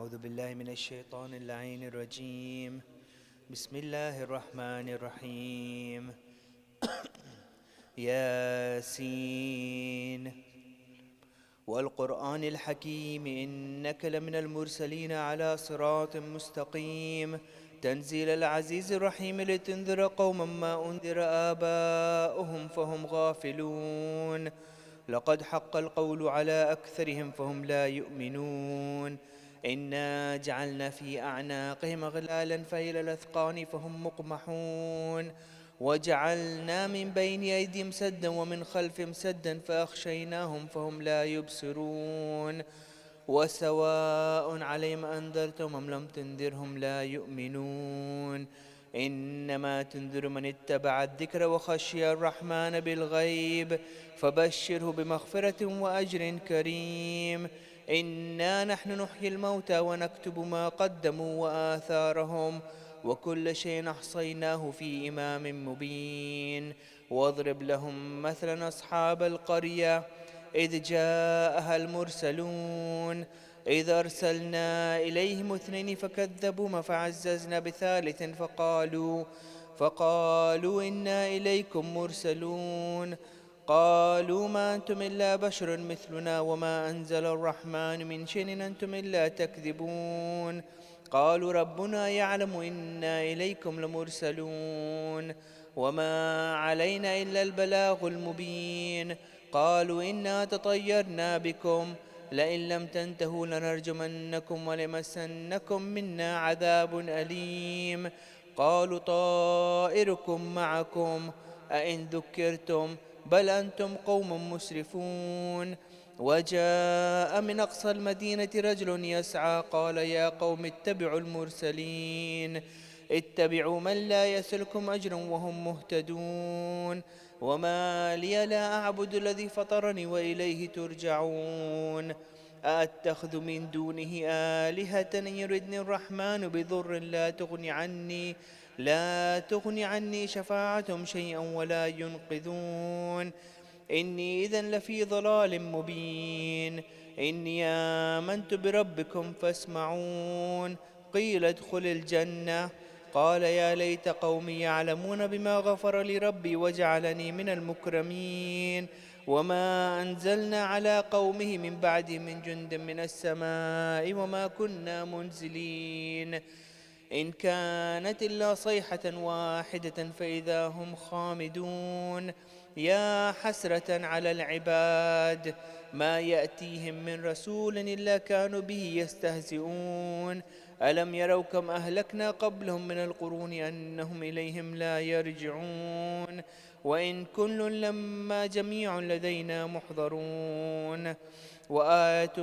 أعوذ بالله من الشيطان اللعين الرجيم. بسم الله الرحمن الرحيم. ياسين والقرآن الحكيم إنك لمن المرسلين على صراط مستقيم تنزيل العزيز الرحيم لتنذر قوما ما أنذر آباؤهم فهم غافلون لقد حق القول على أكثرهم فهم لا يؤمنون إنا جعلنا في أعناقهم أغلالا فإلى الأذقان فهم مقمحون وجعلنا من بين أيديهم سدا ومن خلفهم سدا فأغشيناهم فهم لا يبصرون وسواء عليهم أنذرتهم أم لم تنذرهم لا يؤمنون إنما تنذر من اتبع الذكر وخشي الرحمن بالغيب فبشره بمغفرة وأجر كريم. إنا نحن نحيي الموتى ونكتب ما قدموا وآثارهم وكل شيء أحصيناه في إمام مبين. واضرب لهم مثلا أصحاب القرية إذ جاءها المرسلون إذ أرسلنا إليهم اثنين فكذبوهما فعززنا بثالث فقالوا إنا إليكم مرسلون قالوا ما أنتم إلا بشر مثلنا وما أنزل الرحمن من شيء إن أنتم إلا تكذبون قالوا ربنا يعلم إنا إليكم لمرسلون وما علينا إلا البلاغ المبين قالوا إنا تطيرنا بكم لئن لم تنتهوا لنرجمنكم ولمسنكم منا عذاب أليم قالوا طائركم معكم أئن ذكرتم بل أنتم قوم مسرفون. وجاء من أقصى المدينة رجل يسعى قال يا قوم اتبعوا المرسلين اتبعوا من لا يسلكم أجرا وهم مهتدون وما لي لا أعبد الذي فطرني وإليه ترجعون أأتخذ من دونه آلهة إن يردني الرحمن بضر لا تغني عني شفاعتهم شيئا ولا ينقذون إني إذا لفي ضلال مبين. إني آمنت بربكم فاسمعون قيل ادخل الجنة قال يا ليت قومي يعلمون بما غفر لي ربي وجعلني من المكرمين وما أنزلنا على قومه من بعده من جند من السماء وما كنا منزلين إن كانت إلا صيحة واحدة فإذا هم خامدون يا حسرة على العباد ما يأتيهم من رسول إلا كانوا به يستهزئون ألم يروا كم أهلكنا قبلهم من القرون أنهم إليهم لا يرجعون وإن كل لما جميع لدينا محضرون وآية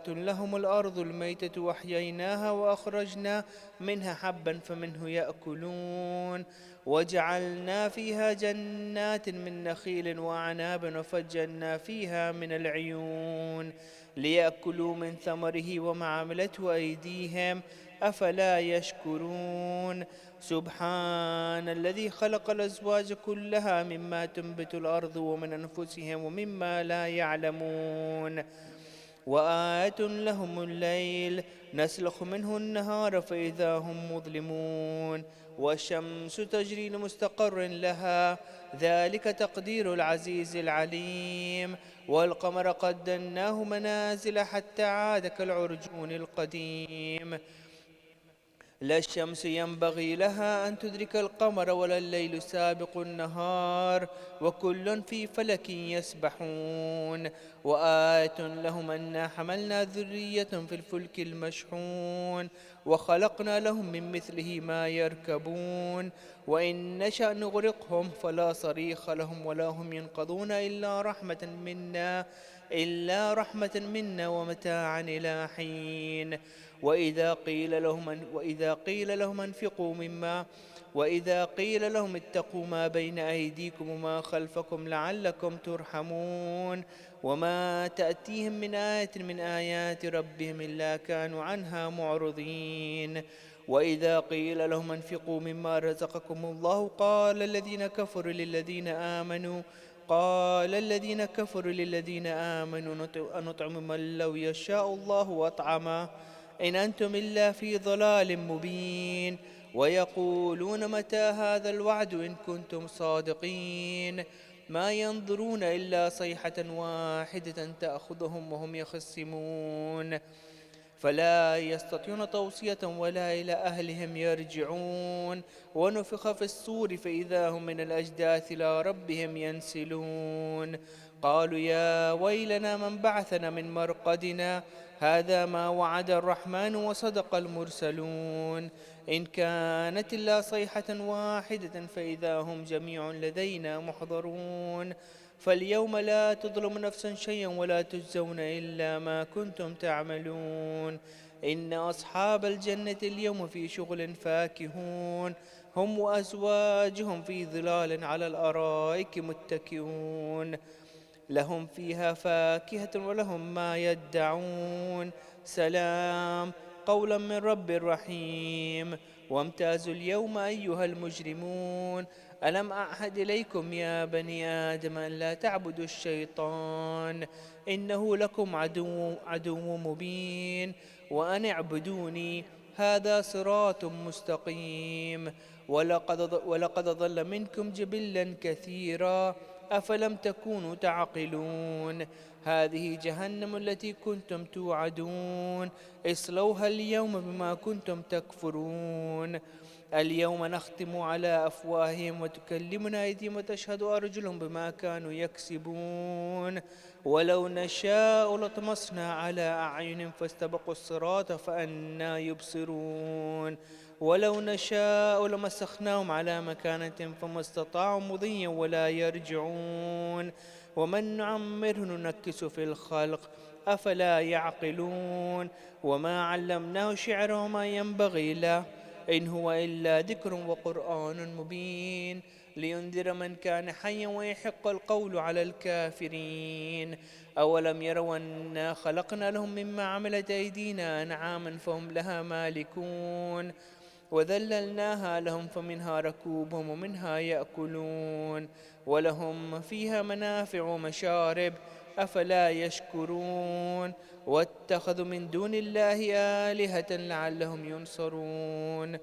لهم الأرض الميتة وأحييناها وأخرجنا منها حبا فمنه يأكلون وجعلنا فيها جنات من نخيل وأعناب وفجرنا فيها من العيون ليأكلوا من ثمره وما عملته أيديهم أفلا يشكرون سبحان الذي خلق الأزواج كلها مما تنبت الأرض ومن أنفسهم ومما لا يعلمون وآية لهم الليل نسلخ منه النهار فإذا هم مظلمون والشمس تجري لمستقر لها ذلك تقدير العزيز العليم والقمر قدرناه منازل حتى عاد كالعرجون القديم لا الشمس ينبغي لها أن تدرك القمر ولا الليل سابق النهار وكل في فلك يسبحون وآية لهم أنا حملنا ذرية في الفلك المشحون وخلقنا لهم من مثله ما يركبون وإن نشأ نغرقهم فلا صريخ لهم ولا هم ينقذون إلا رحمة منا ومتاعا إلى حين وإذا قيل لهم اتقوا ما بين أيديكم وما خلفكم لعلكم ترحمون وما تأتيهم من آية من آيات ربهم إلا كانوا عنها معرضين وإذا قيل لهم انفقوا مما رزقكم الله قال الذين كفروا للذين آمنوا قال الذين كفروا للذين آمنوا أنطعم من لو يشاء الله أطعمه إن أنتم إلا في ضلال مبين ويقولون متى هذا الوعد إن كنتم صادقين ما ينظرون إلا صيحة واحدة تأخذهم وهم يخصمون فلا يستطيعون توصية ولا إلى أهلهم يرجعون ونفخ في الصور فإذا هم من الأجداث إلى ربهم ينسلون قالوا يا ويلنا من بعثنا من مرقدنا هذا ما وعد الرحمن وصدق المرسلون إن كانت إلا صيحة واحدة فإذا هم جميع لدينا محضرون فاليوم لا تظلم نفس شيئا ولا تجزون إلا ما كنتم تعملون إن أصحاب الجنة اليوم في شغل فاكهون هم وأزواجهم في ظلال على الأرائك متكئون لهم فيها فاكهة ولهم ما يدعون سلام قولا من رب رحيم وامتازوا اليوم أيها المجرمون ألم أعهد إليكم يا بني آدم أن لا تعبدوا الشيطان إنه لكم عدو مبين وأن اعبدوني هذا صراط مستقيم ولقد ضل منكم جبلا كثيرا أفلم تكونوا تعقلون هذه جهنم التي كنتم توعدون اصلوها اليوم بما كنتم تكفرون اليوم نختم على أفواههم وتكلمنا أيديهم وتشهد أرجلهم بما كانوا يكسبون ولو نشاء لطمسنا على أعينهم فاستبقوا الصراط فأنى يبصرون ولو نشاء لمسخناهم على مكانتهم فما استطاعوا مضيا ولا يرجعون ومن نعمره ننكس في الخلق أفلا يعقلون وما علمناه شعر وما ينبغي له إن هو إلا ذكر وقرآن مبين لينذر من كان حيا ويحق القول على الكافرين أولم يروا أنا خلقنا لهم مما عملت أيدينا أنعاما فهم لها مالكون وذللناها لهم فمنها ركوبهم ومنها يأكلون ولهم فيها منافع ومشارب أفلا يشكرون واتخذوا من دون الله آلهة لعلهم ينصرون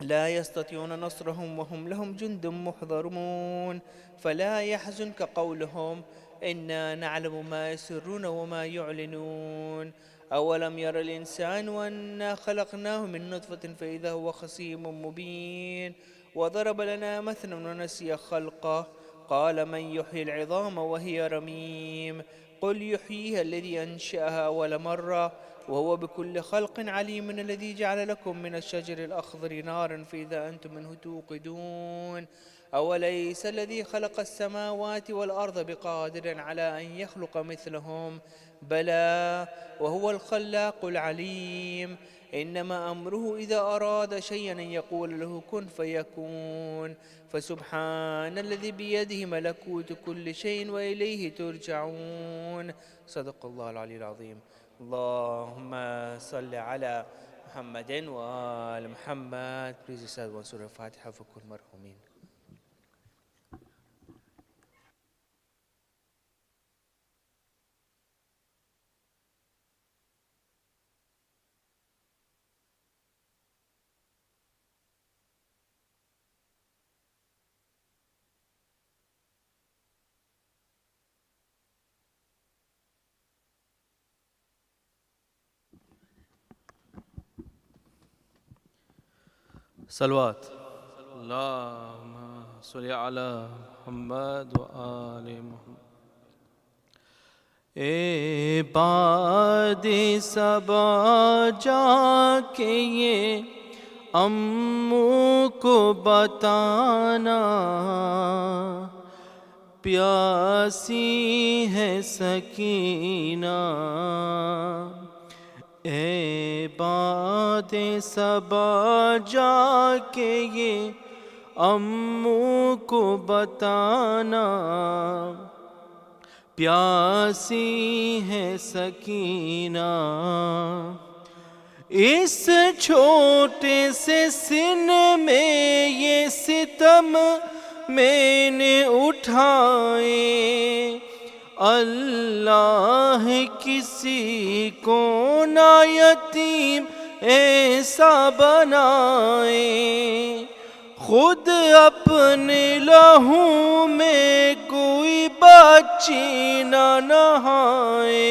لا يستطيعون نصرهم وهم لهم جند محضرون فلا يحزنك قولهم إنا نعلم ما يسرون وما يعلنون أولم ير الإنسان أنا خلقناه من نطفة فإذا هو خصيم مبين وضرب لنا مثلا ونسي خلقه قال من يحيي العظام وهي رميم قل يحييها الذي أنشأها أول مرة وهو بكل خلق عليم الذي جعل لكم من الشجر الأخضر نارا فإذا أنتم منه توقدون أوليس الذي خلق السماوات والأرض بقادر على أن يخلق مثلهم بلى وهو الخلاق العليم إنما أمره إذا أراد شيئا أن يقول له كن فيكون فسبحان الذي بيده ملكوت كل شيء وإليه ترجعون صدق الله العلي العظيم اللهم صل على محمد وآل محمد. Please recite one surah Fatiha for كل مرحومين. صلوات اللهم صل على محمد وآل محمد. بعد सबा जाके ये अम्मू को बताना प्यासी है सकीना बाद सबा जाके ये अम्मू को बताना प्यासी है सकीना इस छोटे से सिन में ये सितम میں نے اٹھائے، اللہ کسی کو نہ یتیم ایسا بنائے، خود اپنے لہو میں کوئی بچی نہ نہائے،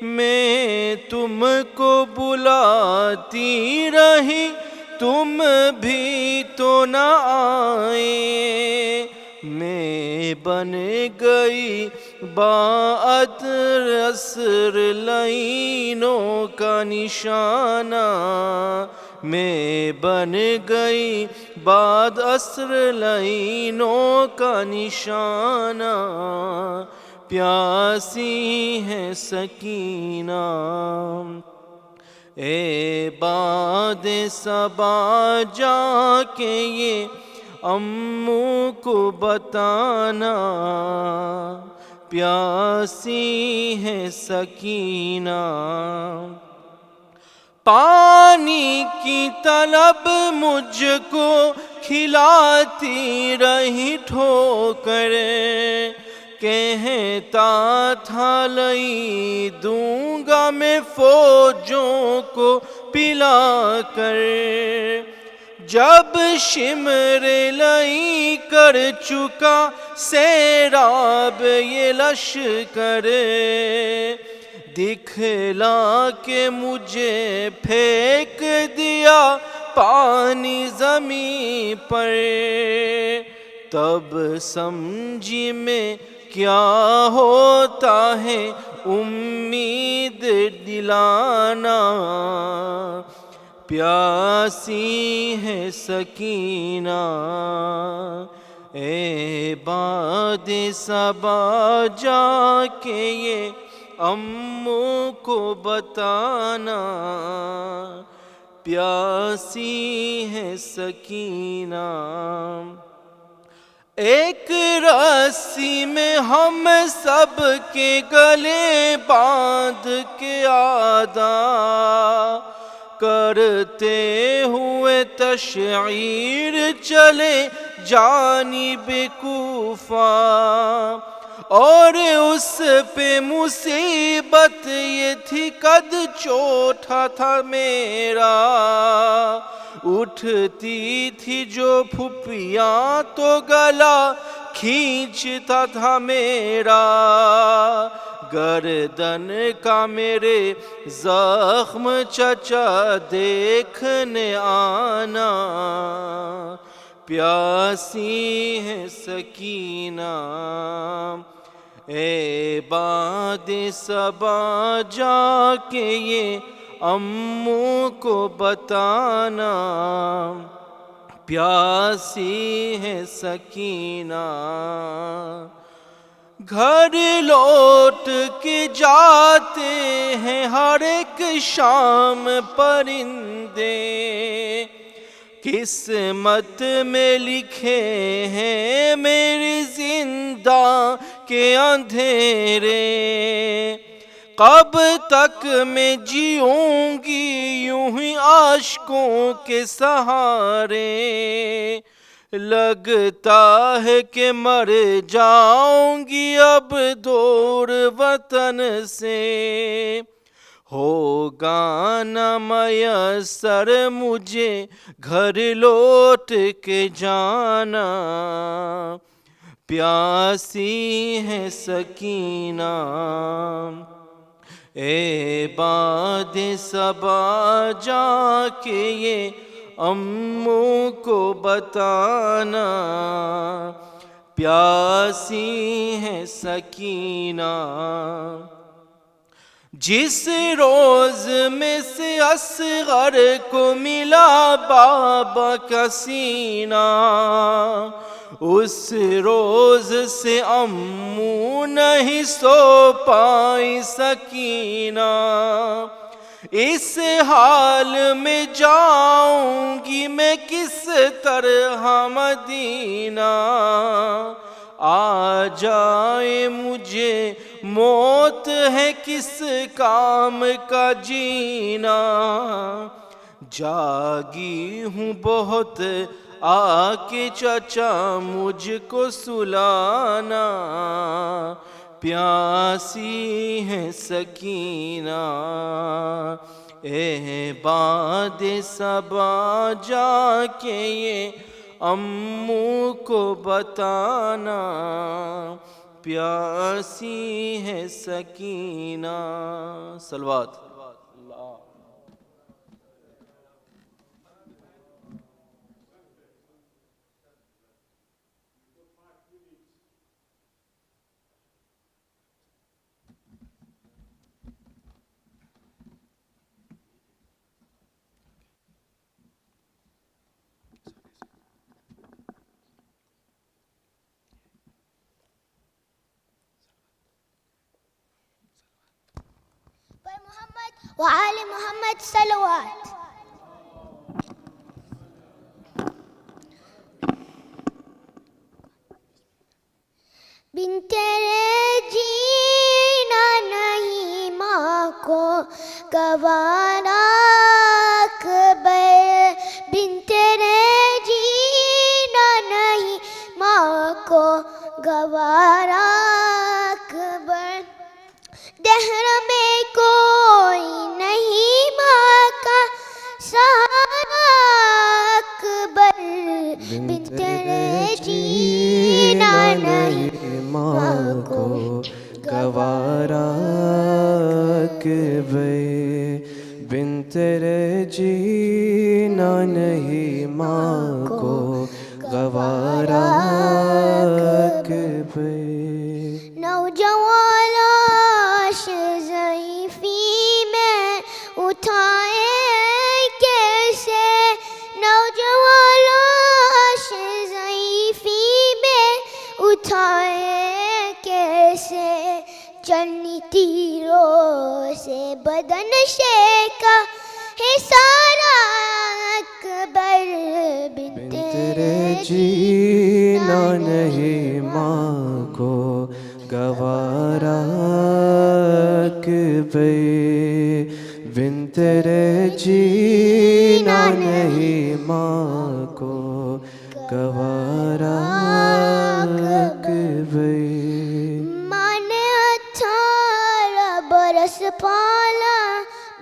میں تم کو بلاتی رہی تم بھی تو نہ آئے، میں بن گئی بعطر عصر لعینوں کا نشانہ، میں بن گئی بعد عصر لعینوں کا نشانہ، پیاسی ہے سکینہ، اے باد صبا جا کے یہ اموں کو بتانا، پیاسی ہے سکینہ، پانی کی طلب مجھ کو کھلاتی رہی ٹھوکر، کہتا تھا لئی دوں گا میں فوجوں کو پلا کر، جب شمر لئی کر چکا سیراب یہ لشکر، دکھلا کے مجھے پھینک دیا پانی زمین پر، تب سمجھی میں کیا ہوتا ہے امید دلانا، پیاسی ہے سکینہ، اے باد صبا جا کے یہ اموں کو بتانا، پیاسی ہے سکینہ، ایک رسی میں ہم سب کے گلے باندھ کے ادا کرتے ہوئے تشعیر چلے جانب کوفہ، اور اس پہ مصیبت یہ تھی قد چوٹھا تھا میرا، اٹھتی تھی جو پھپھیاں تو گلا کھینچتا تھا میرا، گردن کا میرے زخم چچا دیکھنے آنا، پیاسی ہے سکینہ، اے باد صبا جا کے یہ اموں کو بتانا، پیاسی ہے سکینہ، گھر لوٹ کے جاتے ہیں ہر ایک شام پرندے، قسمت میں لکھے ہیں میری زندہ کے اندھیرے، کب تک میں جیوں گی یوں ہی اشکوں کے سہارے، لگتا ہے کہ مر جاؤں گی اب دور وطن سے، ہوگا نہ میسر مجھے گھر لوٹ کے جانا، پیاسی ہے سکینہ، اے باد صبا جا کے یہ اموں کو بتانا، پیاسی ہے سکینہ، جس روز میں سے اصغر کو ملا بابا کا سینہ، اس روز سے اموں نہیں سو پائی سکینہ، اس حال میں جاؤں گی میں کس طرح مدینہ، آ جائے مجھے موت ہے کس کام کا جینا، جاگی ہوں بہت آ کے چچا مجھ کو سلانا، پیاسی ہے سکینہ، اے باد صبا جا کے یہ امو کو بتانا، پیاسی ہے سکینہ۔ صلوات۔ محمد وآل محمد صلوات۔ بن تیرے جینا نہیں ماں کو گوارا اکبر، بن تیرے جینا نہیں ماں کو گوارا اکبر، دہر میں کوئی نہیں ماں کا سہارا اکبر، بن تیرے جینا نہیں ماں کو گوارا اکبر، بن تیرے جینا نہیں ماں کو گوارا اکبر۔ نوجوان لاش ضعیفی میں اٹھائے کیسے، نوجوان لاش ضعیفی میں اٹھائے کیسے، چلنی تیروں سے بدن شیکا ہے سارا اکبر، بن تیرے جینا نہیں ماں کو گوارا اکبر، بن تیرے جینا نہیں ماں کو گوارا اکبر۔ ماں نے 18 برس پالا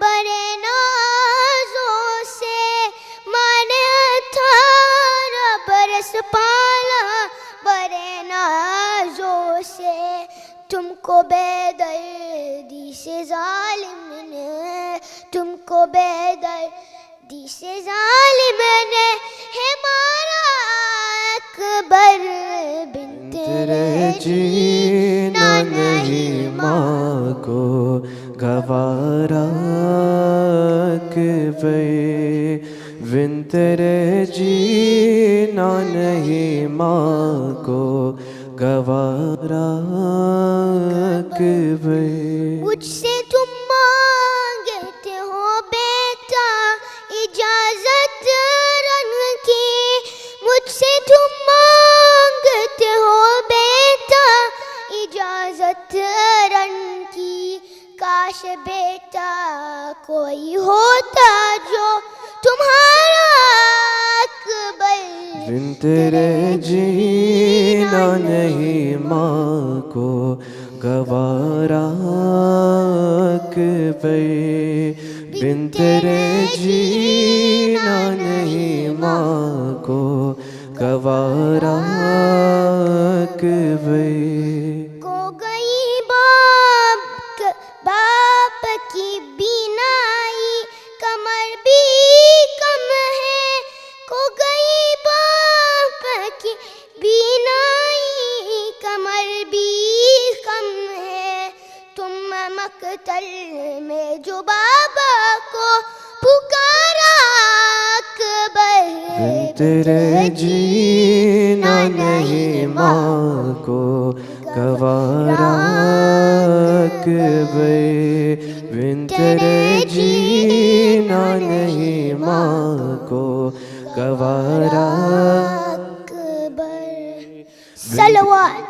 بڑے نازوں سے، ماں نے 18 برس پالا بڑے نازوں سے، تم کو بے دردی سے ظالم نے، تم کو بے دردی سے ظالم نے ہے مارا اکبر، بن تیرے جینا نہیں ماں کو گوارا اکبر، بن تیرے جینا نہیں ماں کو گوارا اکبر۔ مجھ سے تم مانگتے ہو بیٹا اجازت رن کی، مجھ سے تم مانگتے ہو بیٹا اجازت رن کی، کاش بیٹا کوئی ہوتا جو تمہارا اکبر، بن تیرے جینا نہیں ماں کو گوارا اکبر، بن تیرے جینا نہیں ماں کو گوارا اکبر۔ کو گئی باپ کی بینائی کمر بھی کم ہے، کو گئی باپ کی بینائی کمر بھی کم ہے، تم مقتل میں جو بابا کو پکارا اکبر، بن تیرے جینا نہیں ماں کو گوارا اکبر، بن تیرے جینا نہیں ماں کو گوارا اکبر۔ صلوات۔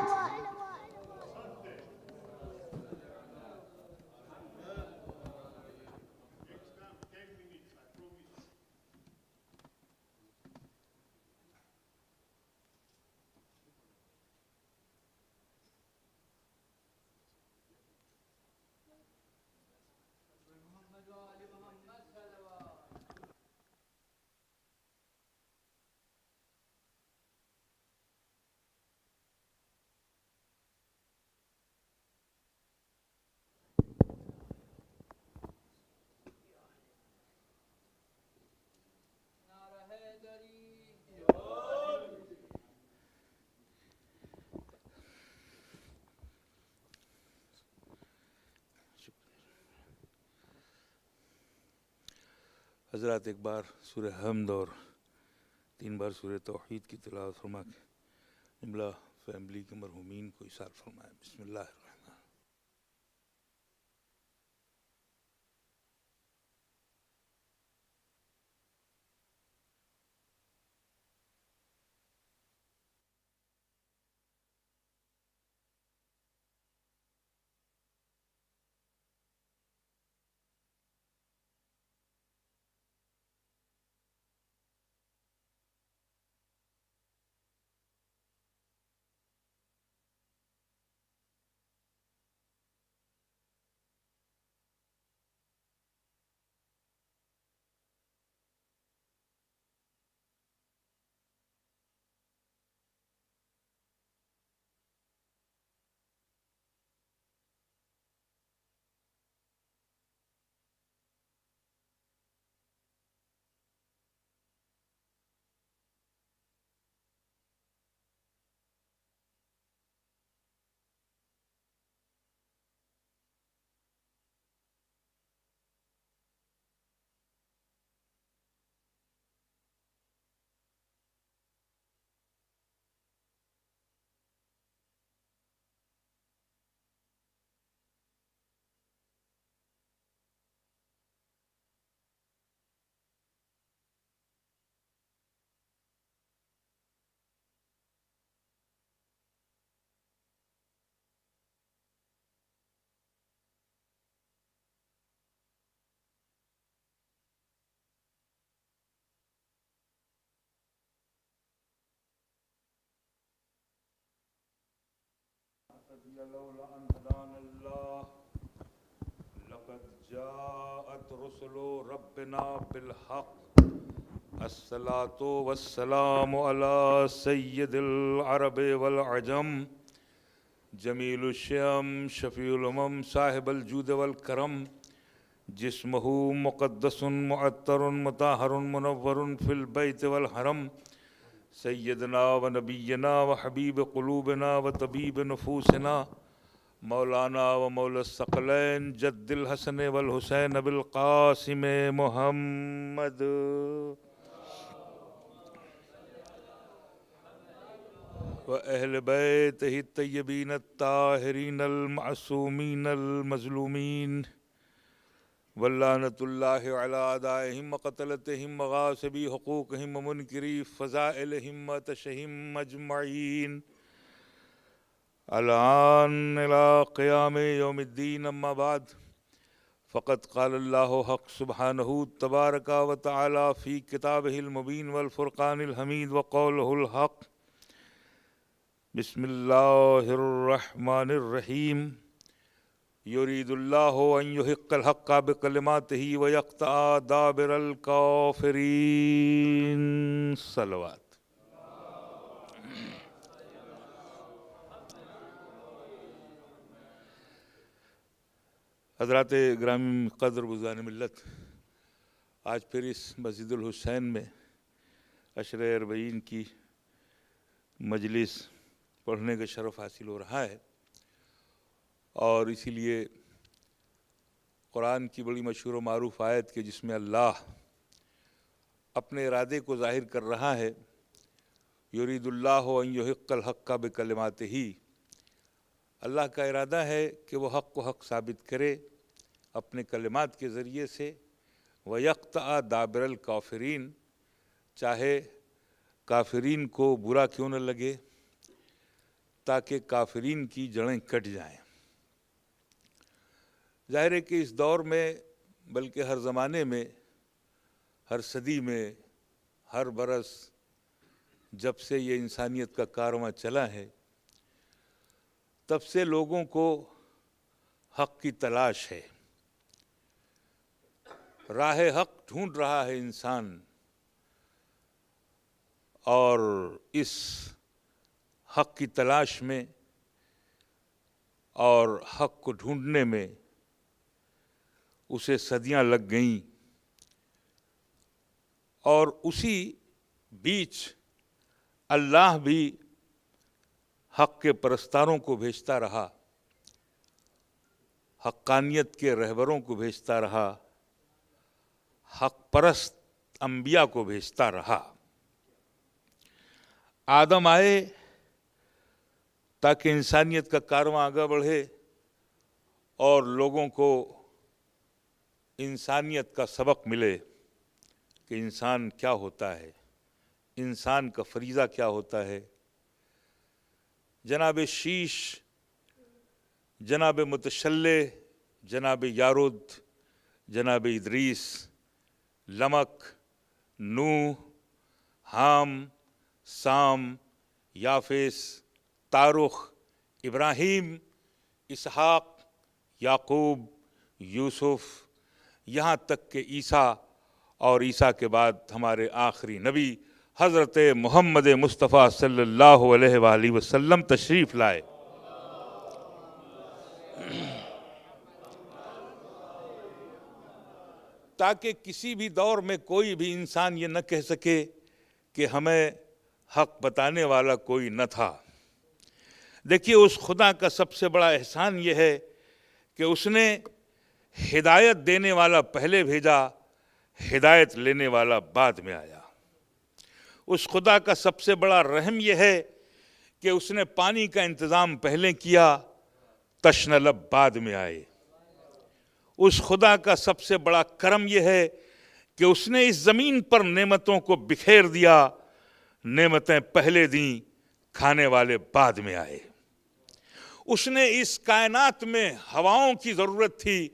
حضرات ایک بار سورہ حمد اور 3 بار سورہ توحید کی تلاوت فرما کے جملہ فیملی کے مرحومین کو اِشارہ فرمائیں. بسم اللہ الرحمن. لولا أن هدانا الله لقد جاءت رسل ربنا بالحق الصلاة والسلام على سيد العرب والعجم جميل الشيم شفيع الأمم صاحب الجود والكرم جسمه مقدس معطر مطهر منور في البيت والحرم سیدنا و نبینا و حبیب قلوبنا و طبیب نفوسنا مولانا و مولا الثقلین جد الحسن والحسین بالقاسم محمد و اہل بیتہ الطیبین الطاہرین المعصومین المظلومین واللعنۃ اللہ علی اعدائہم وقتلتہم مغاصبی حقوقہم ومنکری فضائلہم وتشہم اجمعین الآن الی قیام یوم الدین. اما بعد فقد قال اللہ حق سبحانہ تبارک و تعالی فی کتابہ المبین والفرقان الحمید وقولہ الحق. بسم اللہ الرحمن الرحیم. یرید اللہ ان یحق الحق بکلماتہ ویقطع دابر الکافرین. صلوات. حضرات گرامی قدر بزرگان ملت، آج پھر اس مسجد الحسین میں عشرہ اربعین کی مجلس پڑھنے کا شرف حاصل ہو رہا ہے، اور اسی لیے قرآن کی بڑی مشہور و معروف آیت کے جس میں اللہ اپنے ارادے کو ظاہر کر رہا ہے، یرید اللہ ان یحق الحق بکلماتہ، اللہ کا ارادہ ہے کہ وہ حق کو حق ثابت کرے اپنے کلمات کے ذریعے سے، ویقطع دابر الکافرین، چاہے کافرین کو برا کیوں نہ لگے، تاکہ کافرین کی جڑیں کٹ جائیں. ظاہر ہے کہ اس دور میں، بلکہ ہر زمانے میں، ہر صدی میں، ہر برس جب سے یہ انسانیت کا کارواں چلا ہے، تب سے لوگوں کو حق کی تلاش ہے. راہ حق ڈھونڈ رہا ہے انسان، اور اس حق کی تلاش میں اور حق کو ڈھونڈنے میں اسے صدیاں لگ گئیں، اور اسی بیچ اللہ بھی حق کے پرستاروں کو بھیجتا رہا، حقانیت کے رہبروں کو بھیجتا رہا، حق پرست انبیاء کو بھیجتا رہا۔ آدم آئے تاکہ انسانیت کا کارواں آگے بڑھے اور لوگوں کو انسانیت کا سبق ملے کہ انسان کیا ہوتا ہے، انسان کا فریضہ کیا ہوتا ہے۔ جناب شیش، جناب متشلح، جناب یارد، جناب ادریس، لمک، نوح، حام، سام، یافس، تارخ، ابراہیم، اسحاق، یعقوب، یوسف، یہاں تک کہ عیسیٰ، اور عیسیٰ کے بعد ہمارے آخری نبی حضرت محمد مصطفیٰ صلی اللہ علیہ وآلہ وسلم تشریف لائے۔ تاکہ کسی بھی دور میں کوئی بھی انسان یہ نہ کہہ سکے کہ ہمیں حق بتانے والا کوئی نہ تھا۔ دیکھیے، اس خدا کا سب سے بڑا احسان یہ ہے کہ اس نے ہدایت دینے والا پہلے بھیجا، ہدایت لینے والا بعد میں آیا۔ اس خدا کا سب سے بڑا رحم یہ ہے کہ اس نے پانی کا انتظام پہلے کیا، تشنہ لب بعد میں آئے۔ اس خدا کا سب سے بڑا کرم یہ ہے کہ اس نے اس زمین پر نعمتوں کو بکھیر دیا، نعمتیں پہلے دیں، کھانے والے بعد میں آئے۔ اس نے اس کائنات میں ہواؤں کی ضرورت تھی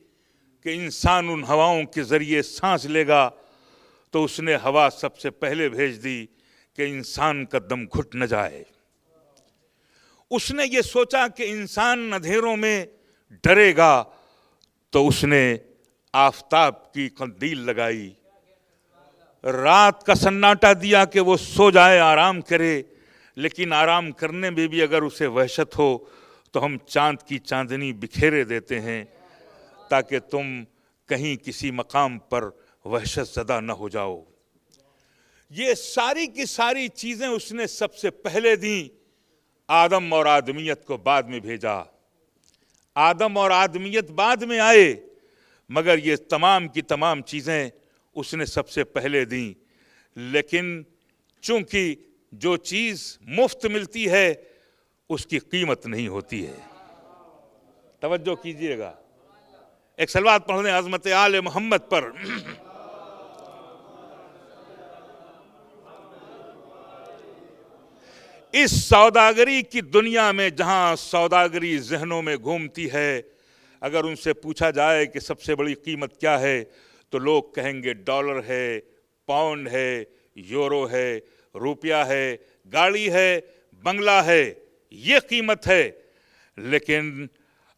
کہ انسان ان ہواؤں کے ذریعے سانس لے گا، تو اس نے ہوا سب سے پہلے بھیج دی کہ انسان کا دم گھٹ نہ جائے۔ اس نے یہ سوچا کہ انسان اندھیروں میں ڈرے گا، تو اس نے آفتاب کی قندیل لگائی، رات کا سناٹا دیا کہ وہ سو جائے، آرام کرے۔ لیکن آرام کرنے میں بھی اگر اسے وحشت ہو تو ہم چاند کی چاندنی بکھیرے دیتے ہیں تاکہ تم کہیں کسی مقام پر وحشت زدہ نہ ہو جاؤ۔ یہ ساری کی ساری چیزیں اس نے سب سے پہلے دیں، آدم اور آدمیت کو بعد میں بھیجا۔ آدم اور آدمیت بعد میں آئے، مگر یہ تمام کی تمام چیزیں اس نے سب سے پہلے دیں۔ لیکن چونکہ جو چیز مفت ملتی ہے اس کی قیمت نہیں ہوتی ہے۔ توجہ کیجئے گا، ایک صلوات پڑھ لیں عظمت آل محمد پر۔ اس سوداگری کی دنیا میں جہاں سوداگری ذہنوں میں گھومتی ہے، اگر ان سے پوچھا جائے کہ سب سے بڑی قیمت کیا ہے تو لوگ کہیں گے ڈالر ہے، پاؤنڈ ہے، یورو ہے، روپیہ ہے، گاڑی ہے، بنگلہ ہے، یہ قیمت ہے۔ لیکن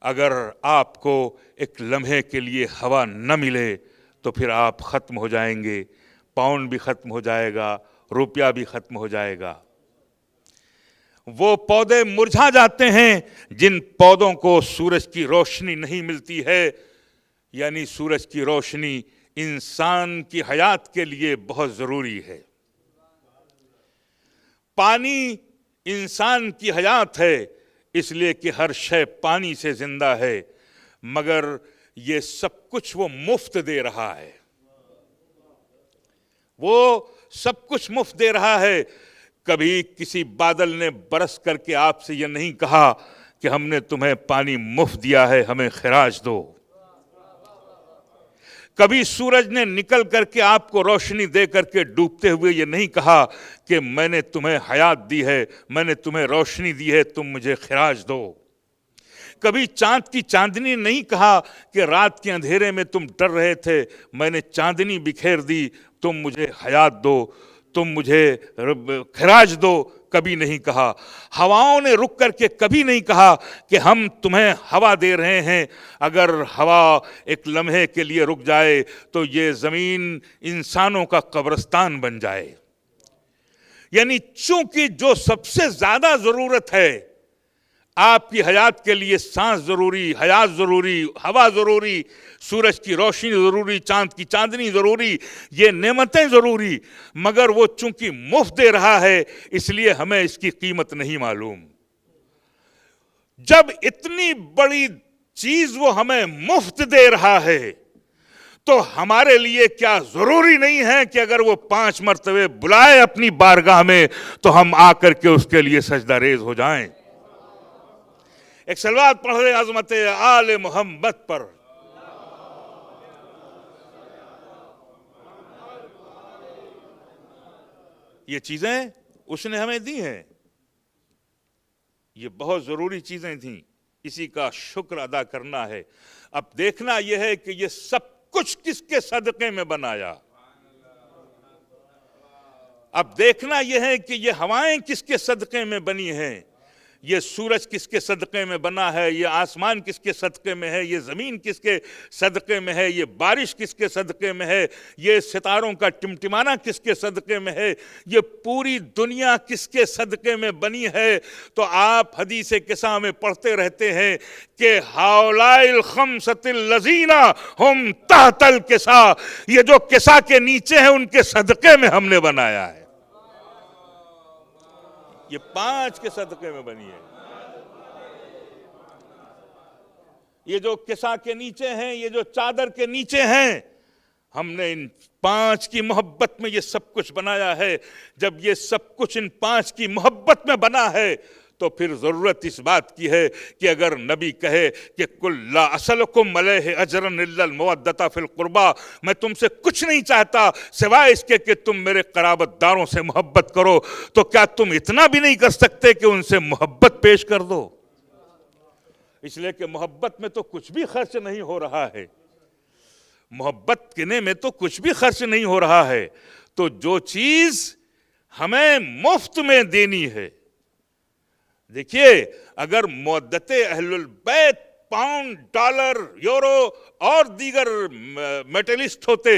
اگر آپ کو ایک لمحے کے لیے ہوا نہ ملے تو پھر آپ ختم ہو جائیں گے، پاؤنڈ بھی ختم ہو جائے گا، روپیہ بھی ختم ہو جائے گا۔ وہ پودے مرجھا جاتے ہیں جن پودوں کو سورج کی روشنی نہیں ملتی ہے، یعنی سورج کی روشنی انسان کی حیات کے لیے بہت ضروری ہے۔ پانی انسان کی حیات ہے، اس لیے کہ ہر شے پانی سے زندہ ہے، مگر یہ سب کچھ وہ مفت دے رہا ہے۔ وہ سب کچھ مفت دے رہا ہے۔ کبھی کسی بادل نے برس کر کے آپ سے یہ نہیں کہا کہ ہم نے تمہیں پانی مفت دیا ہے، ہمیں خراج دو۔ کبھی سورج نے نکل کر کے آپ کو روشنی دے کر کے ڈوبتے ہوئے یہ نہیں کہا کہ میں نے تمہیں حیات دی ہے، میں نے تمہیں روشنی دی ہے، تم مجھے خراج دو۔ کبھی چاند کی چاندنی نہیں کہا کہ رات کے اندھیرے میں تم ڈر رہے تھے، میں نے چاندنی بکھیر دی، تم مجھے حیات دو، تم مجھے خراج دو، کبھی نہیں کہا۔ ہواؤں نے رک کر کے کبھی نہیں کہا کہ ہم تمہیں ہوا دے رہے ہیں، اگر ہوا ایک لمحے کے لیے رک جائے تو یہ زمین انسانوں کا قبرستان بن جائے۔ یعنی چونکہ جو سب سے زیادہ ضرورت ہے آپ کی حیات کے لیے، سانس ضروری، حیات ضروری، ہوا ضروری، سورج کی روشنی ضروری، چاند کی چاندنی ضروری، یہ نعمتیں ضروری، مگر وہ چونکہ مفت دے رہا ہے اس لیے ہمیں اس کی قیمت نہیں معلوم۔ جب اتنی بڑی چیز وہ ہمیں مفت دے رہا ہے تو ہمارے لیے کیا ضروری نہیں ہے کہ اگر وہ 5 مرتبے بلائے اپنی بارگاہ میں تو ہم آ کر کے اس کے لیے سجدہ ریز ہو جائیں؟ ایک صلوات پڑھ لیں عظمت آل محمد پر. یہ چیزیں اس نے ہمیں دی ہیں، یہ بہت ضروری چیزیں تھیں، اسی کا شکر ادا کرنا ہے. اب دیکھنا یہ ہے کہ یہ سب کچھ کس کے صدقے میں بنایا. اب دیکھنا یہ ہے کہ یہ ہوائیں کس کے صدقے میں بنی ہیں، یہ سورج کس کے صدقے میں بنا ہے، یہ آسمان کس کے صدقے میں ہے، یہ زمین کس کے صدقے میں ہے، یہ بارش کس کے صدقے میں ہے، یہ ستاروں کا ٹمٹمانا کس کے صدقے میں ہے، یہ پوری دنیا کس کے صدقے میں بنی ہے. تو آپ حدیث کسا میں پڑھتے رہتے ہیں کہ ہؤلاء الخمسۃ الذین ہم تحت الکسا، یہ جو کسا کے نیچے ہیں ان کے صدقے میں ہم نے بنایا ہے. یہ 5 کے صدقے میں بنی ہے. یہ جو کسا کے نیچے ہیں، یہ جو چادر کے نیچے ہیں، ہم نے ان 5 کی محبت میں یہ سب کچھ بنایا ہے. جب یہ سب کچھ ان 5 کی محبت میں بنا ہے تو پھر ضرورت اس بات کی ہے کہ اگر نبی کہے کہ کل لا اسلکم علیہ اجرا الا المودۃ فی القربى، میں تم سے کچھ نہیں چاہتا سوائے اس کے کہ تم میرے قرابت داروں سے محبت کرو، تو کیا تم اتنا بھی نہیں کر سکتے کہ ان سے محبت پیش کر دو؟ اس لیے کہ محبت میں تو کچھ بھی خرچ نہیں ہو رہا ہے، محبت کرنے میں تو کچھ بھی خرچ نہیں ہو رہا ہے. تو جو چیز ہمیں مفت میں دینی ہے، دیکھیے اگر مودت اہل البیت پاؤنڈ، ڈالر، یورو اور دیگر میٹلسٹ ہوتے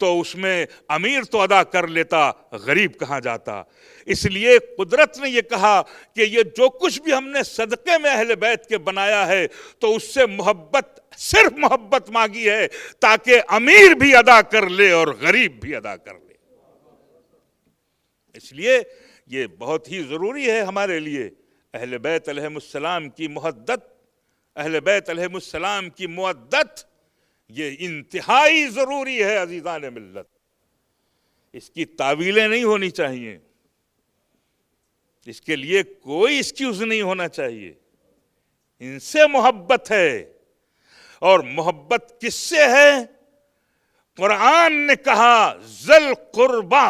تو اس میں امیر تو ادا کر لیتا، غریب کہاں جاتا. اس لیے قدرت نے یہ کہا کہ یہ جو کچھ بھی ہم نے صدقے میں اہل بیت کے بنایا ہے تو اس سے محبت، صرف محبت مانگی ہے تاکہ امیر بھی ادا کر لے اور غریب بھی ادا کر لے. اس لیے یہ بہت ہی ضروری ہے ہمارے لیے اہل بیت علیہم السلام کی محبت، اہل بیت علیہم السلام کی مودت، یہ انتہائی ضروری ہے عزیزان ملت. اس کی تعویلیں نہیں ہونی چاہیے، اس کے لیے کوئی ایکسکیوز نہیں ہونا چاہیے. ان سے محبت ہے، اور محبت کس سے ہے؟ قرآن نے کہا ذل قربا.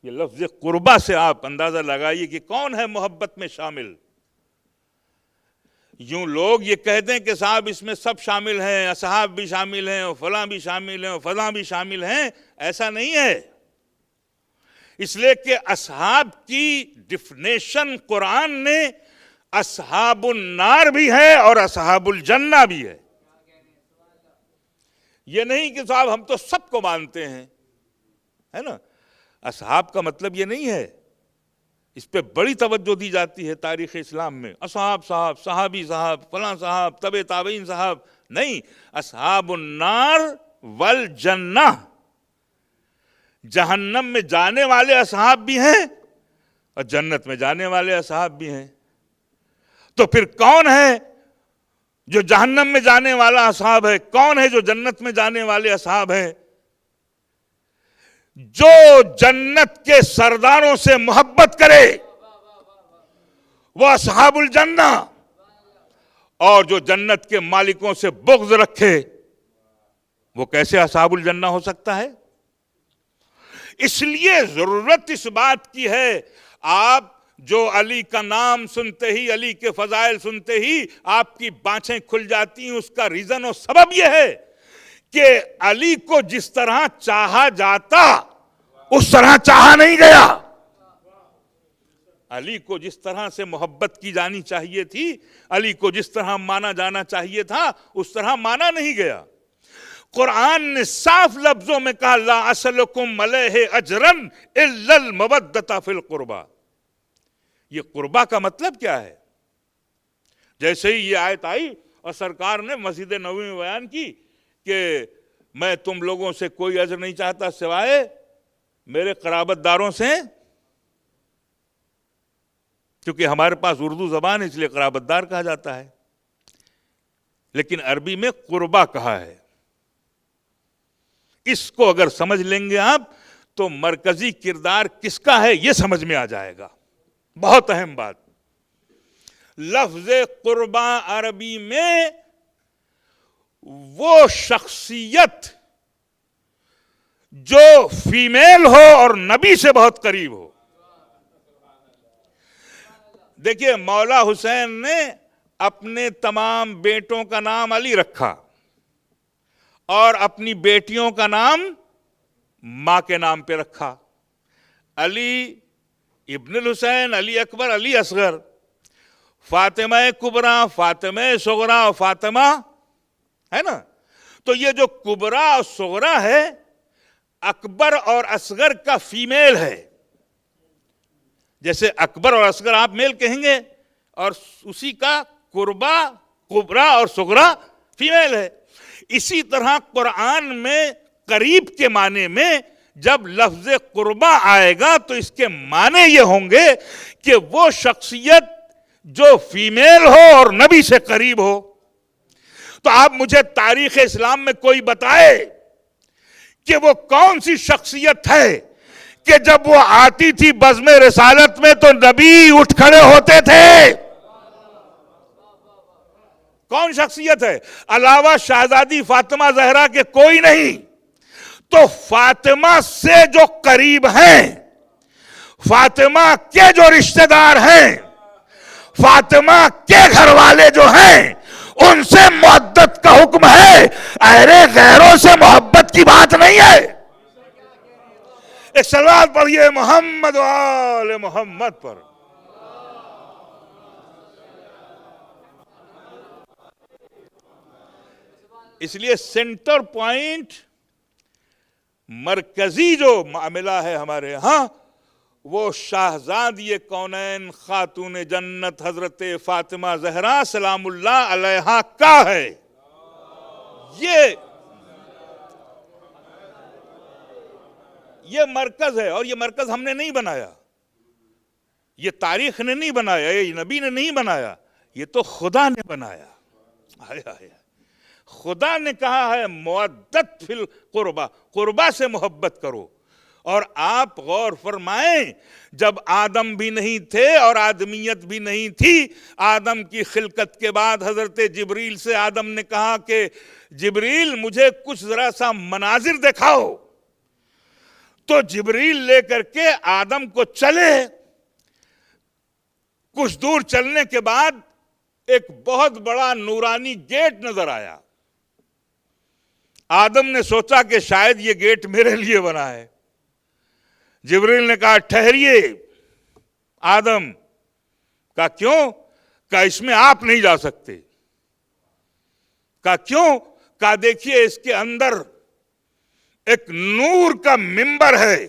یہ لفظ قربا سے آپ اندازہ لگائیے کہ کون ہے محبت میں شامل. یوں لوگ یہ کہتے ہیں کہ صاحب اس میں سب شامل ہیں، اصحاب بھی شامل ہیں، فلاں بھی شامل ہیں، فلاں بھی شامل ہیں. ایسا نہیں ہے، اس لیے کہ اصحاب کی ڈیفینیشن قرآن نے اصحاب النار بھی ہے اور اصحاب الجنہ بھی ہے. یہ نہیں کہ صاحب ہم تو سب کو مانتے ہیں، ہے نا. اصحاب کا مطلب یہ نہیں ہے، اس پہ بڑی توجہ دی جاتی ہے تاریخ اسلام میں. اصحاب صاحب، صحابی صاحب، فلاں صاحب، تبع تابعین صاحب نہیں. اصحاب النار والجنہ، جہنم میں جانے والے اصحاب بھی ہیں اور جنت میں جانے والے اصحاب بھی ہیں. تو پھر کون ہے جو جہنم میں جانے والا اصحاب ہے؟ کون ہے جو جنت میں جانے والے اصحاب ہیں؟ جو جنت کے سرداروں سے محبت کرے وہ اصحاب الجنہ، اور جو جنت کے مالکوں سے بغض رکھے وہ کیسے اصحاب الجنہ ہو سکتا ہے؟ اس لیے ضرورت اس بات کی ہے، آپ جو علی کا نام سنتے ہی، علی کے فضائل سنتے ہی آپ کی بانچیں کھل جاتی ہیں، اس کا ریزن اور سبب یہ ہے کہ علی کو جس طرح چاہا جاتا اس طرح چاہا نہیں گیا. علی کو جس طرح سے محبت کی جانی چاہیے تھی، علی کو جس طرح مانا جانا چاہیے تھا، اس طرح مانا نہیں گیا. قرآن نے صاف لفظوں میں کہا لا اسلکم علیہ اجرا الا المودۃ فی القربى. یہ قربہ کا مطلب کیا ہے؟ جیسے ہی یہ آیت آئی اور سرکار نے مسجد نبوی میں بیان کی کہ میں تم لوگوں سے کوئی اجر نہیں چاہتا سوائے میرے قرابت داروں سے، کیونکہ ہمارے پاس اردو زبان ہے اس لیے قرابت دار کہا جاتا ہے، لیکن عربی میں قربہ کہا ہے. اس کو اگر سمجھ لیں گے آپ تو مرکزی کردار کس کا ہے یہ سمجھ میں آ جائے گا. بہت اہم بات. لفظ قربا عربی میں وہ شخصیت جو فیمیل ہو اور نبی سے بہت قریب ہو. دیکھیے مولا حسین نے اپنے تمام بیٹوں کا نام علی رکھا اور اپنی بیٹیوں کا نام ماں کے نام پہ رکھا. علی ابن الحسین، علی اکبر، علی اصغر، فاطمہ کبریٰ، فاطمہ صغریٰ، فاطمہ ہے نا. تو یہ جو کبریٰ اور صغریٰ ہے اکبر اور اصغر کا فیمیل ہے. جیسے اکبر اور اصغر آپ میل کہیں گے اور اسی کا قربا، کبریٰ اور صغریٰ فیمیل ہے. اسی طرح قرآن میں قریب کے معنی میں جب لفظ قربا آئے گا تو اس کے معنی یہ ہوں گے کہ وہ شخصیت جو فیمیل ہو اور نبی سے قریب ہو. تو آپ مجھے تاریخ اسلام میں کوئی بتائے کہ وہ کون سی شخصیت ہے کہ جب وہ آتی تھی بزم رسالت میں تو نبی اٹھ کھڑے ہوتے تھے. کون شخصیت ہے؟ علاوہ شہزادی فاطمہ زہرا کے کوئی نہیں. تو فاطمہ سے جو قریب ہیں، فاطمہ کے جو رشتہ دار ہیں، فاطمہ کے گھر والے جو ہیں، ان سے محبت کا حکم ہے. ارے غیروں سے محبت کی بات نہیں ہے. ایک صلوات پڑھیے محمد و آل محمد پر. اس لیے سینٹر پوائنٹ، مرکزی جو معاملہ ہے ہمارے ہاں وہ شاہزادی کونین خاتون جنت حضرت فاطمہ زہرا سلام اللہ علیہا کا ہے. یہ مرکز ہے اور یہ مرکز ہم نے نہیں بنایا، یہ تاریخ نے نہیں بنایا، یہ نبی نے نہیں بنایا، یہ تو خدا نے بنایا. خدا نے کہا ہے مودت فی القربہ، قربہ سے محبت کرو. اور آپ غور فرمائیں جب آدم بھی نہیں تھے اور آدمیت بھی نہیں تھی، آدم کی خلقت کے بعد حضرت جبریل سے آدم نے کہا کہ جبریل مجھے کچھ ذرا سا مناظر دکھاؤ. تو جبریل لے کر کے آدم کو چلے. کچھ دور چلنے کے بعد ایک بہت بڑا نورانی گیٹ نظر آیا. آدم نے سوچا کہ شاید یہ گیٹ میرے لیے بنا ہے. جبریل نے کہا ٹھہریے. آدم کہا کیوں؟ کہا اس میں آپ نہیں جا سکتے. کہا کیوں؟ کہا دیکھیے اس کے اندر ایک نور کا منبر ہے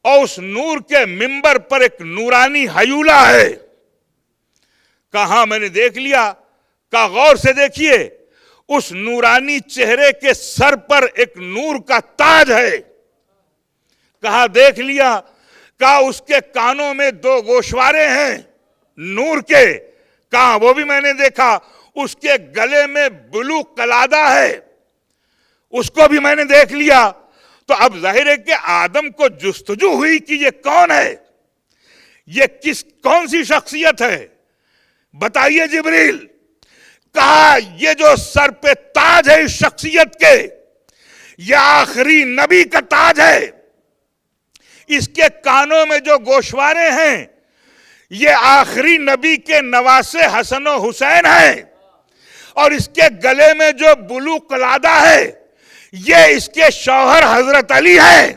اور اس نور کے منبر پر ایک نورانی ہیولہ ہے. کہا ہاں میں نے دیکھ لیا. کہا غور سے دیکھیے اس نورانی چہرے کے سر پر ایک نور کا تاج ہے. کہا دیکھ لیا. کہا اس کے کانوں میں 2 گوشوارے ہیں نور کے. کہا وہ بھی میں نے دیکھا. اس کے گلے میں بلو قلادہ ہے، اس کو بھی میں نے دیکھ لیا. تو اب ظاہر ہے کہ آدم کو جستجو ہوئی کہ یہ کون ہے، یہ کون سی شخصیت ہے، بتائیے جبریل. کہا یہ جو سر پہ تاج ہے اس شخصیت کے، یہ آخری نبی کا تاج ہے. اس کے کانوں میں جو گوشوارے ہیں یہ آخری نبی کے نواسے حسن و حسین ہیں. اور اس کے گلے میں جو بلو قلادہ ہے یہ اس کے شوہر حضرت علی ہیں.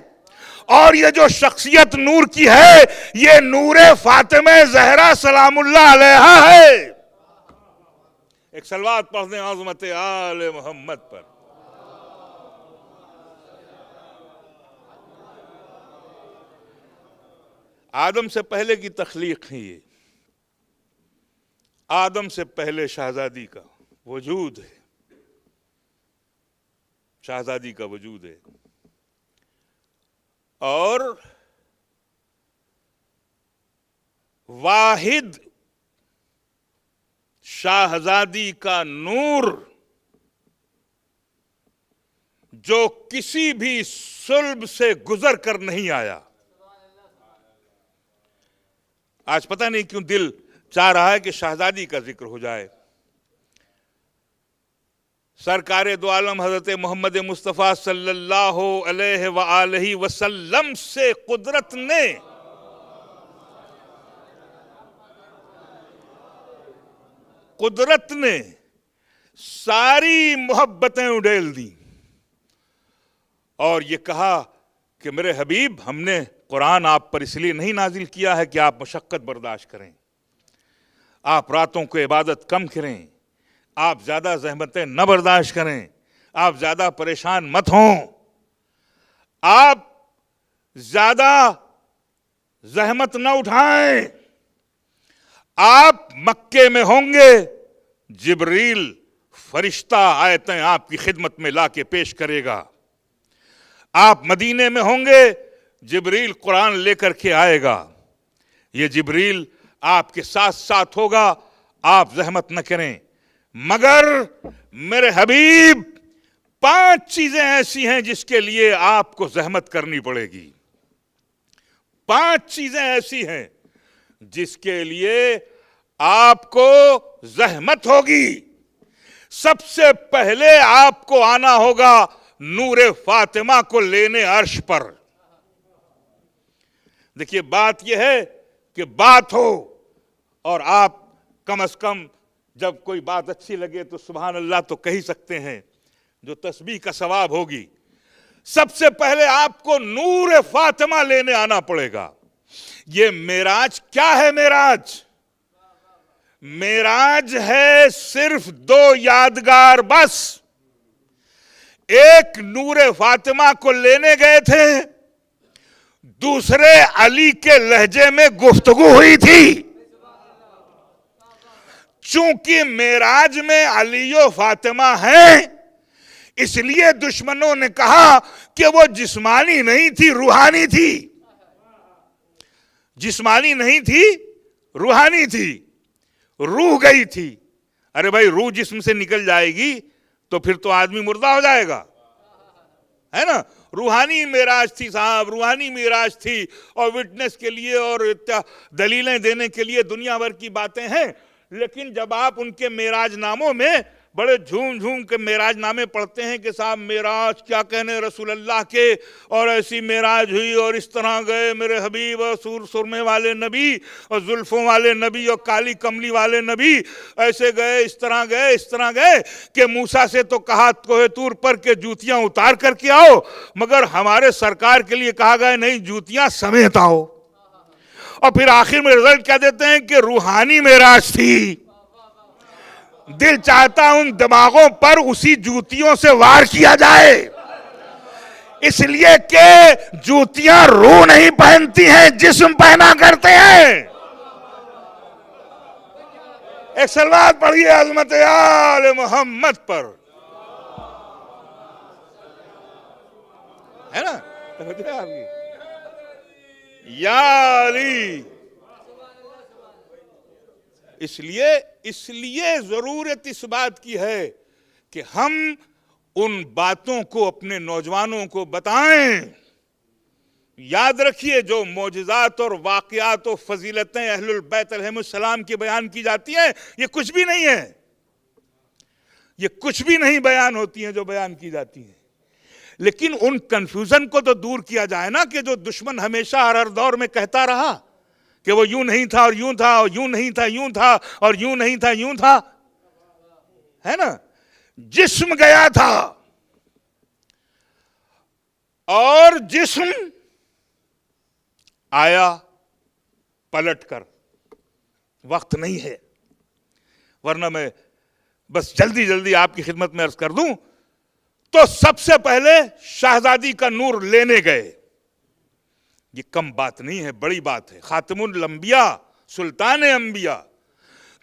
اور یہ جو شخصیت نور کی ہے یہ نور فاطمہ زہرا سلام اللہ علیہا ہے. ایک صلوات پڑھ دیں عظمت آل محمد پر. آدم سے پہلے کی تخلیق ہے یہ. آدم سے پہلے شہزادی کا وجود ہے، شہزادی کا وجود ہے. اور واحد شاہزادی کا نور جو کسی بھی صلب سے گزر کر نہیں آیا. آج پتہ نہیں کیوں دل چاہ رہا ہے کہ شہزادی کا ذکر ہو جائے. سرکار دو عالم حضرت محمد مصطفیٰ صلی اللہ علیہ وآلہ وسلم سے قدرت نے ساری محبتیں اڈیل دی اور یہ کہا کہ میرے حبیب، ہم نے قرآن آپ پر اس لیے نہیں نازل کیا ہے کہ آپ مشقت برداشت کریں، آپ راتوں کو عبادت کم کریں، آپ زیادہ زحمتیں نہ برداشت کریں، آپ زیادہ پریشان مت ہوں، آپ زیادہ زحمت نہ اٹھائیں. آپ مکے میں ہوں گے، جبریل فرشتہ آیتیں آپ کی خدمت میں لا کے پیش کرے گا. آپ مدینے میں ہوں گے، جبریل قرآن لے کر کے آئے گا. یہ جبریل آپ کے ساتھ ساتھ ہوگا، آپ زحمت نہ کریں. مگر میرے حبیب 5 چیزیں ایسی ہیں جس کے لیے آپ کو زحمت کرنی پڑے گی. 5 چیزیں ایسی ہیں جس کے لیے آپ کو زحمت ہوگی. سب سے پہلے آپ کو آنا ہوگا نور فاطمہ کو لینے عرش پر. دیکھیے بات یہ ہے کہ بات ہو اور آپ کم از کم جب کوئی بات اچھی لگے تو سبحان اللہ تو کہہ سکتے ہیں، جو تسبیح کا ثواب ہوگی. سب سے پہلے آپ کو نور فاطمہ لینے آنا پڑے گا. یہ معراج کیا ہے؟ معراج ہے صرف 2 یادگار بس. ایک نور فاطمہ کو لینے گئے تھے، دوسرے علی کے لہجے میں گفتگو ہوئی تھی. چونکہ معراج میں علی و فاطمہ ہیں، اس لیے دشمنوں نے کہا کہ وہ جسمانی نہیں تھی، روحانی تھی. جسمانی نہیں تھی، روحانی تھی، روح گئی تھی. ارے بھائی، روح جسم سے نکل جائے گی تو پھر تو آدمی مردہ ہو جائے گا، ہے نا. روحانی معراج تھی صاحب، روحانی معراج تھی. اور وٹنس کے لیے اور دلیلیں دینے کے لیے دنیا بھر کی باتیں ہیں. لیکن جب آپ ان کے معراج ناموں میں بڑے جھوم جھوم کے معراج نامے پڑھتے ہیں کہ صاحب معراج کیا کہنے رسول اللہ کے، اور ایسی معراج ہوئی اور اس طرح گئے میرے حبیب، اور سرمے والے نبی اور زلفوں والے نبی اور کالی کملی والے نبی ایسے گئے، اس طرح گئے کہ موسیٰ سے تو کہا کوہ طور پر کہ جوتیاں اتار کر کے آؤ، مگر ہمارے سرکار کے لیے کہا گیا نہیں، جوتیاں سمیت آؤ. اور پھر آخر میں رزلٹ کیا دیتے ہیں کہ روحانی معراج تھی. دل چاہتا ان دماغوں پر اسی جوتیوں سے وار کیا جائے، اس لیے کہ جوتیاں روح نہیں پہنتی ہیں، جسم پہنا کرتے ہیں. ایک صلوات پڑھیے عظمت آل محمد پر، ہے نا. یا علی. اس لیے ضرورت اس بات کی ہے کہ ہم ان باتوں کو اپنے نوجوانوں کو بتائیں. یاد رکھیے، جو معجزات اور واقعات و فضیلتیں اہل البیت علیہم السلام کی بیان کی جاتی ہیں، یہ کچھ بھی نہیں ہے. یہ کچھ بھی نہیں بیان ہوتی ہیں جو بیان کی جاتی ہیں. لیکن ان کنفیوژن کو تو دور کیا جائے نا، کہ جو دشمن ہمیشہ ہر دور میں کہتا رہا کہ وہ یوں نہیں تھا اور یوں تھا، اور یوں نہیں تھا یوں تھا، اور یوں نہیں تھا یوں تھا، ہے نا. جسم گیا تھا اور جسم آیا پلٹ کر. وقت نہیں ہے، ورنہ میں بس جلدی آپ کی خدمت میں عرض کر دوں تو سب سے پہلے شہزادی کا نور لینے گئے. یہ کم بات نہیں ہے، بڑی بات ہے. خاتم الانبیاء، سلطان انبیاء،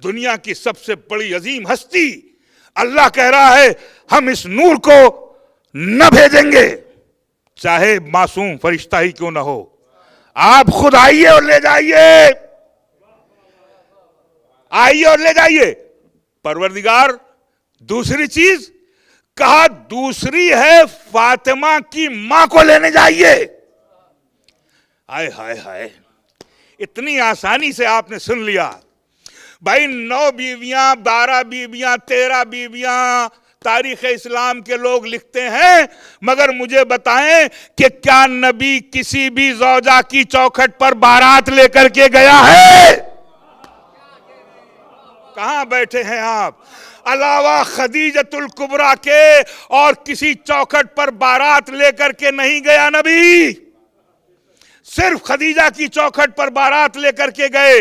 دنیا کی سب سے بڑی عظیم ہستی، اللہ کہہ رہا ہے ہم اس نور کو نہ بھیجیں گے چاہے معصوم فرشتہ ہی کیوں نہ ہو. آپ خود آئیے اور لے جائیے، آئیے اور لے جائیے. پروردگار دوسری چیز کہا دوسری ہے فاطمہ کی ماں کو لینے جائیے. ہائے ہائے ہائے، اتنی آسانی سے آپ نے سن لیا. بھائی 9 بیویاں، 12 بیویاں، 13 بیویاں تاریخ اسلام کے لوگ لکھتے ہیں، مگر مجھے بتائیں کہ کیا نبی کسی بھی زوجہ کی چوکھٹ پر بارات لے کر کے گیا ہے؟ کہاں بیٹھے ہیں آپ؟ علاوہ خدیجۃ الکبریٰ کے اور کسی چوکھٹ پر بارات لے کر کے نہیں گیا نبی. صرف خدیجہ کی چوکھٹ پر بارات لے کر کے گئے،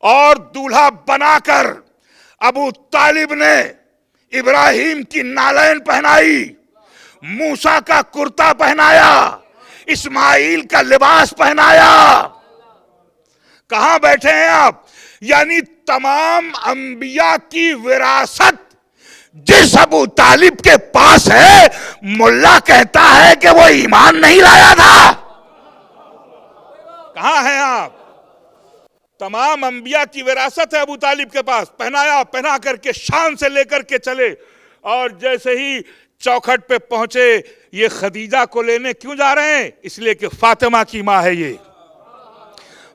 اور دولہا بنا کر ابو طالب نے ابراہیم کی نالین پہنائی، موسیٰ کا کرتا پہنایا، اسماعیل کا لباس پہنایا. کہاں بیٹھے ہیں آپ؟ یعنی تمام انبیاء کی وراثت جس ابو طالب کے پاس ہے، ملا کہتا ہے کہ وہ ایمان نہیں لایا تھا. کہاں ہیں آپ؟ تمام انبیاء کی وراثت ہے ابو طالب کے پاس. پہنایا، پہنا کر کے شان سے لے کر کے چلے، اور جیسے ہی چوکھٹ پہ پہنچے، یہ خدیجہ کو لینے کیوں جا رہے ہیں؟ اس لیے کہ فاطمہ کی ماں ہے، یہ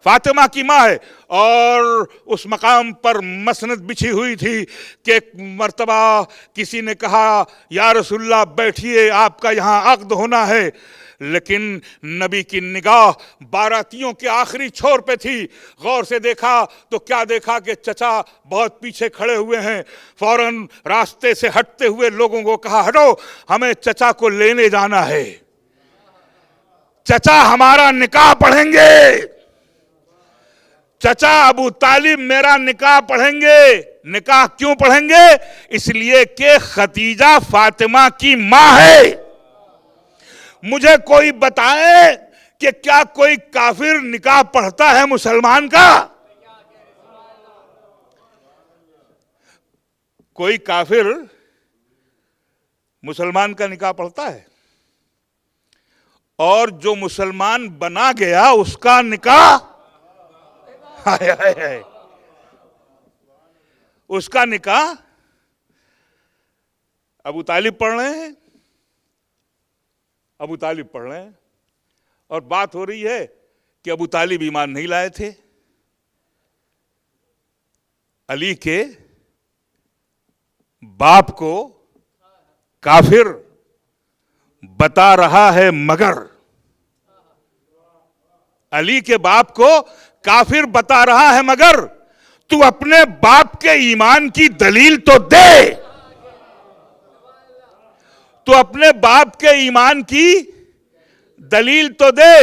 فاطمہ کی ماں ہے. اور اس مقام پر مسند بچھی ہوئی تھی کہ ایک مرتبہ کسی نے کہا یا رسول اللہ بیٹھیے، آپ کا یہاں عقد ہونا ہے. لیکن نبی کی نگاہ باراتیوں کے آخری چھور پہ تھی. غور سے دیکھا تو کیا دیکھا کہ چچا بہت پیچھے کھڑے ہوئے ہیں. فوراً راستے سے ہٹتے ہوئے لوگوں کو کہا ہٹو، ہمیں چچا کو لینے جانا ہے، چچا ہمارا نکاح پڑھیں گے، چچا ابو طالب میرا نکاح پڑھیں گے. نکاح کیوں پڑھیں گے؟ اس لیے کہ خدیجہ فاطمہ کی ماں ہے. مجھے کوئی بتائے کہ کیا کوئی کافر نکاح پڑھتا ہے مسلمان کا؟ کوئی کافر مسلمان کا نکاح پڑھتا ہے؟ اور جو مسلمان بنا گیا اس کا نکاح، اس کا نکاح ابو طالب پڑھ رہے ہیں، ابو طالب پڑھ رہے ہیں. اور بات ہو رہی ہے کہ ابو طالب ایمان نہیں لائے تھے. علی کے باپ کو کافر بتا رہا ہے، مگر علی کے باپ کو کافر بتا رہا ہے، مگر تو اپنے باپ کے ایمان کی دلیل تو دے، تو اپنے باپ کے ایمان کی دلیل تو دے.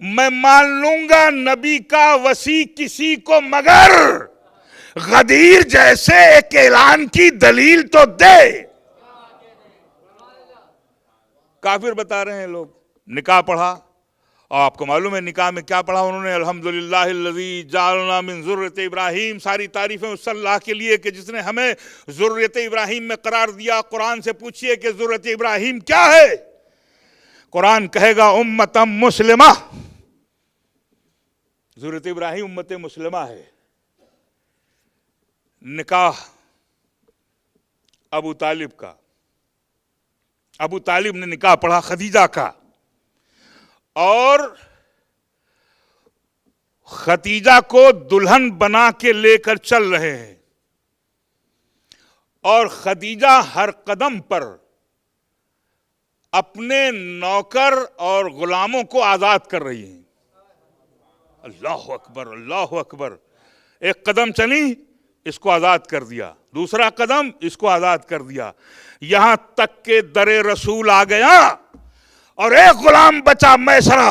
میں مان لوں گا نبی کا وصی کسی کو، مگر غدیر جیسے ایک اعلان کی دلیل تو دے. کافر بتا رہے ہیں لوگ. نکاح پڑھا، اور آپ کو معلوم ہے نکاح میں کیا پڑھا انہوں نے؟ الحمدللہ الذی جعلنا من ذریۃ ابراہیم. ساری تعریفیں اس اللہ کے لیے کہ جس نے ہمیں ذریۃ ابراہیم میں قرار دیا. قرآن سے پوچھئے کہ ذریۃ ابراہیم کیا ہے؟ قرآن کہے گا امتا مسلمہ. ذریۃ ابراہیم امت مسلمہ ہے. نکاح ابو طالب کا، ابو طالب نے نکاح پڑھا خدیجہ کا، اور خدیجہ کو دلہن بنا کے لے کر چل رہے ہیں. اور خدیجہ ہر قدم پر اپنے نوکر اور غلاموں کو آزاد کر رہی ہیں. اللہ اکبر، اللہ اکبر. ایک قدم چلی، اس کو آزاد کر دیا، دوسرا قدم اس کو آزاد کر دیا، یہاں تک کہ در رسول آ گیا اور ایک غلام بچا میسرہ.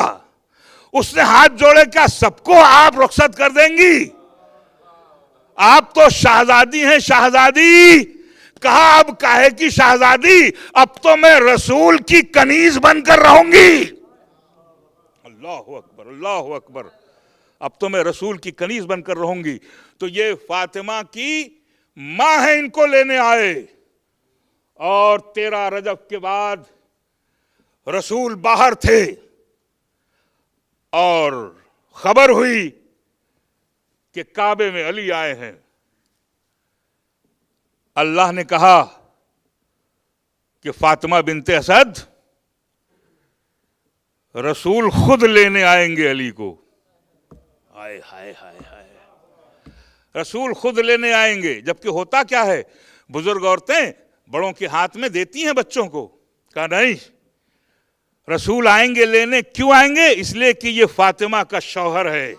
اس نے ہاتھ جوڑے، کیا سب کو آپ رخصت کر دیں گی؟ آپ تو شہزادی ہیں، شہزادی. کہا اب کاہے کی شہزادی، اب تو میں رسول کی کنیز بن کر رہوں گی. اللہ اکبر، اللہ اکبر. اب تو میں رسول کی کنیز بن کر رہوں گی. تو یہ فاطمہ کی ماں ہے، ان کو لینے آئے. اور 13 رجب کے بعد رسول باہر تھے، اور خبر ہوئی کہ کعبے میں علی آئے ہیں. اللہ نے کہا کہ فاطمہ بنت اسد رسول خود لینے آئیں گے علی کو. ہائے ہائے ہائے ہائے، رسول خود لینے آئیں گے. جبکہ ہوتا کیا ہے، بزرگ عورتیں بڑوں کے ہاتھ میں دیتی ہیں بچوں کو. کہا نہیں، رسول آئیں گے لینے. کیوں آئیں گے؟ اس لیے کہ یہ فاطمہ کا شوہر ہے.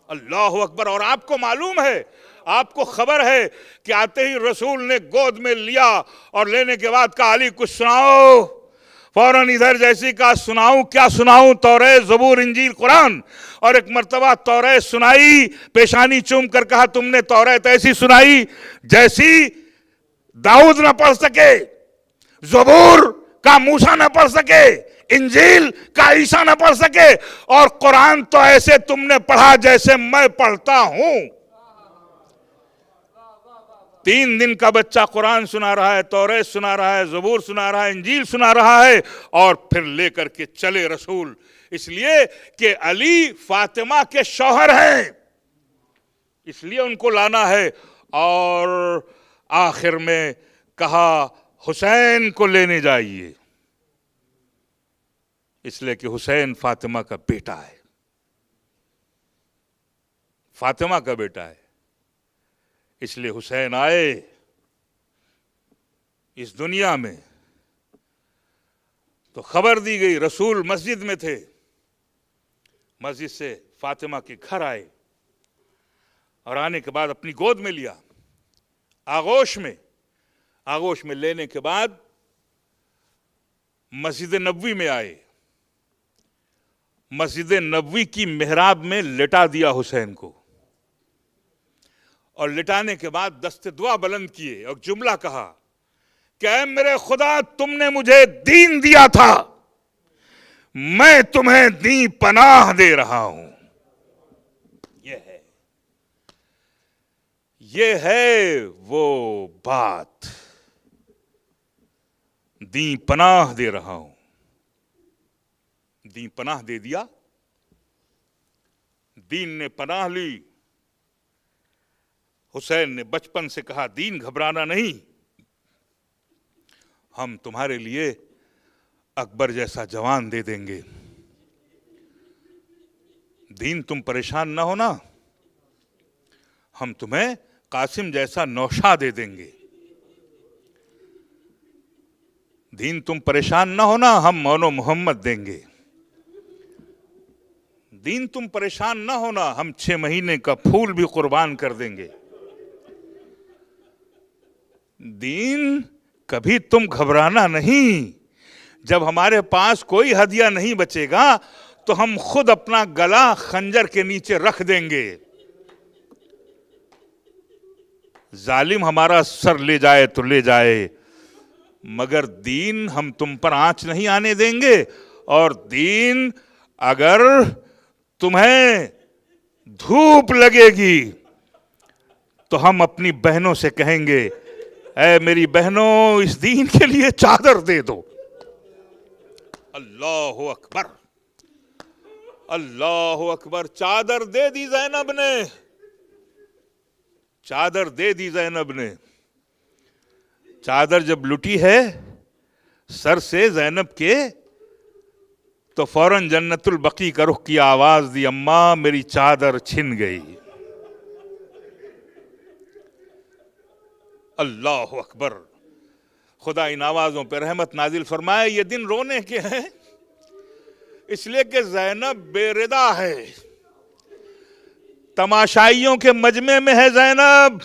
اللہ اکبر. اور آپ کو معلوم ہے، آپ کو خبر ہے کہ آتے ہی رسول نے گود میں لیا اور لینے کے بعد کہا علی کچھ سناؤ. فوراً ادھر جیسی کہا سناؤں کیا سناؤں، توریت زبور انجیل قرآن. اور ایک مرتبہ توریت سنائی، پیشانی چوم کر کہا تم نے توریت ایسی سنائی جیسی داؤد نہ پڑھ سکے، زبور کا موسیٰ نہ پڑھ سکے، انجیل کا عیسیٰ نہ پڑھ سکے، اور قرآن تو ایسے تم نے پڑھا جیسے میں پڑھتا ہوں. 3 دن کا بچہ قرآن سنا رہا ہے، توریت سنا رہا ہے، زبور سنا رہا ہے، انجیل سنا رہا ہے، اور پھر لے کر کے چلے رسول. اس لیے کہ علی فاطمہ کے شوہر ہیں، اس لیے ان کو لانا ہے. اور آخر میں کہا حسین کو لینے جائیے، اس لیے کہ حسین فاطمہ کا بیٹا ہے، فاطمہ کا بیٹا ہے. اس لیے حسین آئے اس دنیا میں تو خبر دی گئی. رسول مسجد میں تھے، مسجد سے فاطمہ کے گھر آئے اور آنے کے بعد اپنی گود میں لیا، آغوش میں لینے کے بعد مسجد نبوی میں آئے. مسجد نبوی کی محراب میں لٹا دیا حسین کو، اور لٹانے کے بعد دست دعا بلند کیے اور جملہ کہا کہ اے میرے خدا، تم نے مجھے دین دیا تھا، میں تمہیں دین پناہ دے رہا ہوں. یہ ہے وہ بات، دین پناہ دے رہا ہوں. دین پناہ دے دیا، دین نے پناہ لی. حسین نے بچپن سے کہا دین گھبرانا نہیں، ہم تمہارے لیے اکبر جیسا جوان دے دیں گے. دین تم پریشان نہ ہونا، ہم تمہیں قاسم جیسا نوشا دے دیں گے. دین تم پریشان نہ ہونا، ہم مونو محمد دیں گے. دین تم پریشان نہ ہونا، ہم 6 مہینے کا پھول بھی قربان کر دیں گے. دین کبھی تم گھبرانا نہیں. جب ہمارے پاس کوئی ہدیہ نہیں بچے گا تو ہم خود اپنا گلا خنجر کے نیچے رکھ دیں گے. ظالم ہمارا سر لے جائے تو لے جائے، مگر دین ہم تم پر آنچ نہیں آنے دیں گے. اور دین اگر تمہیں دھوپ لگے گی تو ہم اپنی بہنوں سے کہیں گے اے میری بہنوں، اس دین کے لیے چادر دے دو. اللہ اکبر، اللہ اکبر. چادر دے دی زینب نے، چادر دے دی زینب نے. چادر جب لٹی ہے سر سے زینب کے تو فوراً جنت البقیع کا رخ کیا، آواز دی اماں میری چادر چھن گئی. اللہ اکبر. خدا ان آوازوں پہ رحمت نازل فرمائے. یہ دن رونے کے ہیں اس لیے کہ زینب بے ردا ہے، تماشائیوں کے مجمع میں ہے زینب.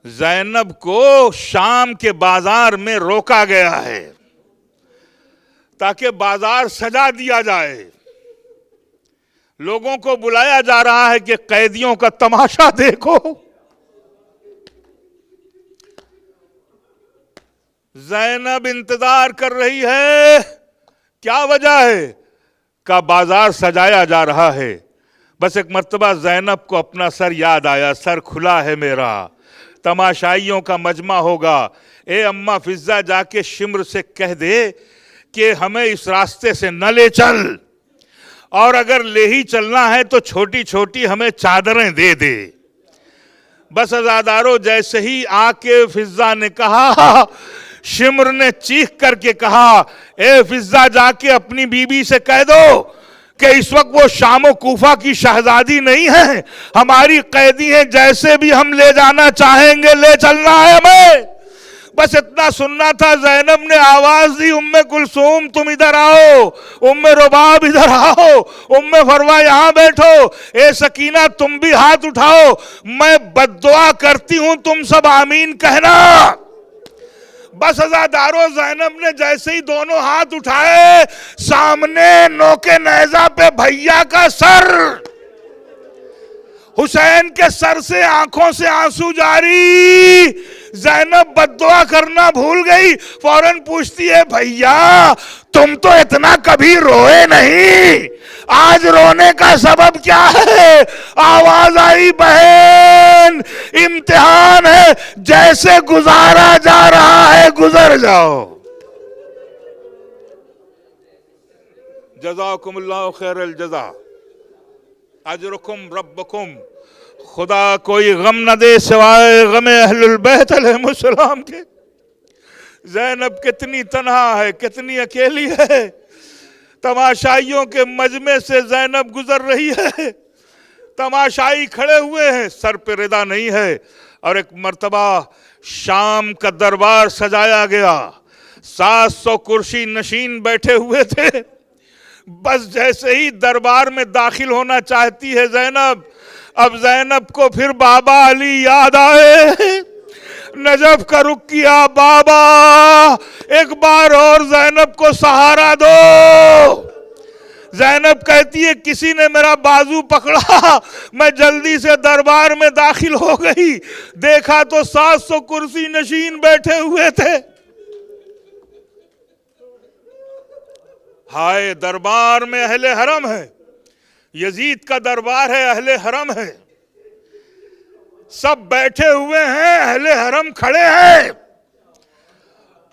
زینب کو شام کے بازار میں روکا گیا ہے تاکہ بازار سجا دیا جائے. لوگوں کو بلایا جا رہا ہے کہ قیدیوں کا تماشا دیکھو. زینب انتظار کر رہی ہے. کیا وجہ ہے؟ کا بازار سجایا جا رہا ہے. بس ایک مرتبہ زینب کو اپنا سر یاد آیا، سر کھلا ہے میرا، تماشائیوں کا مجمع ہوگا. اے اماں فضہ جا کے شمر سے کہہ دے کہ ہمیں اس راستے سے نہ لے چل، اور اگر لے ہی چلنا ہے تو چھوٹی چھوٹی ہمیں چادریں دے دے. बस अज़ादारों, जैसे ही आके फिजा ने कहा, शिमर ने चीख करके कहा, ए फिजा जाके अपनी बीबी से कह दो कि इस वक्त वो शाम और कूफा की शहजादी नहीं है, हमारी कैदी है, जैसे भी हम ले जाना चाहेंगे ले चलना है हमें। बस इतना सुनना था। ज़ैनब ने आवाज दी, उम्मे कुलसूम तुम इधर आओ, उम्मे रुबाब इधर आओ, उम्मे फरवा यहाँ बैठो, ए सकीना तुम भी हाथ उठाओ, मैं बद्दुआ करती हूं, तुम सब आमीन कहना। बस अज़ादारों, ज़ैनब ने जैसे ही दोनों हाथ उठाए, सामने नोके नेज़ा पे भैया का सर, हुसैन के सर से आंखों से आंसू जारी। ज़ैनब बद्दुआ करना भूल गई, फौरन पूछती है, भैया तुम तो इतना कभी रोए नहीं, आज रोने का सबब क्या है? आवाज आई, बहन इम्तिहान है, जैसे गुजारा जा रहा है गुजर जाओ। जज़ाकुमुल्लाहु खैरल जज़ा, अजरुकुम रब्बकुम, खुदा कोई गम न दे सिवाय गमे अहलुल बैत अलैहिस्सलाम के। ज़ैनब कितनी तन्हा है, कितनी अकेली है। तमाशाइयों के मजमे से ज़ैनब गुजर रही है, तमाशाई खड़े हुए हैं, सर पे रिदा नहीं है। और एक मर्तबा शाम का दरबार सजाया गया, 700 कुर्सी नशीन बैठे हुए थे। बस जैसे ही दरबार में दाखिल होना चाहती है ज़ैनब, अब ज़ैनब को फिर बाबा अली याद आए। नजफ का रुख किया, बाबा एक बार और ज़ैनब को सहारा दो। ज़ैनब कहती है, किसी ने मेरा बाजू पकड़ा, मैं जल्दी से दरबार में दाखिल हो गई, देखा तो 700 कुर्सी नशीन बैठे हुए थे। हाय, दरबार में अहले हरम है, यजीद का दरबार है, अहले हरम है, सब बैठे हुए हैं, अहले हरम खड़े हैं।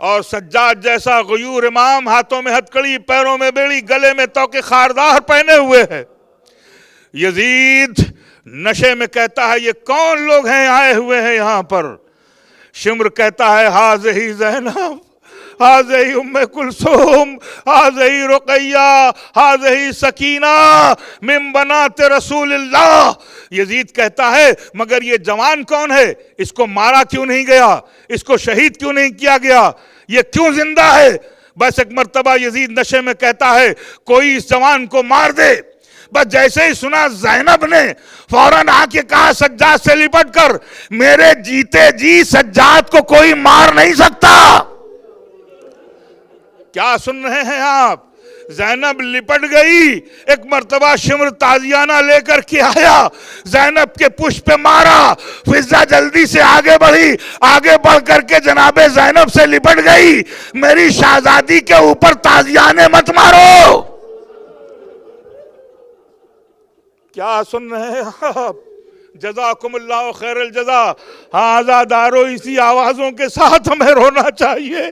और सज्जाद जैसा गयूर इमाम हाथों में हथकड़ी, पैरों में बेड़ी, गले में तौके खारदार पहने हुए है। यजीद नशे में कहता है, ये कौन लोग हैं आए हुए हैं यहां पर? शिम्र कहता है, हाज़ही ज़ैनब, हाज़ही उम्मे कुलसूम, हाज़ही रुक़ैया, हाज़ही सकीना मिन बनाते रसूलिल्लाह। यजीद कहता है, मगर ये जवान कौन है? इसको मारा क्यों नहीं गया? इसको शहीद क्यों नहीं किया गया? ये क्यों जिंदा है? बस एक मर्तबा यजीद नशे में कहता है, कोई इस जवान को मार दे। बस जैसे ही सुना, ज़ैनब ने फौरन आके कहा सज्जाद से लिपट कर, मेरे जीते जी सज्जाद को कोई मार नहीं सकता। क्या सुन रहे हैं आप? ज़ैनब लिपट गई। एक मर्तबा शिम्र ताजियाना लेकर के आया, ज़ैनब के पुष्प पे मारा, फिजा जल्दी से आगे बढ़ी, आगे बढ़ करके जनाबे ज़ैनब से लिपट गई, मेरी शहजादी के ऊपर ताजियाने मत मारो। क्या सुन रहे हैं आप? जज़ाकुमुल्लाहु खैरल जज़ा। हाँ आज़ादारो, इसी आवाज़ों के साथ हमें रोना चाहिए।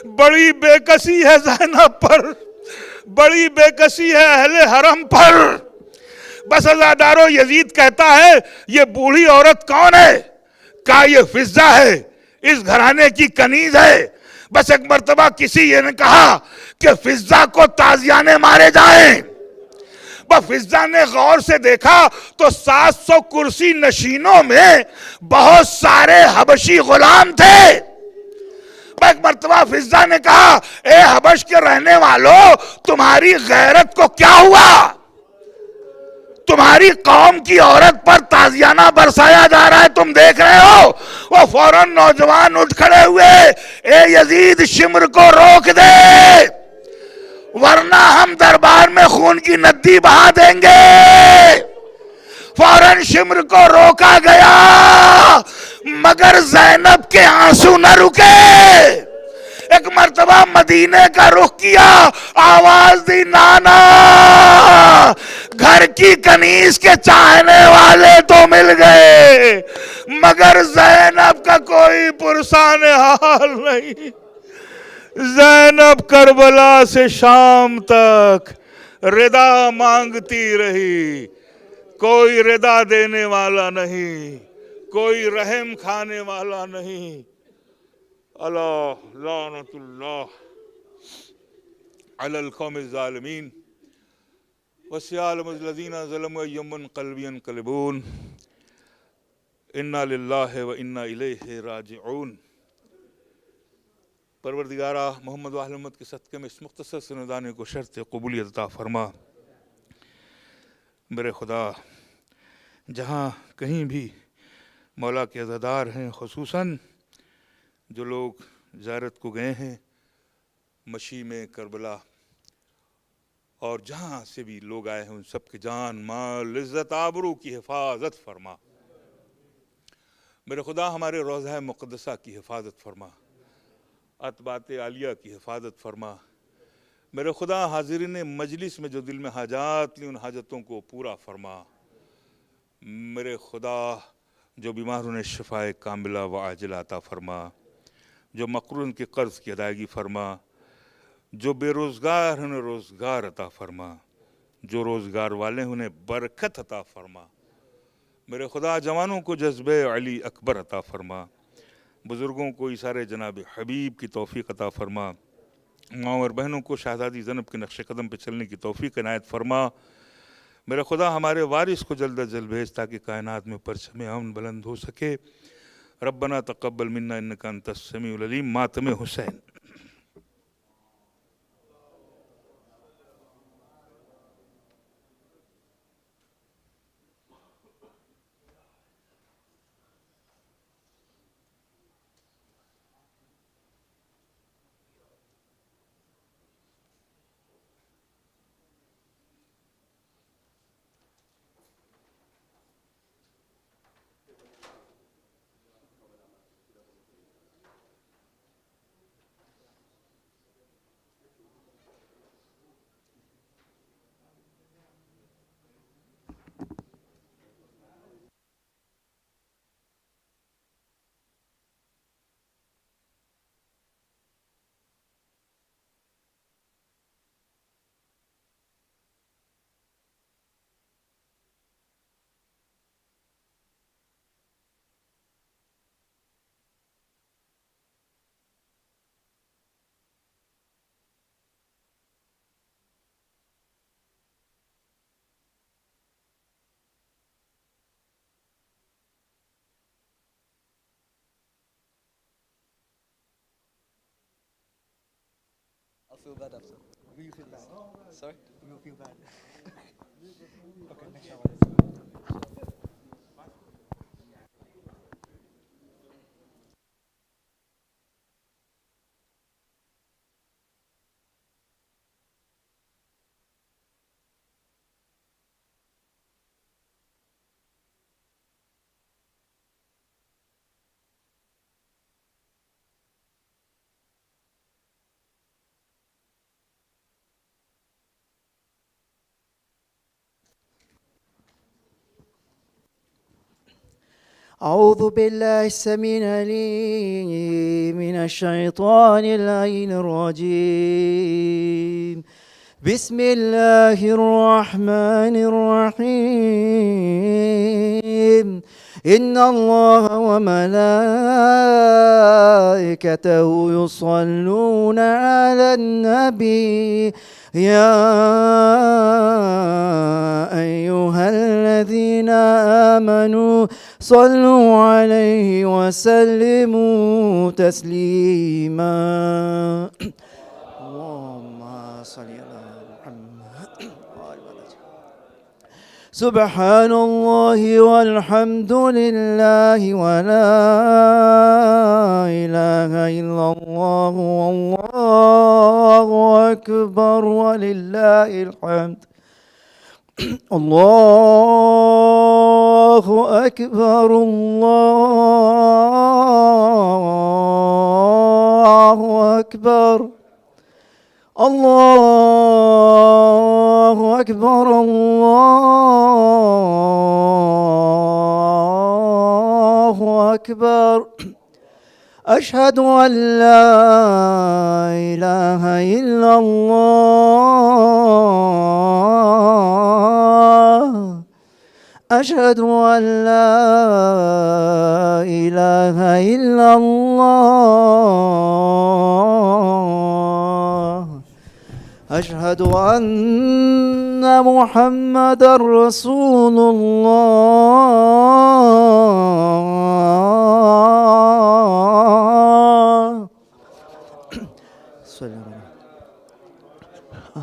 बड़ी बेकसी है ज़ैनब पर, बड़ी बेकसी है अहले हरम पर। बस आज़ादारो, यजीद कहता है, ये बूढ़ी औरत कौन है? क्या ये फिजा है? इस घराने की कनीज है। बस एक मर्तबा किसी ने कहा कि फिजा को ताजियाने मारे जाएं। फिजा ने गौर से देखा तो 700 कुर्सी नशीनों में बहुत सारे हबशी गुलाम थे। एक मर्तबा फिजा ने कहा, ए हबश के रहने वालों, तुम्हारी गैरत को क्या हुआ? तुम्हारी कौम की औरत पर ताजियाना बरसाया जा रहा है, तुम देख रहे हो? वो फौरन नौजवान उठ खड़े हुए, ए यजीद शिम्र को रोक दे, वरना हम दरबार में खून की नदी बहा देंगे। फौरन शिम्र को रोका गया, मगर ज़ैनब के आंसू न रुके। एक मर्तबा मदीने का रुख किया, आवाज दी, नाना घर की कनीज के चाहने वाले तो मिल गए, मगर ज़ैनब का कोई पुरसान हाल नहीं। ज़ैनब करबला से शाम तक रिदा मांगती रही, कोई रिदा देने वाला नहीं, کوئی رحم کھانے والا نہیں. اللہ لعنت اللہ علی القوم الظالمین وسیعلم الذین ظلموا ای منقلب ینقلبون انا للہ و انا الیہ راجعون. پروردگارہ محمد و اہل محمد کے صدقے میں اس مختصر سے ندانے کو شرط قبولیت عطا فرما. میرے خدا جہاں کہیں بھی مولا کے عزادار ہیں، خصوصاً جو لوگ زیارت کو گئے ہیں مشی میں، کربلا، اور جہاں سے بھی لوگ آئے ہیں، ان سب کے جان مال عزت آبرو کی حفاظت فرما. میرے خدا ہمارے روضہ مقدسہ کی حفاظت فرما، اطباط عالیہ کی حفاظت فرما. میرے خدا حاضرین مجلس میں جو دل میں حاجات لی ان حاجتوں کو پورا فرما. میرے خدا جو بیمار انہیں شفاء کاملہ و عاجلہ عطا فرما، جو مقرون کے قرض کی ادائیگی فرما، جو بے روزگار ہیں انہیں روزگار عطا فرما، جو روزگار والے ہیں انہیں برکت عطا فرما. میرے خدا جوانوں کو جذبہ علی اکبر عطا فرما، بزرگوں کو ایثار جناب حبیب کی توفیق عطا فرما، ماؤں اور بہنوں کو شہزادی زینب کے نقش قدم پہ چلنے کی توفیق عنایت فرما. میرے خدا ہمارے وارث کو جلد از جلد بھیج تاکہ کائنات میں پرچم امن بلند ہو سکے. ربنا تقبل منا انک انت السمیع العلیم. ماتم حسین. I'll feel bad after. Will you feel bad? Sorry? You will feel bad. Okay, next shower. أعوذ بالله السميع العليم من الشيطان اللعين الرجيم. بسم الله الرحمن الرحيم. إن الله وملائكته يصلون على النبي يا أيها الذين آمنوا صلوا عليه وسلموا تسليما. اللهم صل على محمد. سبحان الله والحمد لله ولا إله إلا الله والله أكبر ولله الحمد. الله أكبر الله أكبر الله أكبر الله أكبر. أشهد أن لا إله إلا الله. أشهد أن لا إله إلا الله أشهد أن محمد رسول الله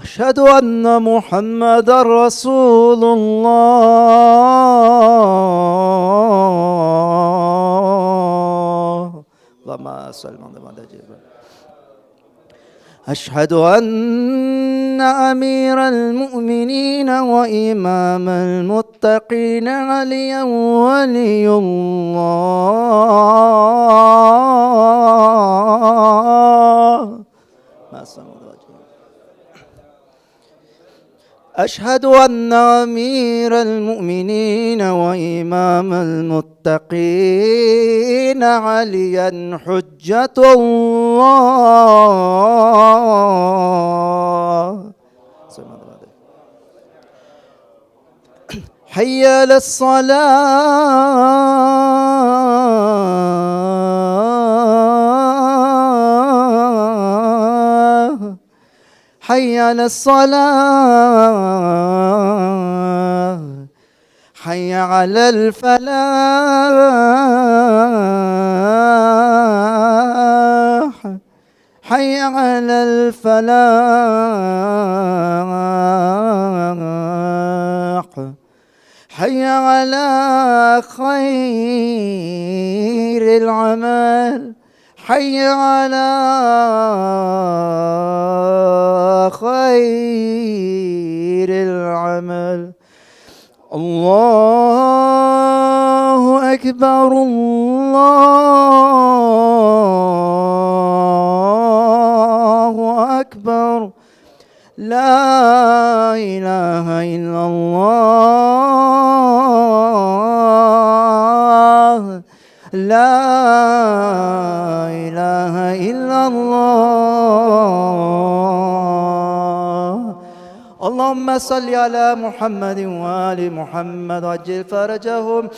أشهد أن محمد رسول الله اللهم صل على محمد. أشهد أن أمير المؤمنين وإمام المتقين عليا ولي الله. أشهد أن أمير المؤمنين وإمام المتقين عليا حجة الله. حي على الصلاة حي على الصلاة حي على الفلاح حي على الفلاح حي على خير العمل حي على خير العمل. الله أكبر الله أكبر لا إله إلا الله لا إله إلا الله. اللهم صل على محمد وآل محمد وعجل فرجهم.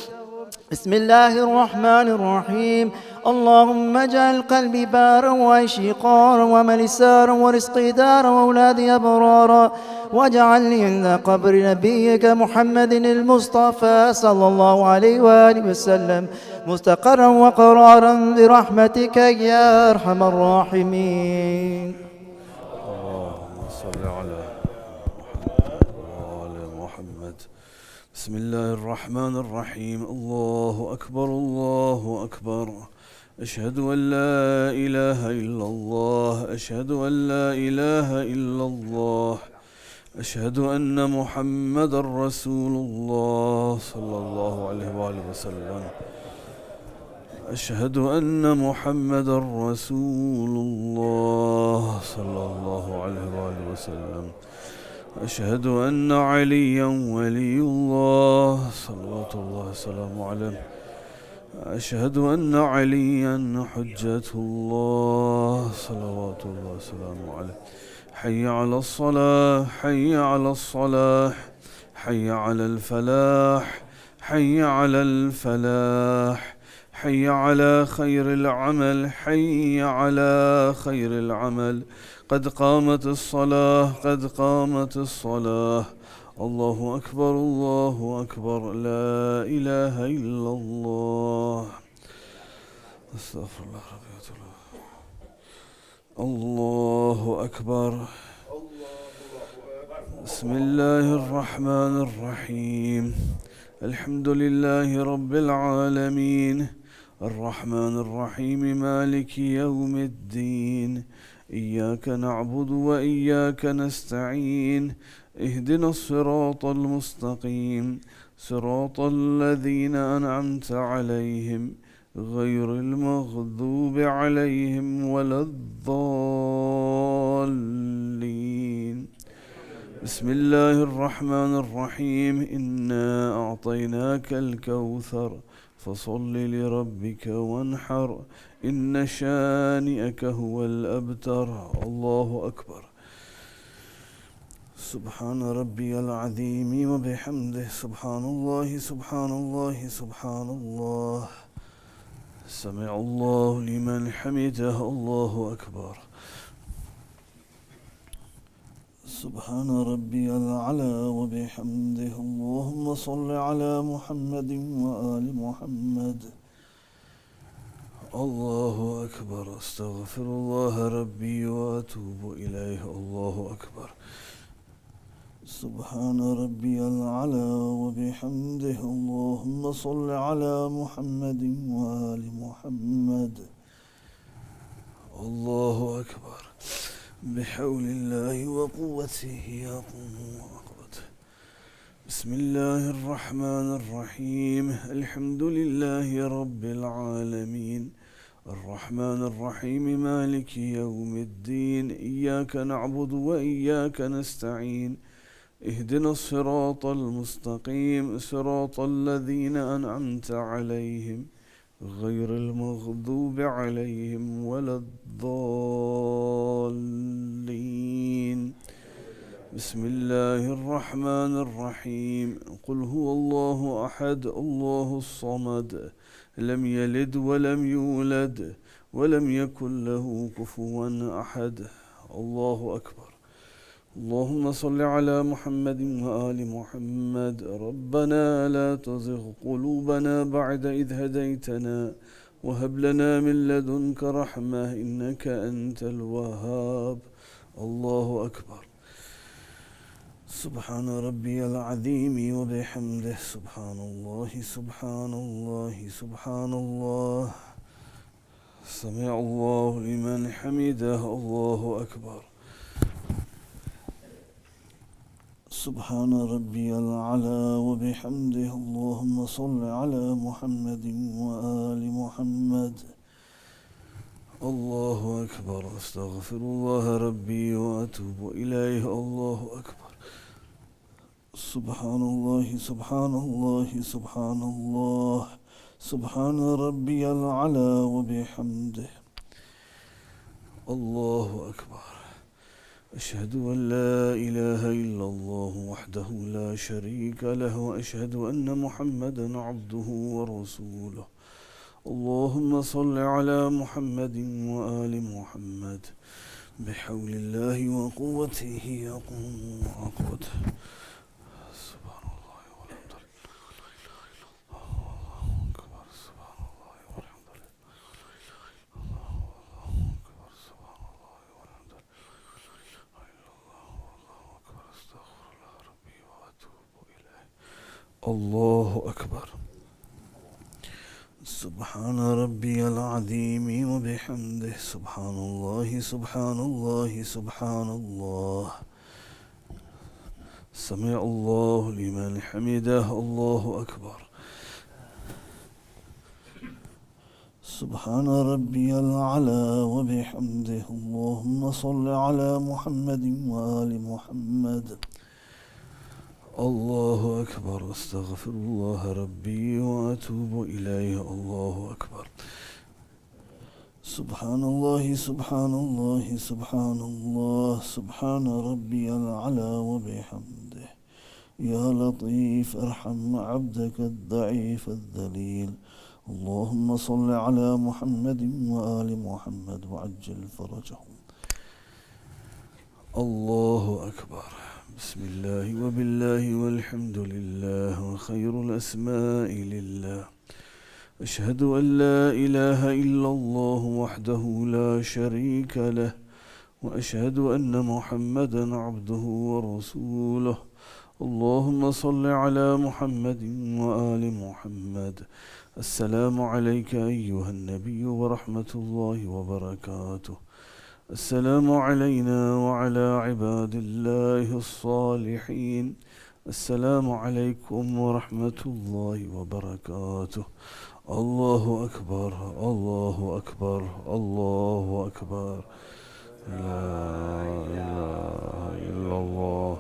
بسم الله الرحمن الرحيم. اللهم اجعل قلبي بارا وعيشي قارا وملي سارا ورزقي دارا وأولادي أبرارا واجعلني عند قبر نبيك محمد المصطفى صلى الله عليه وآله وسلم مستقرا وقرارا برحمتك يا أرحم الراحمين. اللهم صل على محمد وآل محمد. بسم الله الرحمن الرحيم. الله أكبر الله أكبر. أشهد أن لا إله إلا الله أشهد أن لا إله إلا الله أشهد أن محمد رسول الله صلى الله عليه وآله وسلم. أشهد أن محمد رسول الله صلى الله عليه وآله وسلم. أشهد أن عليا ولي الله صلوات الله وسلامه عليه. أشهد أن عليا حجة الله صلوات الله وسلامه عليه. حي على الصلاة حي على الصلاح حي على الفلاح حي على الفلاح حي على خير العمل حي على خير العمل. قد قامت الصلاة قد قامت الصلاة. الله أكبر الله أكبر لا إله إلا الله. أستغفر الله ربي وأتوب الله أكبر. بسم الله الرحمن الرحيم. الحمد لله رب العالمين الرحمن الرحيم مالك يوم الدين. إياك نعبد وإياك نستعين. اهدنا الصراط المستقيم صراط الذين أنعمت عليهم غير المغضوب عليهم ولا الضالين. بسم الله الرحمن الرحيم. إنا أعطيناك الكوثر فصل لربك وانحر إن شانئك هو الأبتر. الله أكبر. سبحان ربي العظيم وبحمده سبحان الله سبحان الله سبحان الله. سمع الله لمن حمده. الله أكبر. سبحان ربي الأعلى وبحمده. اللهم صل على محمد وآل محمد. الله أكبر. أستغفر الله ربي وأتوب إليه. الله أكبر. سبحان ربي الأعلى وبحمده. اللهم صل على محمد وآل محمد. الله أكبر. بحول الله وقوته يقوم وأقوته. بسم الله الرحمن الرحيم. الحمد لله رب العالمين الرحمن الرحيم مالك يوم الدين. إياك نعبد وإياك نستعين. اهدنا الصراط المستقيم صراط الذين أنعمت عليهم غير المغضوب عليهم ولا الضالين. بسم الله الرحمن الرحيم. قل هو الله أحد الله الصمد لم يلد ولم يولد ولم يكن له كفوا أحد. الله أكبر. اللهم صل على محمد وآل محمد. ربنا لا تزغ قلوبنا بعد إذ هديتنا وهب لنا من لدنك رحمة إنك أنت الوهاب. الله أكبر. سبحان ربي العظيم وبحمده. سبحان الله سبحان الله سبحان الله. سمع الله لمن حمده. الله أكبر. سبحان ربي الأعلى وبحمده. اللهم صل على محمد وآل محمد. الله أكبر. أستغفر الله ربي وأتوب إليه. الله أكبر. سبحان الله سبحان الله سبحان الله. سبحان ربي الأعلى وبحمده. الله أكبر. أشهد أن لا إله إلا الله وحده لا شريك له وأشهد أن محمدا عبده ورسوله. اللهم صل على محمد وآل محمد. بحول الله وقوته يقوم وأقوته. سبحان الله والحمد لله. الله أكبر. سبحان الله والحمد لله. الله أكبر. سبحان الله والحمد لله. الله أكبر. سبحان ربي العظيم وبحمده. سبحان الله سبحان الله سبحان الله. سمع الله لمن حمده. الله أكبر. سبحان ربي الأعلى وبحمده. اللهم صل على محمد وآل محمد. الله أكبر. أستغفر الله ربي وأتوب إليه. الله أكبر. سبحان الله سبحان الله سبحان الله. سبحان ربي الأعلى وبحمده. يا لطيف ارحم عبدك الضعيف الذليل. اللهم صل على محمد وآل محمد وعجل فرجهم. الله أكبر. بسم الله وبالله والحمد لله وخير الأسماء لله. أشهد أن لا إله إلا الله وحده لا شريك له وأشهد أن محمدا عبده ورسوله. اللهم صل على محمد وآل محمد. السلام عليك أيها النبي ورحمة الله وبركاته. السلام علينا وعلى عباد الله الصالحين. السلام عليكم ورحمة الله وبركاته. الله أكبر. الله أكبر. الله أكبر. لا إله إلا الله.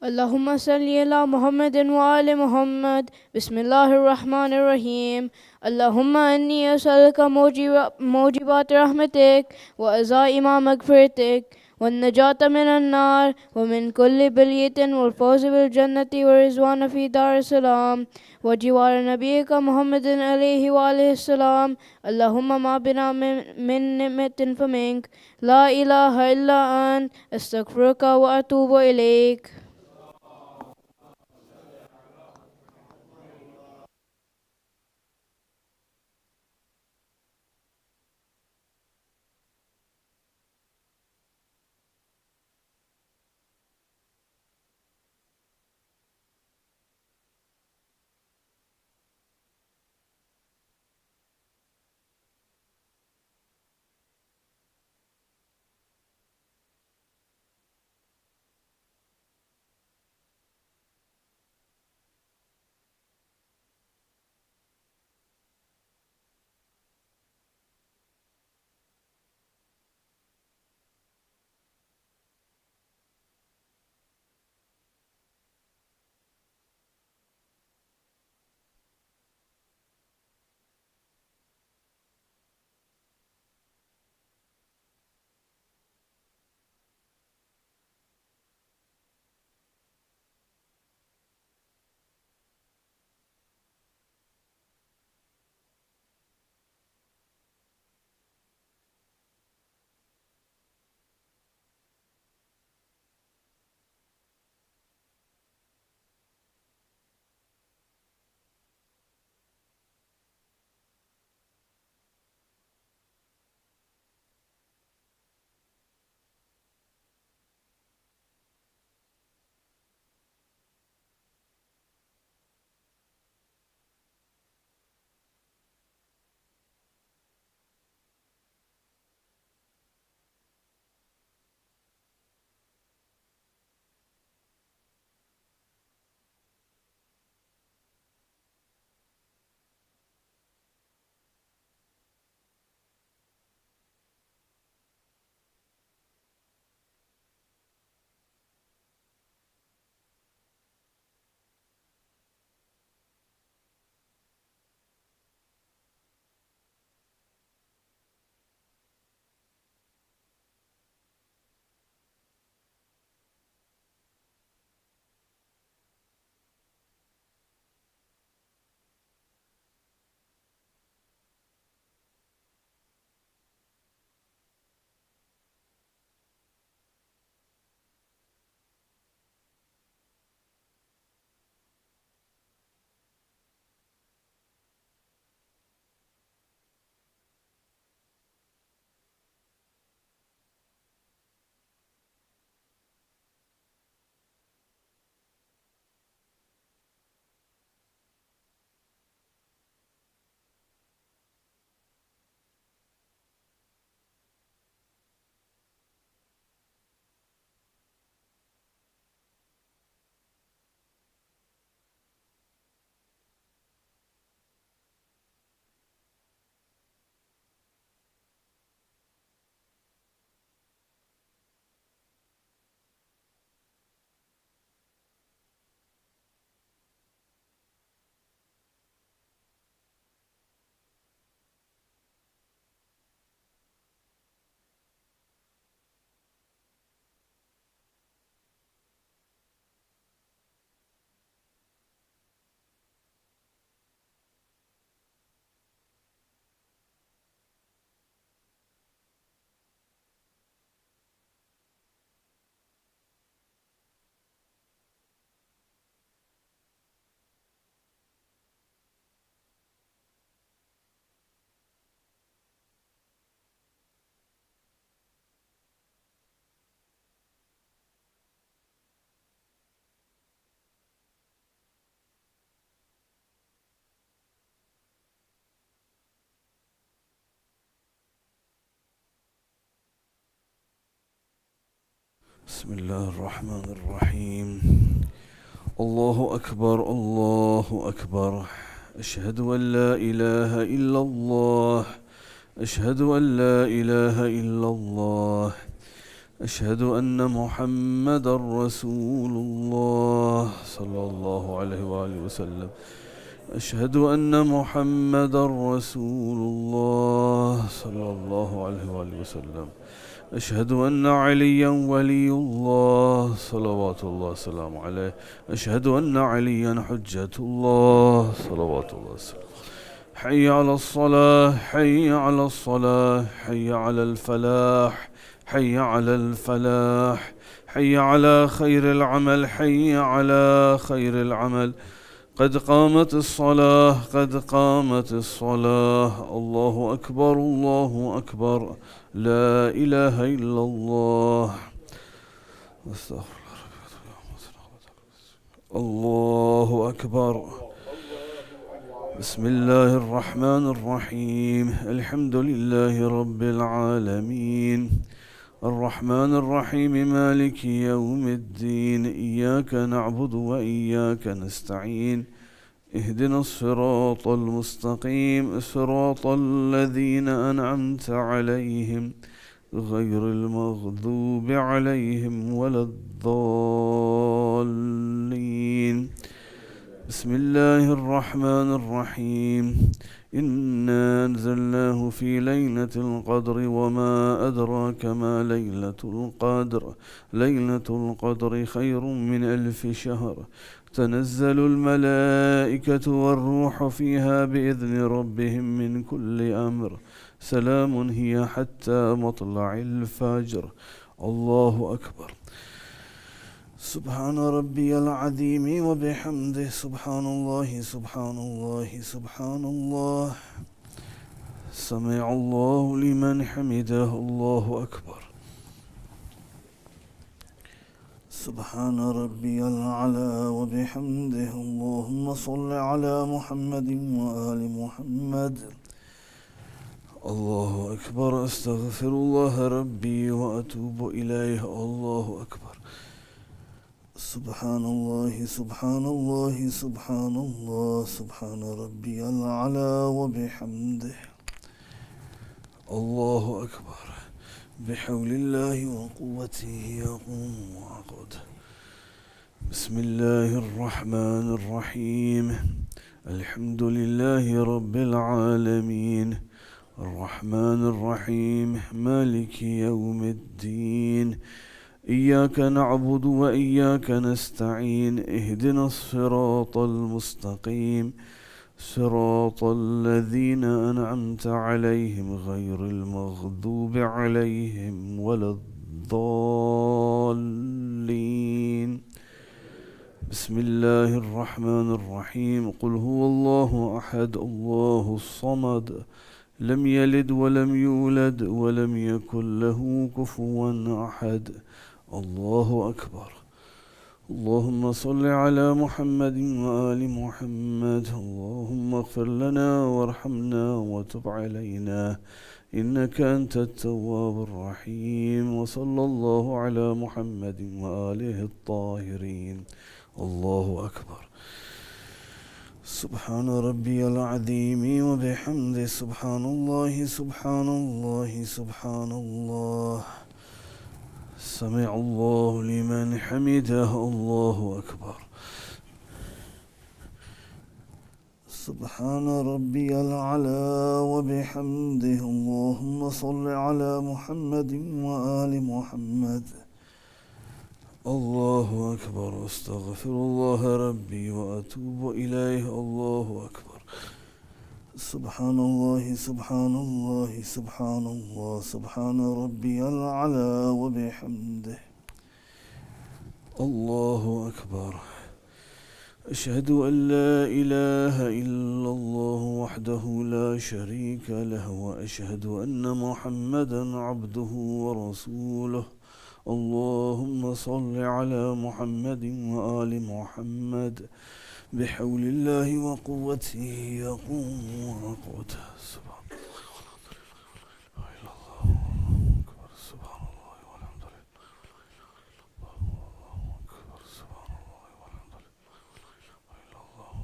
اللهم صل على محمد وآل محمد. بسم الله الرحمن الرحيم. اللهم إني أسألك موجبات رحمتك وعزائم مغفرتك والنجاة من النار ومن كل بلية والفوز بالجنة والرضوان في دار السلام وجوار نبيك محمد عليه وآله السلام. اللهم ما بنا من نعمة فمنك، لا إله إلا أنت، أستغفرك وأتوب إليك. بسم الله الرحمن الرحيم. الله أكبر الله أكبر. أشهد أن لا إله إلا الله. أشهد أن لا إله إلا الله. أشهد أن محمدا رسول الله صلى الله عليه وآله وسلم. أشهد أن محمدا رسول الله صلى الله عليه وآله وسلم. أشهد أن عليا ولي الله صلوات الله وسلامه عليه. أشهد أن عليا حجة الله صلوات الله وسلامه. حي على الصلاة، حي على الصلاة، حي على الفلاح، حي على الفلاح، حي على خير العمل، حي على خير العمل. قد قامت الصلاة، قد قامت الصلاة. الله أكبر، الله أكبر، لا إله إلا الله. استغفر الله أكبر. بسم الله الرحمن الرحيم. الحمد لله رب العالمين، الرحمن الرحيم، مالك يوم الدين. إياك نعبد وإياك نستعين. اهدنا الصراط المستقيم، صراط الذين أنعمت عليهم غير المغضوب عليهم ولا الضالين. بسم الله الرحمن الرحيم. إنا أنزلناه في ليلة القدر وما أدراك ما ليلة القدر. ليلة القدر خير من 1000 شهر. تنزل الملائكة والروح فيها بإذن ربهم من كل أمر. سلام هي حتى مطلع الفجر. الله أكبر. سبحان ربي العظيم وبحمده. سبحان الله، سبحان الله، سبحان الله. سمع الله لمن حمده. الله أكبر. سبحان ربي الأعلى وبحمده. اللهم صل على محمد وآل محمد. الله أكبر. أستغفر الله ربي وأتوب إليه. الله أكبر. سبحان الله، سبحان الله، سبحان الله. سبحان ربي الأعلى وبحمده. الله أكبر. بحول الله وقوته يقوم ويقعد. بسم الله الرحمن الرحيم. الحمد لله رب العالمين، الرحمن الرحيم، مالك يوم الدين. إياك نعبد وإياك نستعين. اهدنا الصراط المستقيم، صراط الذين أنعمت عليهم غير المغضوب عليهم ولا الضالين. بسم الله الرحمن الرحيم. قل هو الله أحد، الله الصمد، لم يلد ولم يولد ولم يكن له كفوا أحد. الله أكبر. اللهم صل على محمد وآل محمد. اللهم اغفر لنا وارحمنا وتب علينا إنك أنت التواب الرحيم. وصلى الله على محمد وآله الطاهرين. الله أكبر. سبحان ربي العظيم وبحمده. سبحان الله، سبحان الله، سبحان الله. سمع الله لمن حمده. الله أكبر. سبحان ربي الأعلى وبحمده. اللهم صل على محمد وآل محمد. الله أكبر. أستغفر الله ربي وأتوب إليه. الله أكبر. سبحان الله، سبحان الله، سبحان الله. سبحان ربي الأعلى وبحمده. الله أكبر. أشهد أن لا إله إلا الله وحده لا شريك له، وأشهد أن محمدا عبده ورسوله. اللهم صل على محمد وآل محمد. بحول الله وقوته يقوم ويقعد. سبحان الله أكبر. سبحان الله والحمد لله. الله أكبر. سبحان الله والحمد لله. الله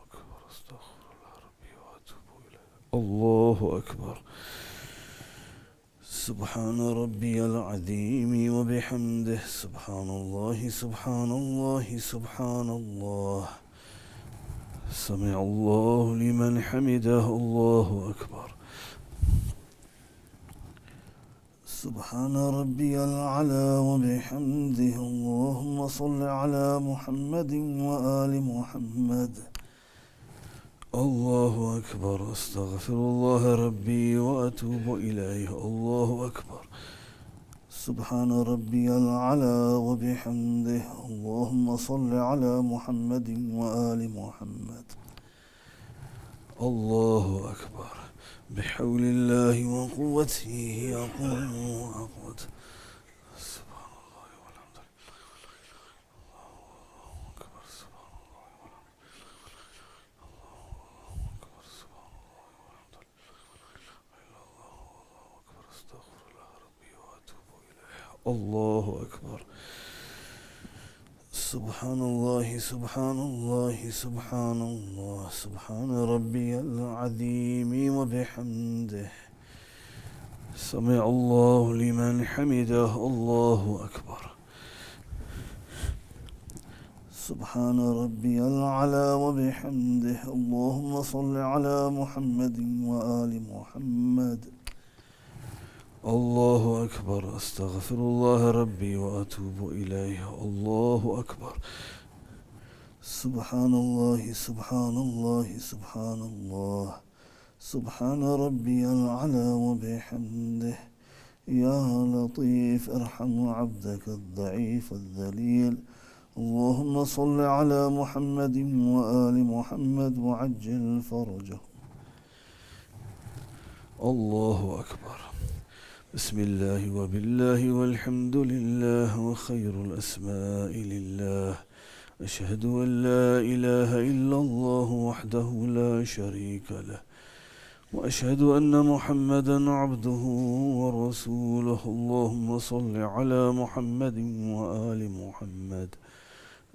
أكبر. أستغفر الله ربي وأتوب إليه. الله أكبر. سبحان ربي العظيم وبحمده سبحان الله سبحان الله سبحان الله سمع الله لمن حمده الله أكبر سبحان ربي الأعلى وبحمده اللهم صل على محمد وآل محمد الله أكبر أستغفر الله ربي وأتوب إليه الله أكبر سبحان ربي الأعلى وبحمده اللهم صل على محمد وآل محمد الله أكبر بحول الله وقوته أقوم وأقوت سبحان الله والحمد لله الله أكبر سبحان الله أكبر سبحان الله والحمد لله الله أكبر أستغفر الله ربي وأتوب إليه الله أكبر سبحان الله سبحان الله سبحان الله سبحان ربي العظيم وبحمده سمع الله لمن حمده الله أكبر سبحان ربي الأعلى وبحمده اللهم صل على محمد وآل محمد الله أكبر أستغفر الله ربي وأتوب إليه الله أكبر سبحان الله سبحان الله سبحان الله سبحان ربي الأعلى وبحمده يا لطيف ارحم عبدك الضعيف الذليل اللهم صل على محمد وآل محمد وعجل فرجه الله أكبر بسم الله وبالله والحمد لله وخير الأسماء لله أشهد أن لا إله إلا الله وحده لا شريك له وأشهد أن محمدا عبده ورسوله اللهم صل على محمد وآل محمد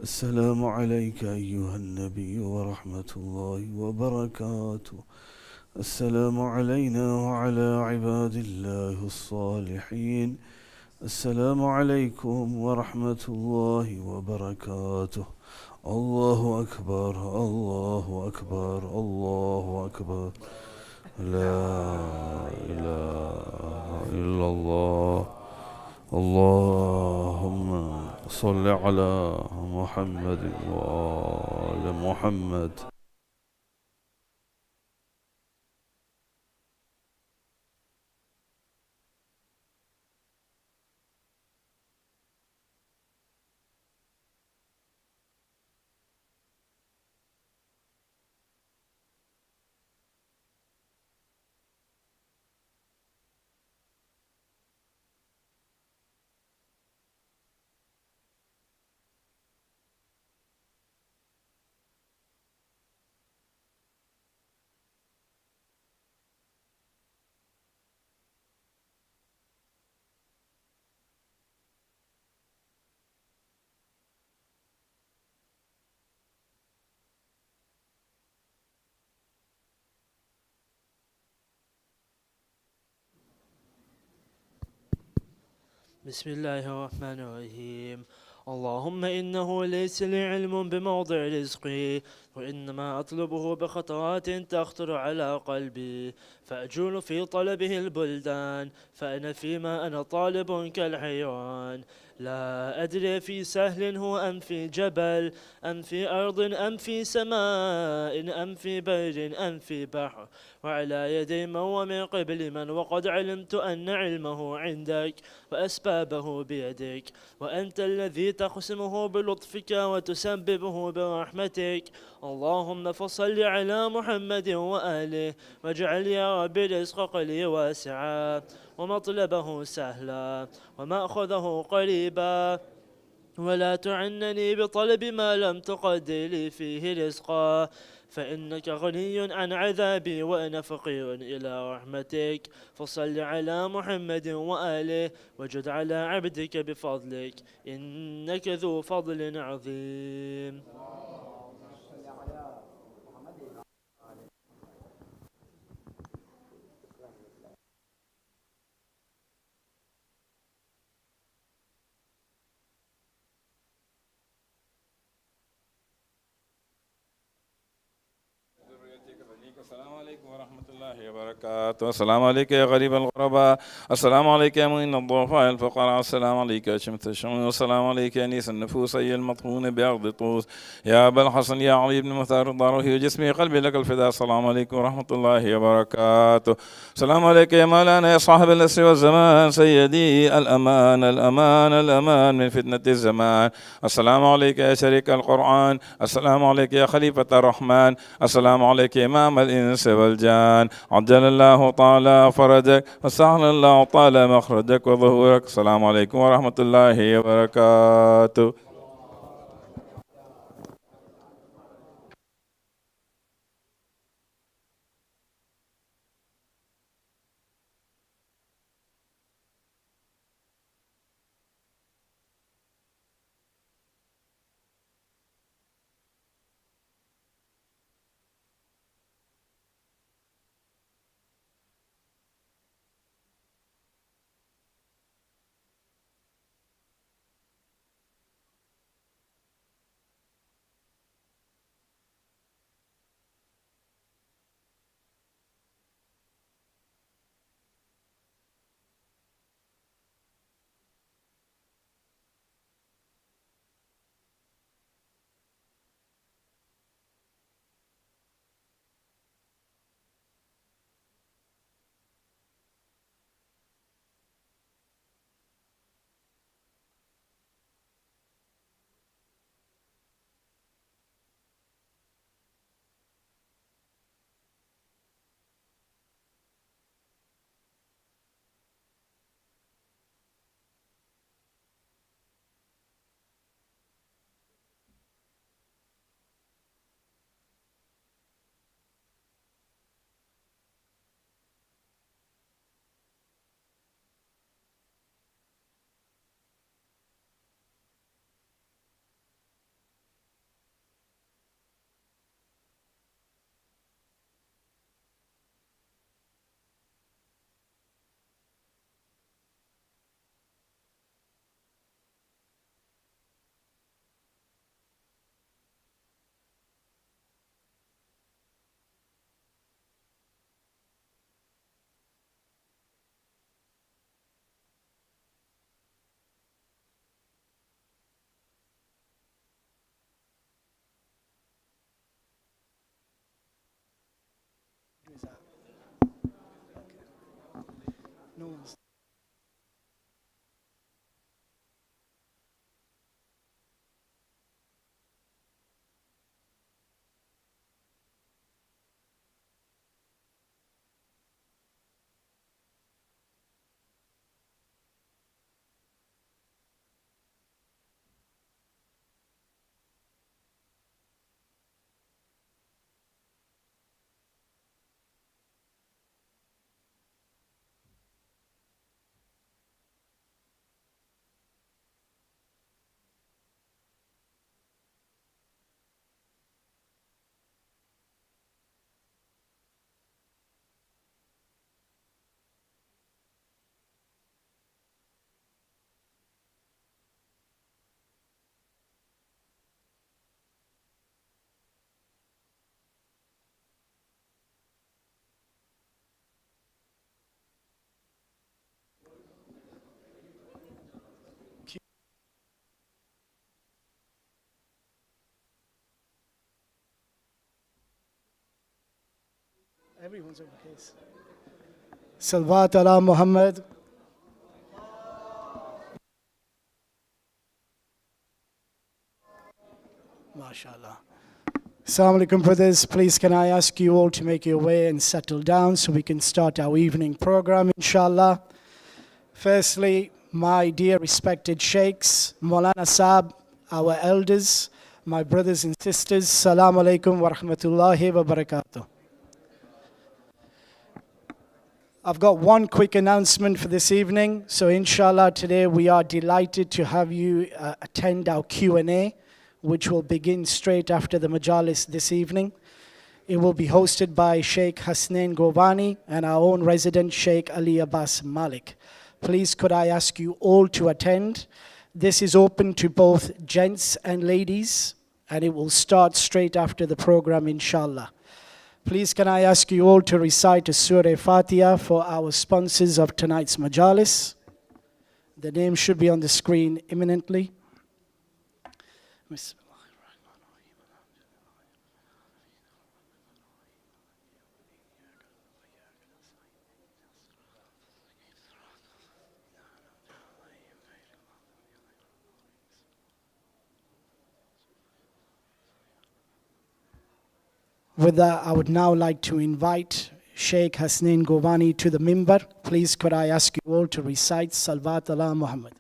السلام عليك أيها النبي ورحمة الله وبركاته السلام علينا وعلى عباد الله الصالحين السلام عليكم ورحمة الله وبركاته الله أكبر الله أكبر الله أكبر لا إله إلا الله اللهم صل على محمد وآل محمد بسم الله الرحمن الرحيم اللهم إنه ليس لي علم بموضع رزقي وإنما أطلبه بخطرات تخطر على قلبي فأجول في طلبه البلدان فأنا فيما أنا طالب كالحيوان لا أدري في سهل هو أم في جبل أم في أرض أم في سماء أم في بر أم في بحر وعلى يدي من ومن قبل من وقد علمت أن علمه عندك وأسبابه بيدك وأنت الذي تقسمه بلطفك وتسببه برحمتك اللهم فصل على محمد وآله واجعل يا رب رزقك لي واسعا ومطلبه سهلا ومأخذه قريبا ولا تعنني بطلب ما لم تقدر لي فيه رزقا فإنك غني عن عذابي وأنا فقير إلى رحمتك فصل على محمد وآله وجد على عبدك بفضلك إنك ذو فضل عظيم. وبركاته. السلام عليك يا غريب الغرباء، السلام عليك يا معين الضعفاء الفقراء، السلام عليك يا شمس الشمس، والسلام عليك يا انيس النفوس اي المطحون بارض طوس، يا ابا الحسن يا علي بن مثار روحي وجسمي قلبي لك الفداء. السلام عليكم ورحمه الله وبركاته. السلام عليك يا مولانا يا صاحب الاسر والزمان، سيدي الامان الامان الامان من فتنه الزمان. السلام عليك يا شريك القران، السلام عليك يا خليفه الرحمن، السلام عليك يا امام الانس والجان. عجل الله طال فرجك وسهل الله طال مخرجك وظهورك. السلام عليكم ورحمة الله وبركاته. Everyone's on the case. Salvat ala Muhammad. MashaAllah. Assalamu alaikum, brothers. Please, can I ask you all to make your way and settle down so we can start our evening program, inshallah. Firstly, my dear respected sheikhs, Maulana Saab, our elders, my brothers and sisters, Assalamu alaikum wa rahmatullahi wa barakatuh. I've got one quick announcement for this evening. So inshallah today we are delighted to have you attend our Q&A, which will begin straight after the majalis this evening. It will be hosted by Sheikh Hasnain Govani and our own resident Sheikh Ali Abbas Malik. Please could I ask you all to attend. This is open to both gents and ladies, and it will start straight after the program inshallah. Please can I ask you all to recite a Surah Fatiha for our sponsors of tonight's majalis. The name should be on the screen imminently. With that, I would now like to invite Sheikh Hasnain Govani to the mimbar. Please could I ask you all to recite Salvat ala Muhammad.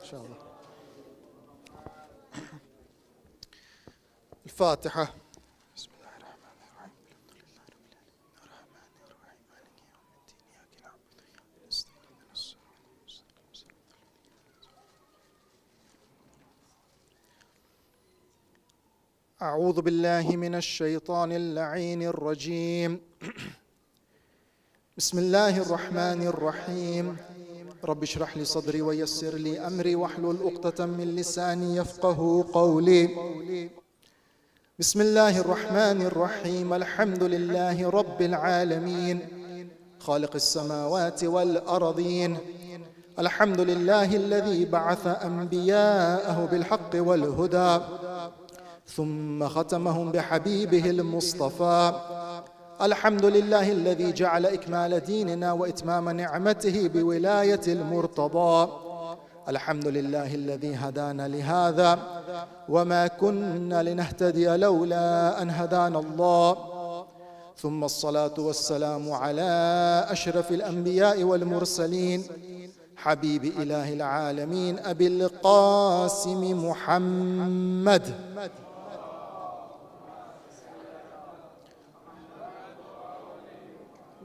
inshallah. الفاتحة. بسم الله الرحمن الرحيم. الرحمن الرحيم مالك يوم الدين إياك نعبد وإياك نستعين اهدنا الصراط المستقيم. أعوذ بالله من الشيطان اللعين الرجيم. بسم الله الرحمن الرحيم. رب اشرح لي صدري ويسر لي أمري واحلل عقدة من لساني يفقه قولي. بسم الله الرحمن الرحيم. الحمد لله رب العالمين خالق السماوات والأرضين. الحمد لله الذي بعث أنبياءه بالحق والهدى ثم ختمهم بحبيبه المصطفى. الحمد لله الذي جعل إكمال ديننا وإتمام نعمته بولاية المرتضى. الحمد لله الذي هدانا لهذا وما كنا لنهتدي لولا أن هدانا الله. ثم الصلاة والسلام على أشرف الأنبياء والمرسلين حبيب إله العالمين أبي القاسم محمد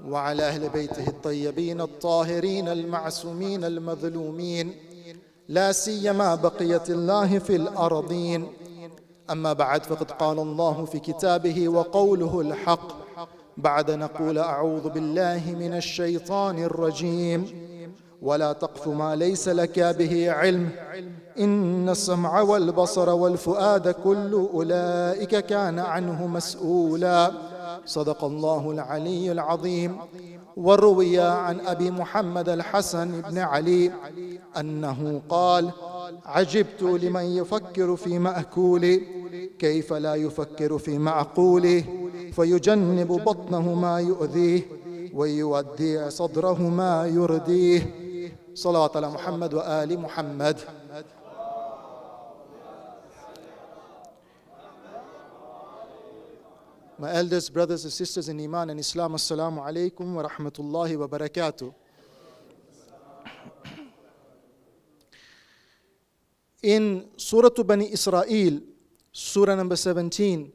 وعلى أهل بيته الطيبين الطاهرين المعصومين المظلومين لا سيما بقية الله في الأرضين. أما بعد، فقد قال الله في كتابه وقوله الحق بعد نقول أعوذ بالله من الشيطان الرجيم. ولا تقف ما ليس لك به علم إن السمع والبصر والفؤاد كل أولئك كان عنه مسؤولا. صدق الله العلي العظيم. وروي عن أبي محمد الحسن بن علي أنه قال: عجبت لمن يفكر في مأكوله كيف لا يفكر في معقوله فيجنب بطنه ما يؤذيه ويودع صدره ما يرديه. صلوات على محمد وآل محمد. My elders, brothers and sisters in Iman and Islam, Assalamu alaikum wa rahmatullahi wa barakatuh. In Surah Bani Israel, Surah number 17,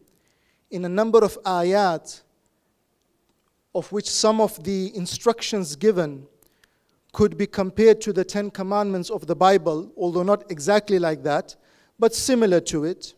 in a number of ayat, of which some of the instructions given could be compared to the 10 commandments of the Bible, although not exactly like that, but similar to it.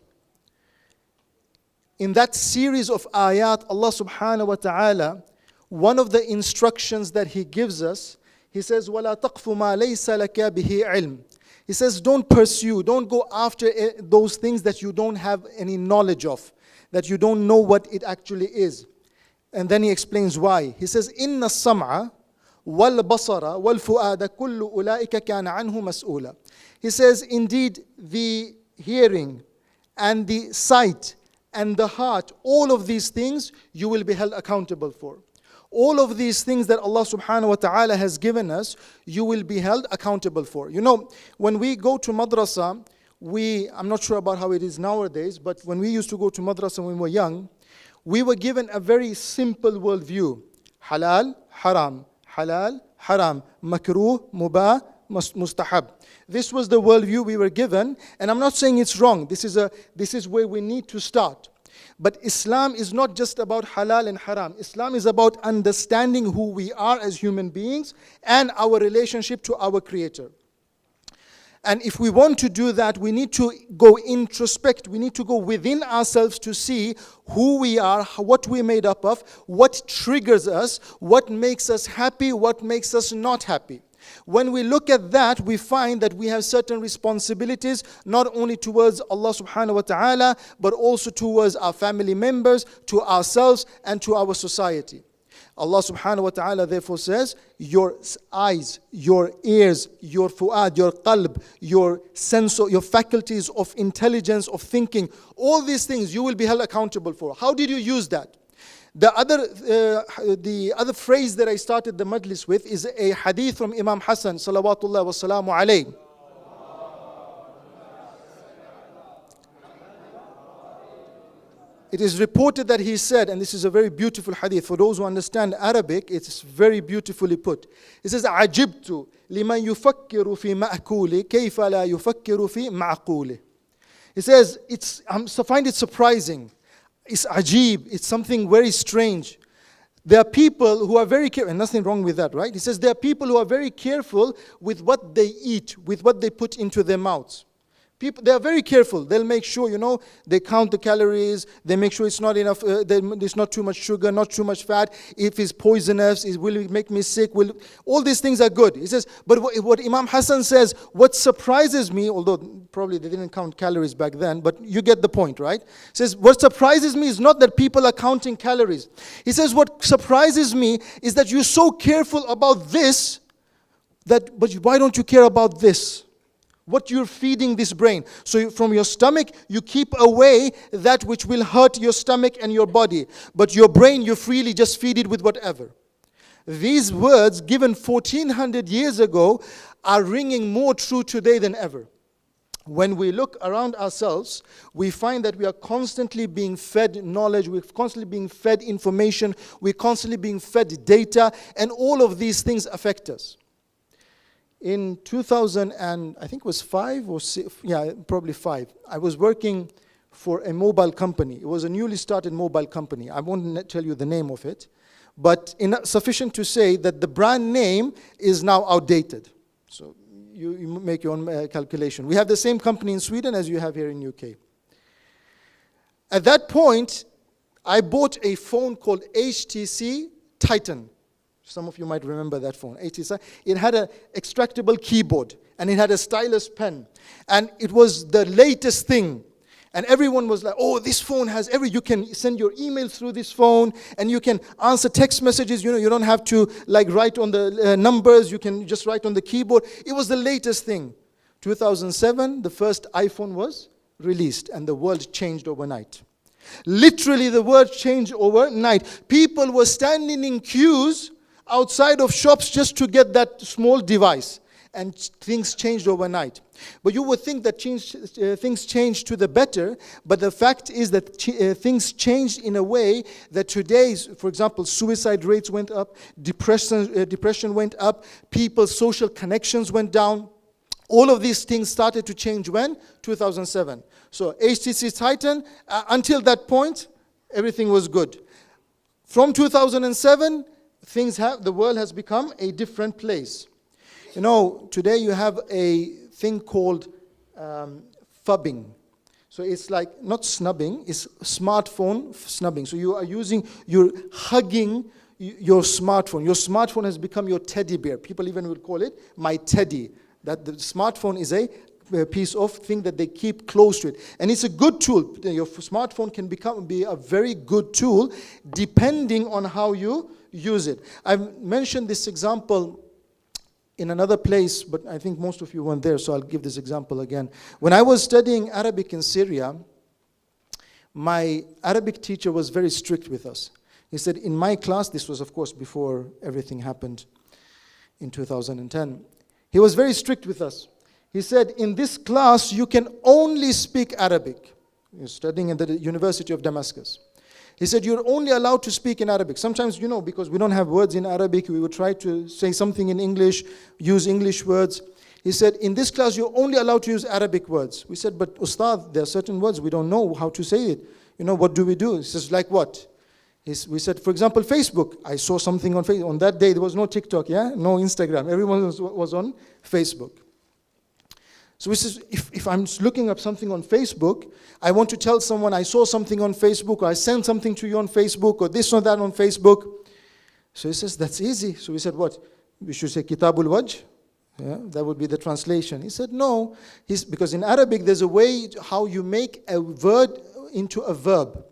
In that series of ayat, Allah subhanahu wa ta'ala, one of the instructions that He gives us, He says, وَلَا تَقْفُ مَا لَيْسَ لَكَ بِهِ عِلْمٍ. He says, don't pursue, don't go after those things that you don't have any knowledge of, that you don't know what it actually is. And then He explains why. He says, إِنَّ السَّمْعَ وَالْبَصَرَ وَالْفُؤَادَ كُلُّ أُولَٰئِكَ كَانَ عَنْهُ مَسْئُولًا. He says, indeed, the hearing and the sight and the heart, all of these things you will be held accountable for. All of these things that Allah subhanahu wa ta'ala has given us, you will be held accountable for. You know, when we go to madrasa, I'm not sure about how it is nowadays, but when we used to go to madrasa when we were young, we were given a very simple worldview. Halal, haram. Halal, haram. Makruh, mubah, mustahab. This was the worldview we were given, and I'm not saying it's wrong. This is where we need to start. But Islam is not just about halal and haram. Islam is about understanding who we are as human beings and our relationship to our Creator. And if we want to do that, we need to go introspect. We need to go within ourselves to see who we are, what we're made up of, what triggers us, what makes us happy, what makes us not happy. When we look at that, we find that we have certain responsibilities, not only towards Allah subhanahu wa ta'ala, but also towards our family members, to ourselves, and to our society. Allah subhanahu wa ta'ala therefore says, your eyes, your ears, your fu'ad, your qalb, your sense, your faculties of intelligence, of thinking, all these things you will be held accountable for. How did you use that? The other phrase that I started the majlis with is a hadith from Imam Hassan, salawatullah wa salamu alayhi. It is reported that he said, and this is a very beautiful hadith, for those who understand Arabic, it's very beautifully put. He says, عَجِبْتُ لِمَنْ يُفَكِّرُ فِي مَأْكُولِ كَيْفَ لَا يُفَكِّرُ فِي مَعْقُولِ. He says, I find it surprising. It's ajib, it's something very strange. There are people who are very careful, and nothing wrong with that, right? He says there are people who are very careful with what they eat, with what they put into their mouths. People, they are very careful. They'll make sure, they count the calories. They make sure it's not enough. There's not too much sugar, not too much fat. If it's poisonous, will it make me sick? All these things are good. He says, but what Imam Hassan says, what surprises me, although probably they didn't count calories back then, but you get the point, right? He says, what surprises me is not that people are counting calories. He says, what surprises me is that you're so careful about this, but why don't you care about this? What you're feeding this brain. So from your stomach, you keep away that which will hurt your stomach and your body. But your brain, you freely just feed it with whatever. These words given 1400 years ago are ringing more true today than ever. When we look around ourselves, we find that we are constantly being fed knowledge, we're constantly being fed information, we're constantly being fed data, and all of these things affect us. In 2000 and I think it was 5 or 6, yeah, probably 5, I was working for a mobile company. It was a newly started mobile company. I won't tell you the name of it, but sufficient to say that the brand name is now outdated. So you make your own calculation. We have the same company in Sweden as you have here in UK. At that point, I bought a phone called HTC Titan. Some of you might remember that phone, HTC. It had an extractable keyboard, and it had a stylus pen. And it was the latest thing. And everyone was like, oh, this phone has you can send your emails through this phone, and you can answer text messages. You don't have to write on the numbers. You can just write on the keyboard. It was the latest thing. 2007, the first iPhone was released, and the world changed overnight. Literally, the world changed overnight. People were standing in queues outside of shops just to get that small device, and things changed overnight. But you would think that things changed to the better, but the fact is that things changed in a way that today's, for example, suicide rates went up, depression went up, people's social connections went down. All of these things started to change when? 2007. So HTC Titan, until that point, everything was good. From 2007, the world has become a different place. Today you have a thing called phubbing. So it's like not snubbing, it's smartphone snubbing. So you're hugging your smartphone. Your smartphone has become your teddy bear. People even will call it my teddy. That the smartphone is a piece of thing that they keep close to it. And it's a good tool. Your smartphone can be a very good tool depending on how you use it. I've mentioned this example in another place, but I think most of you weren't there, so I'll give this example again. When I was studying Arabic in Syria, my Arabic teacher was very strict with us. He said, in my class, this was of course before everything happened in 2010, he was very strict with us. He said, in this class, you can only speak Arabic. You're studying at the University of Damascus. He said, you're only allowed to speak in Arabic. Sometimes, because we don't have words in Arabic, we would try to say something in English, use English words. He said, in this class, you're only allowed to use Arabic words. We said, but Ustad, there are certain words, we don't know how to say it. what do we do? He says, like what? We said, for example, Facebook. I saw something on Facebook. On that day, there was no TikTok, no Instagram. Everyone was on Facebook. So he says, if I'm looking up something on Facebook, I want to tell someone I saw something on Facebook, or I sent something to you on Facebook, or this or that on Facebook. So he says, that's easy. So we said, what? We should say Kitabul Wajh. That would be the translation. He said, no. Because in Arabic, there's a way how you make a word into a verb.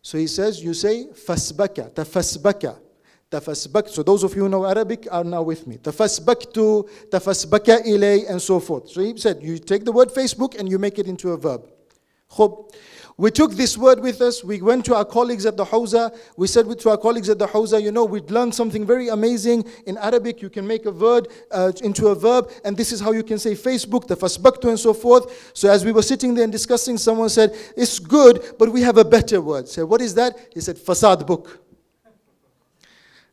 So he says, you say, fasbaka, tafasbaka. So those of you who know Arabic are now with me. Tafasbaktu, tafasbaka ilay, and so forth. So he said, you take the word Facebook and you make it into a verb. Khub. We took this word with us. We went to our colleagues at the Hawza. We said to our colleagues at the Hawza, we'd learned something very amazing. In Arabic, you can make a word into a verb, and this is how you can say Facebook, tafasbaktu, and so forth. So as we were sitting there and discussing, someone said, it's good, but we have a better word. I said, what is that? He said, fasad book.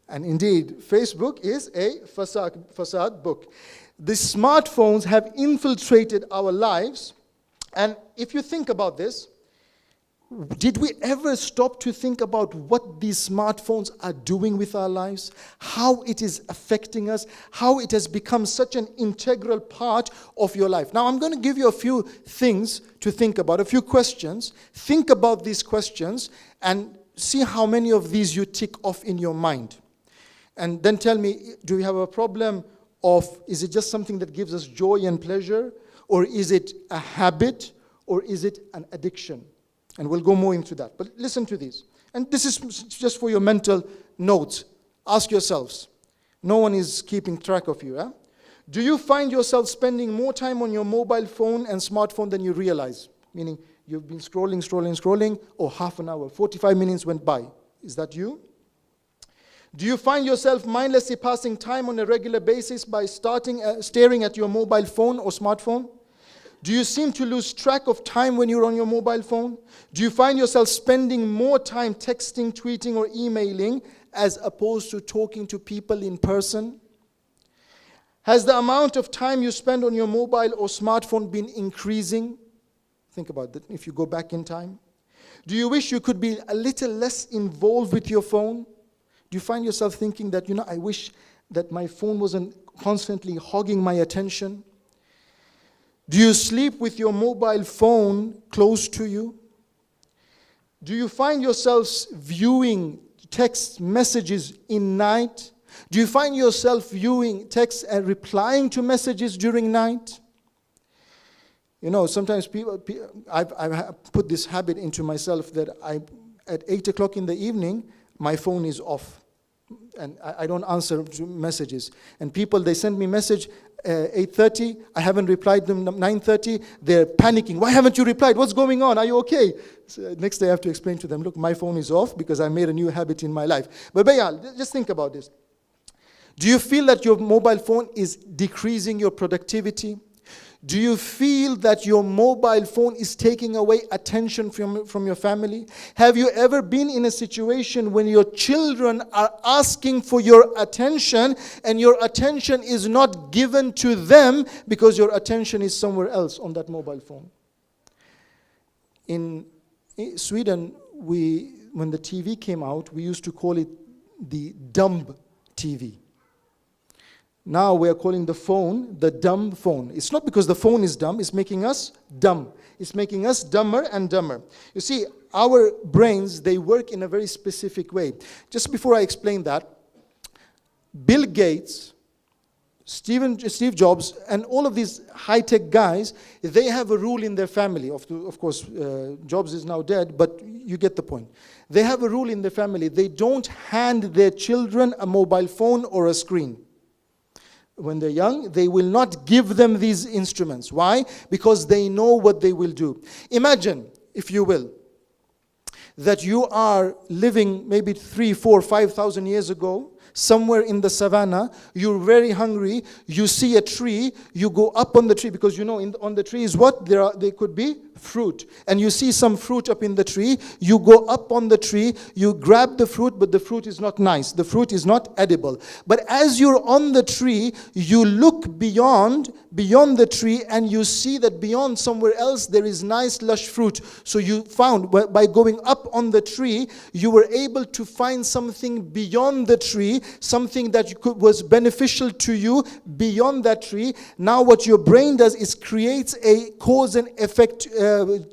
And indeed, Facebook is a facade book. The smartphones have infiltrated our lives. And if you think about this, did we ever stop to think about what these smartphones are doing with our lives? How it is affecting us? How it has become such an integral part of your life? Now, I'm going to give you a few things to think about, a few questions. Think about these questions and see how many of these you tick off in your mind. And then tell me, do we have a problem of, is it just something that gives us joy and pleasure? Or is it a habit? Or is it an addiction? And we'll go more into that. But listen to these. And this is just for your mental notes. Ask yourselves. No one is keeping track of you. Do you find yourself spending more time on your mobile phone and smartphone than you realize? Meaning, you've been scrolling, or half an hour, 45 minutes went by. Is that you? Do you find yourself mindlessly passing time on a regular basis by staring at your mobile phone or smartphone? Do you seem to lose track of time when you're on your mobile phone? Do you find yourself spending more time texting, tweeting, or emailing as opposed to talking to people in person? Has the amount of time you spend on your mobile or smartphone been increasing? Think about that if you go back in time. Do you wish you could be a little less involved with your phone? Do you find yourself thinking that, I wish that my phone wasn't constantly hogging my attention? Do you sleep with your mobile phone close to you? Do you find yourselves viewing text messages in night? Do you find yourself viewing texts and replying to messages during night? Sometimes I've put this habit into myself that at 8 o'clock in the evening, my phone is off. And I don't answer messages. And people, they send me message 8:30. I haven't replied them 9:30. They're panicking. Why haven't you replied? What's going on? Are you okay? So next day I have to explain to them, look, my phone is off because I made a new habit in my life. But just think about this. Do you feel that your mobile phone is decreasing your productivity? Do you feel that your mobile phone is taking away attention from your family? Have you ever been in a situation when your children are asking for your attention and your attention is not given to them because your attention is somewhere else on that mobile phone? In Sweden, when the TV came out, we used to call it the dumb TV. Now we are calling the phone the dumb phone. It's not because the phone is dumb, it's making us dumb. It's making us dumber and dumber. You see, our brains, they work in a very specific way. Just before I explain that, Bill Gates, Steve Jobs, and all of these high-tech guys, they have a rule in their family. Of course, Jobs is now dead, but you get the point. They have a rule in their family. They don't hand their children a mobile phone or a screen. When they're young, they will not give them these instruments. Why? Because they know what they will do. Imagine, if you will, that you are living maybe 3,000, 4,000, 5,000 years ago, somewhere in the savannah, you're very hungry, you see a tree, you go up on the tree, because on the tree is what? There could be fruit, and you see some fruit up in the tree, you go up on the tree, you grab the fruit, but the fruit is not nice, the fruit is not edible. But as you're on the tree, you look beyond the tree, and you see that beyond somewhere else there is nice lush fruit. So you found, by going up on the tree, you were able to find something beyond the tree, something that was beneficial to you beyond that tree. Now what your brain does is creates a cause and effect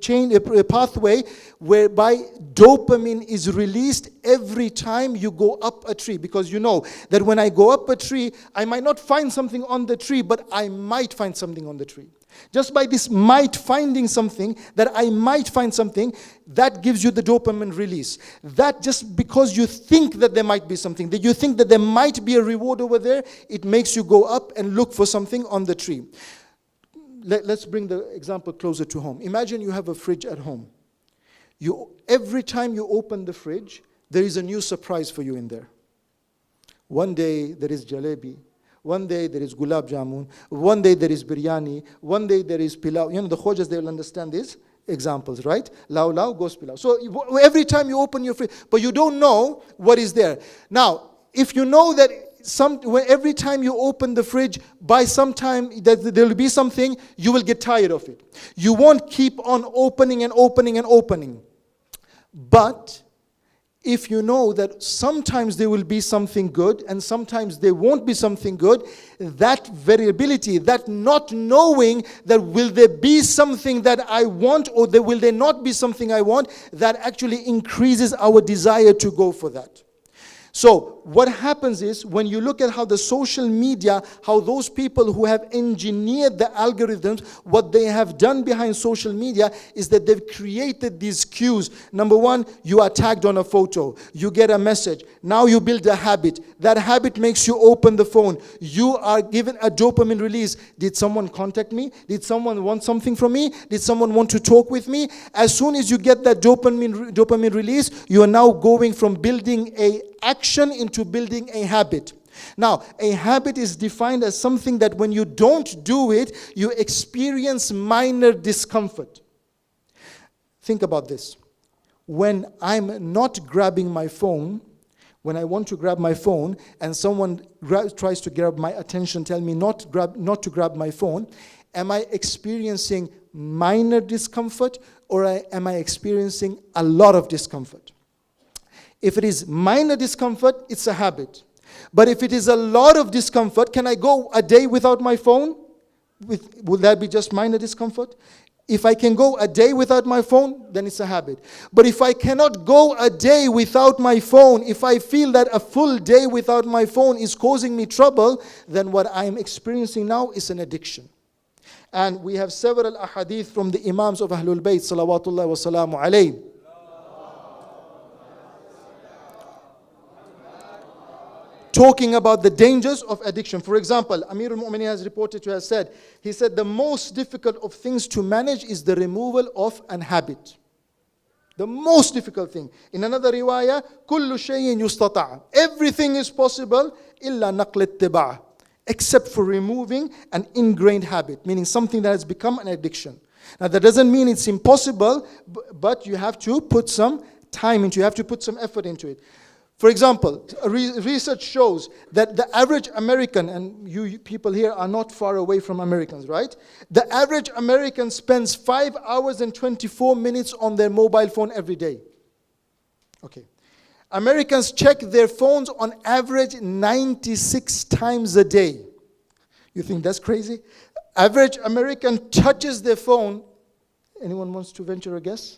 chain, a pathway whereby dopamine is released every time you go up a tree, because you know that when I go up a tree, I might not find something on the tree, but I might find something on the tree. Just by this finding something, that I might find something, that gives you the dopamine release. That just because you think that there might be something, that you think that there might be a reward over there, it makes you go up and look for something on the tree. Let's bring the example closer to home. Imagine you have a fridge at home. Every time you open the fridge, there is a new surprise for you in there. One day there is jalebi. One day there is gulab jamun. One day there is biryani. One day there is pilau. You know, the Khojas, they will understand these examples, right? Lau lau goes pilau. So every time you open your fridge, but you don't know what is there. Now, if you know that every time you open the fridge, by some time that there will be something, you will get tired of it. You won't keep on opening and opening and opening. But if you know that sometimes there will be something good and sometimes there won't be something good, that variability, that not knowing that will there be something that I want or will there not be something I want, that actually increases our desire to go for that. So what happens is, when you look at how the social media, how those people who have engineered the algorithms, what they have done behind social media is that they've created these cues. Number one, you are tagged on a photo. You get a message. Now you build a habit. That habit makes you open the phone. You are given a dopamine release. Did someone contact me? Did someone want something from me? Did someone want to talk with me? As soon as you get that dopamine release, you are now going from building a action into building a habit. Now, a habit is defined as something that when you don't do it, you experience minor discomfort. Think about this. When I'm not grabbing my phone, when I want to grab my phone and someone tries to grab my attention, tell me not to grab my phone, am I experiencing minor discomfort, or am I experiencing a lot of discomfort? If it is minor discomfort, it's a habit. But if it is a lot of discomfort, can I go a day without my phone? Will that be just minor discomfort? If I can go a day without my phone, then it's a habit. But if I cannot go a day without my phone, if I feel that a full day without my phone is causing me trouble, then what I'm experiencing now is an addiction. And we have several ahadith from the Imams of Ahlul Bayt, salawatullah wa salamu alayhi, talking about the dangers of addiction. For example, Amir al-Mu'minin has reported to have said, he said, the most difficult of things to manage is the removal of an habit. The most difficult thing. In another riwayah, كُلُّ شَيْءٍ يُسْتَطَعَ. Everything is possible, إِلَّا نَقْلِ اتِّبَاعَ, except for removing an ingrained habit, meaning something that has become an addiction. Now that doesn't mean it's impossible, but you have to put some time into it, you have to put some effort into it. For example, research shows that the average American, and you people here are not far away from Americans, right? The average American spends 5 hours and 24 minutes on their mobile phone every day. Okay. Americans check their phones on average 96 times a day. You think that's crazy? Average American touches their phone. Anyone wants to venture a guess?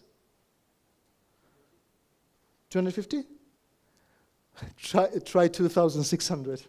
250? Try 2,600.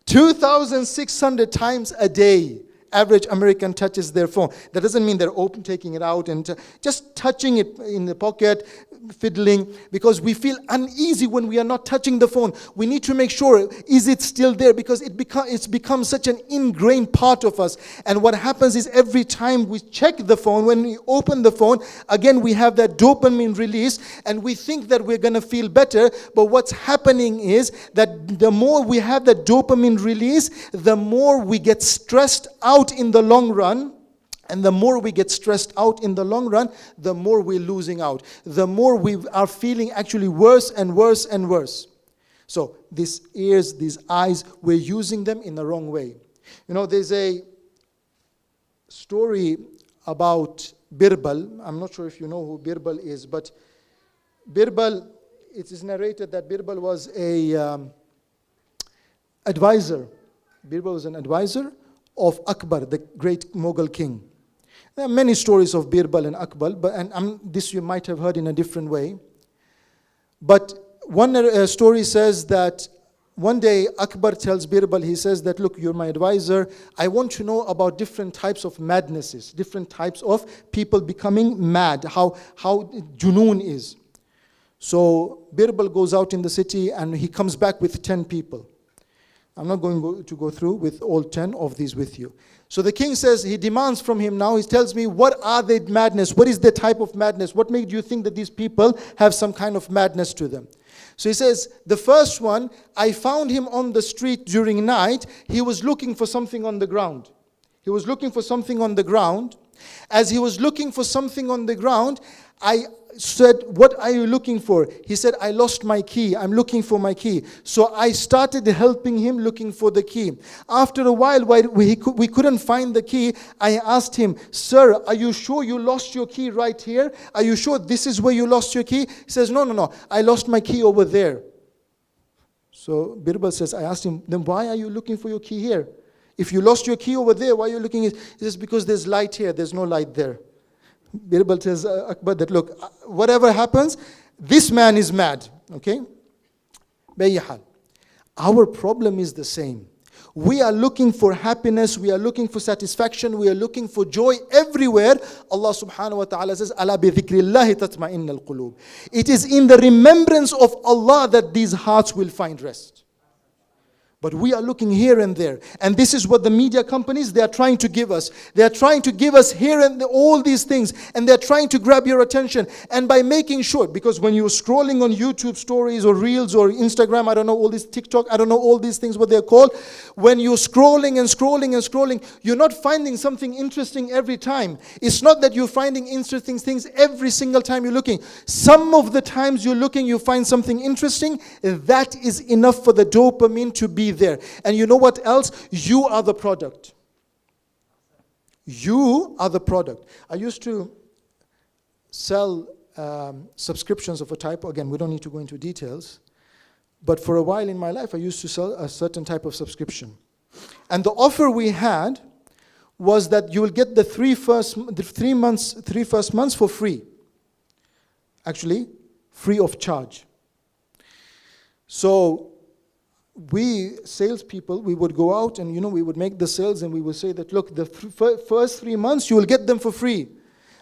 2,600 times a day, average American touches their phone. That doesn't mean they're taking it out and just touching it in the pocket, fiddling, because we feel uneasy when we are not touching the phone. We need to make sure, is it still there? Because it's become such an ingrained part of us. And what happens is every time we check the phone, when we open the phone, again we have that dopamine release and we think that we're going to feel better. But what's happening is that the more we have that dopamine release, the more we get stressed out in the long run. And the more we get stressed out in the long run, the more we're losing out. The more we are feeling actually worse and worse and worse. So these ears, these eyes, we're using them in the wrong way. You know, there's a story about Birbal. I'm not sure if you know who Birbal is, but Birbal, it is narrated that Birbal was a advisor. Birbal was an advisor of Akbar, the great Mughal king. There are many stories of Birbal and Akbar, this you might have heard in a different way. But one story says that one day Akbar tells Birbal, he says that, look, you're my advisor. I want to know about different types of madnesses, different types of people becoming mad, how junoon is. So Birbal goes out in the city and he comes back with 10 people. I'm not going to go through with all 10 of these with you. So the king says, he demands from him now, he tells me, what are they madness? What is the type of madness? What made you think that these people have some kind of madness to them? So he says, the first one, I found him on the street during night. He was looking for something on the ground. He was looking for something on the ground. As he was looking for something on the ground, I said, what are you looking for? He said, I lost my key. I'm looking for my key. So I started helping him looking for the key. After a while we couldn't find the key, I asked him, sir, are you sure you lost your key right here? Are you sure this is where you lost your key? He says, no, I lost my key over there. So Birbal says, I asked him, then why are you looking for your key here? If you lost your key over there, why are you looking? He says, because there's light here, there's no light there. Birbal tells Akbar that, look, whatever happens, this man is mad. Okay? Our problem is the same. We are looking for happiness, we are looking for satisfaction, we are looking for joy everywhere. Allah subhanahu wa ta'ala says, Ala bi dhikrillahi tatma'innal qulub. It is in the remembrance of Allah that these hearts will find rest. But we are looking here and there. And this is what the media companies, they are trying to give us. They are trying to give us here and there, all these things. And they are trying to grab your attention. And by making sure, because when you're scrolling on YouTube stories or Reels or Instagram, I don't know, all this TikTok, I don't know all these things, what they're called. When you're scrolling and scrolling and scrolling, you're not finding something interesting every time. It's not that you're finding interesting things every single time you're looking. Some of the times you're looking, you find something interesting. That is enough for the dopamine to be there. And you know what else? You are the product. You are the product. I used to sell subscriptions of a type. Again, we don't need to go into details. But for a while in my life, I used to sell a certain type of subscription. And the offer we had was that you will get the three first months for free. Actually, free of charge. So we salespeople, we would go out and we would make the sales and we would say that, look, the first 3 months you will get them for free.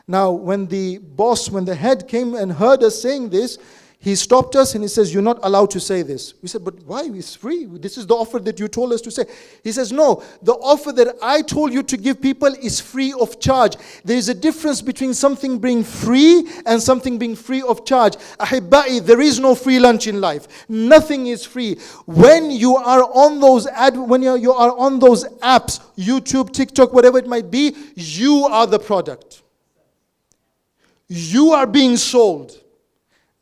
Now when the boss, when the head came and heard us saying this, he stopped us and he says, you're not allowed to say this. We said, but why? It's free. This is the offer that you told us to say. He says, no, the offer that I told you to give people is free of charge. There is a difference between something being free and something being free of charge. Ahibba'i, there is no free lunch in life. Nothing is free. When you are on those you are on those apps, YouTube, TikTok, whatever it might be, you are the product. You are being sold.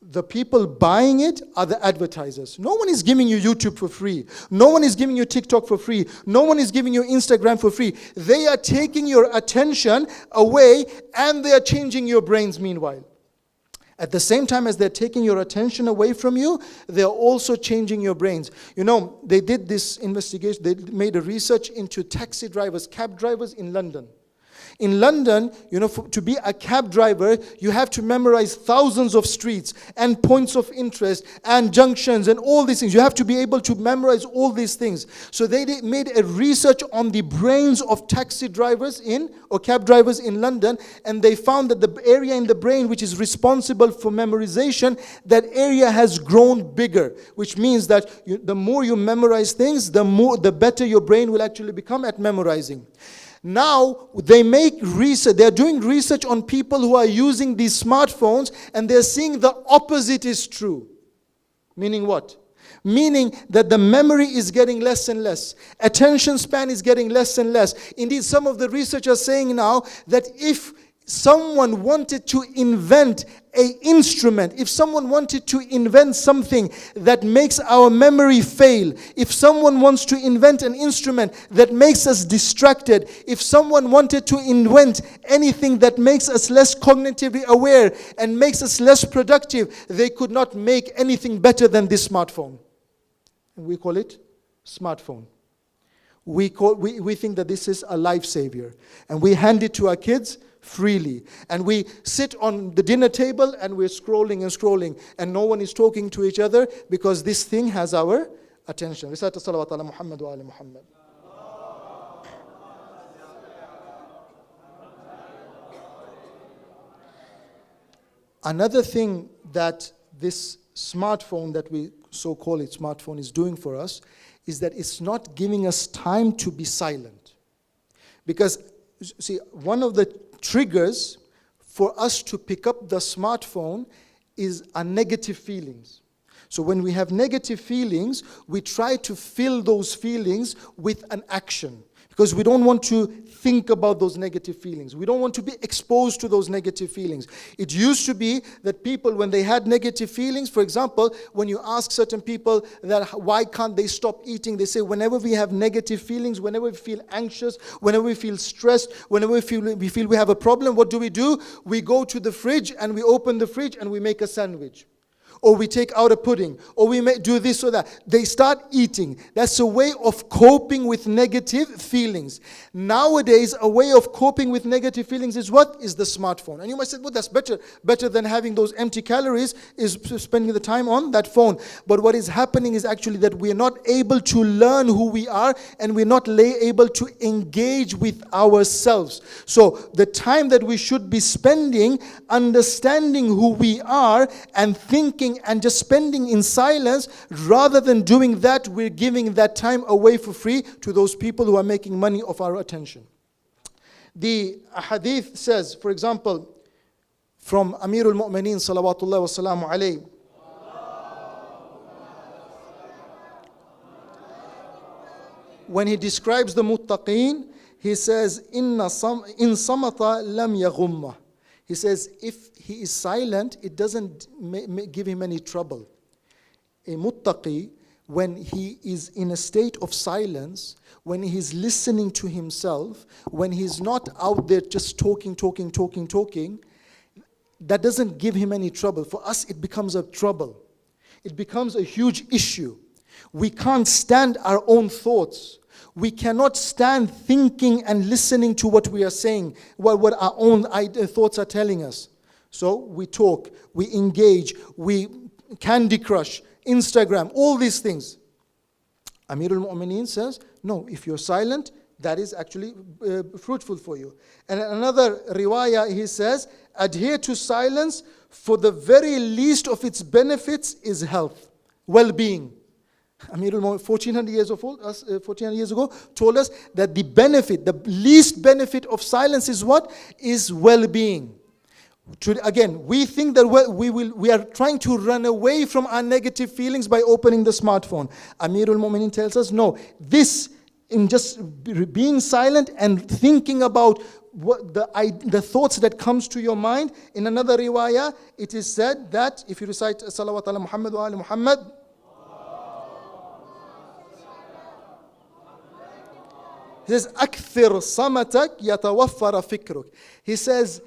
The people buying it are the advertisers. No one is giving you YouTube for free. No one is giving you TikTok for free. No one is giving you Instagram for free. They are taking your attention away and they are changing your brains meanwhile. At the same time as they're taking your attention away from you, they're also changing your brains. They did this investigation. They made a research into taxi drivers, cab drivers in London. In London, to be a cab driver, you have to memorize thousands of streets and points of interest and junctions and all these things. You have to be able to memorize all these things. So they made a research on the brains of taxi drivers or cab drivers in London, and they found that the area in the brain which is responsible for memorization, that area has grown bigger, which means that the more you memorize things, the better your brain will actually become at memorizing. Now they make research, they're doing research on people who are using these smartphones, and they're seeing the opposite is true. Meaning what? meaning that the memory is getting less and less. Attention span is getting less and less. Indeed, some of the research are saying now that if someone wanted to invent an instrument, if someone wanted to invent something that makes our memory fail, if someone wants to invent an instrument that makes us distracted, if someone wanted to invent anything that makes us less cognitively aware and makes us less productive, they could not make anything better than this smartphone. And we call it smartphone. We think that this is a life savior, and we hand it to our kids freely, and we sit on the dinner table and we're scrolling and scrolling, and no one is talking to each other because this thing has our attention. Recite salawat ala Muhammad wa ala Muhammad. Another thing that this smartphone, that we so call it smartphone, is doing for us is that it's not giving us time to be silent. Because, see, one of the triggers for us to pick up the smartphone is our negative feelings. So when we have negative feelings, we try to fill those feelings with an action, because we don't want to think about those negative feelings. We don't want to be exposed to those negative feelings. It used to be that people, when they had negative feelings, for example, when you ask certain people that why can't they stop eating, they say whenever we have negative feelings, whenever we feel anxious, whenever we feel stressed, whenever we feel we have a problem, what do? We go to the fridge and we open the fridge and we make a sandwich. Or we take out a pudding, or we may do this or that. They start eating. That's a way of coping with negative feelings. Nowadays, a way of coping with negative feelings is what? Is the smartphone. And you might say, well, that's better than having those empty calories, is spending the time on that phone. But what is happening is actually that we are not able to learn who we are, and we're not able to engage with ourselves. So the time that we should be spending understanding who we are and thinking and just spending in silence, rather than doing that, we're giving that time away for free to those people who are making money off our attention. The hadith says, for example, from Amirul Mu'mineen salawatullah wa salamu alayhi, when he describes the muttaqeen, he says, in samata lam yaghumma. He says, if he is silent, it doesn't give him any trouble. A muttaqi, when he is in a state of silence, when he's listening to himself, when he's not out there just talking, that doesn't give him any trouble. For us, it becomes a trouble. It becomes a huge issue. We can't stand our own thoughts. We cannot stand thinking and listening to what we are saying, what our own thoughts are telling us. So we talk, we engage, we Candy Crush, Instagram, all these things. Amirul Mu'mineen says, no, if you're silent, that is actually fruitful for you. And another riwayah, he says, adhere to silence, for the very least of its benefits is health, well-being. Amirul Mu'mineen, 1400 years ago, told us that the least benefit of silence is what? Is well-being. Again, we think that we are trying to run away from our negative feelings by opening the smartphone. Amirul Mu'mineen tells us, no, this, in just being silent and thinking about what the thoughts that comes to your mind. In another riwayah, it is said that if you recite salawat ala Muhammad wa ala Muhammad, he says, أكثر صمتك يتوفر فكرك. He says,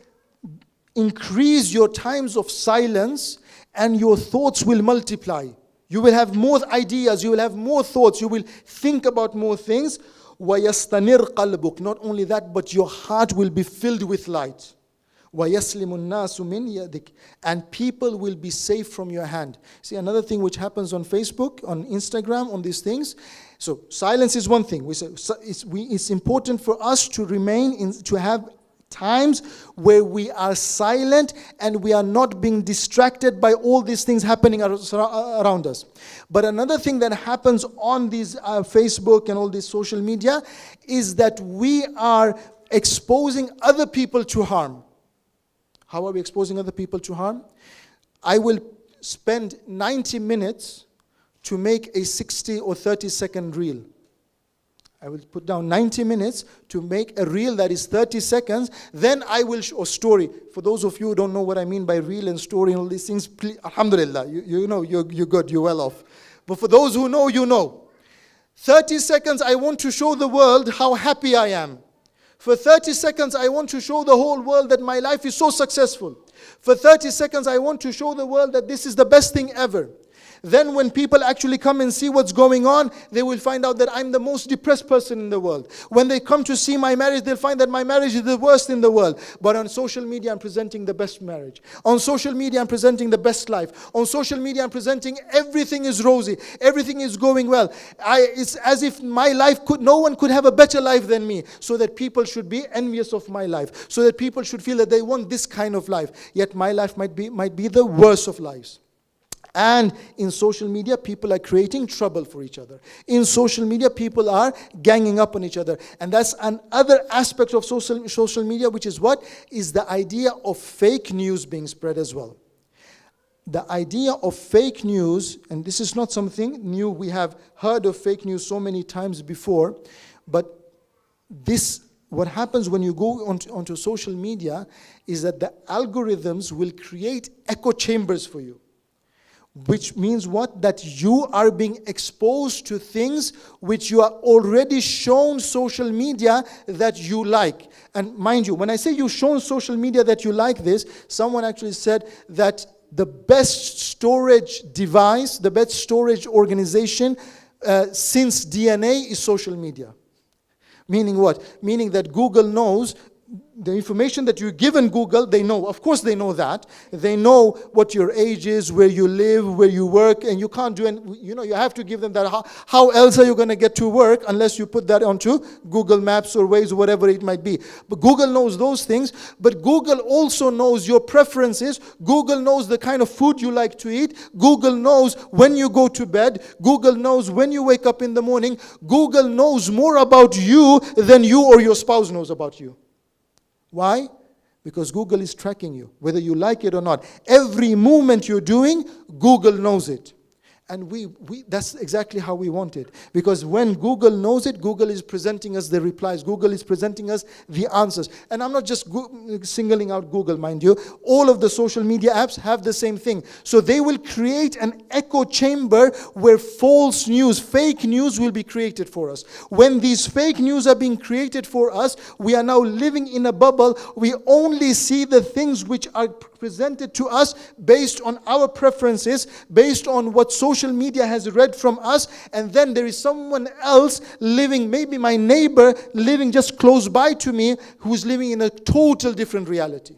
increase your times of silence and your thoughts will multiply. You will have more ideas, you will have more thoughts, you will think about more things. وَيَسْتَنِرْ قَلْبُكَ. Not only that, but your heart will be filled with light. وَيَسْلِمُ النَّاسُ مِنْ يَدِكَ. And people will be safe from your hand. See, another thing which happens on Facebook, on Instagram, on these things. So silence is one thing. We say it's important for us to to have times where we are silent and we are not being distracted by all these things happening around us. But another thing that happens on these Facebook and all this social media is that we are exposing other people to harm. How are we exposing other people to harm? I will spend 90 minutes to make a 60 or 30-second reel. I will put down 90 minutes to make a reel that is 30 seconds. Then I will or story. For those of you who don't know what I mean by reel and story and all these things, please, alhamdulillah, you know, you're good, you're well off. But for those who know, you know. 30 seconds, I want to show the world how happy I am. For 30 seconds, I want to show the whole world that my life is so successful. For 30 seconds, I want to show the world that this is the best thing ever. Then when people actually come and see what's going on, they will find out that I'm the most depressed person in the world. When they come to see my marriage, they'll find that my marriage is the worst in the world. But on social media, I'm presenting the best marriage. On social media, I'm presenting the best life. On social media, I'm presenting everything is rosy. Everything is going well. It's as if my life no one could have a better life than me. So that people should be envious of my life. So that people should feel that they want this kind of life. Yet my life might be the worst of lives. And in social media, people are creating trouble for each other. In social media, people are ganging up on each other. And that's another aspect of social media, which is what? Is the idea of fake news being spread as well. The idea of fake news, and this is not something new, we have heard of fake news so many times before, but what happens when you go onto social media is that the algorithms will create echo chambers for you. Which means what? That you are being exposed to things which you are already shown social media that you like. And mind you, when I say you've shown social media that you like this, someone actually said that the best storage device, the best storage organization since DNA is social media. Meaning what? Meaning that Google knows the information that you give in Google, they know. Of course they know that. They know what your age is, where you live, where you work, and you can't do any, you have to give them that. How else are you going to get to work unless you put that onto Google Maps or Waze or whatever it might be. But Google knows those things, but Google also knows your preferences. Google knows the kind of food you like to eat. Google knows when you go to bed. Google knows when you wake up in the morning. Google knows more about you than you or your spouse knows about you. Why? Because Google is tracking you, whether you like it or not. Every movement you're doing, Google knows it. And that's exactly how we want it. Because when Google knows it, Google is presenting us the replies. Google is presenting us the answers. And I'm not just singling out Google, mind you. All of the social media apps have the same thing. So they will create an echo chamber where false news, fake news will be created for us. When these fake news are being created for us, we are now living in a bubble. We only see the things which are presented to us based on our preferences, based on what social media has read from us, and then there is someone else living, maybe my neighbor living just close by to me, who's living in a total different reality.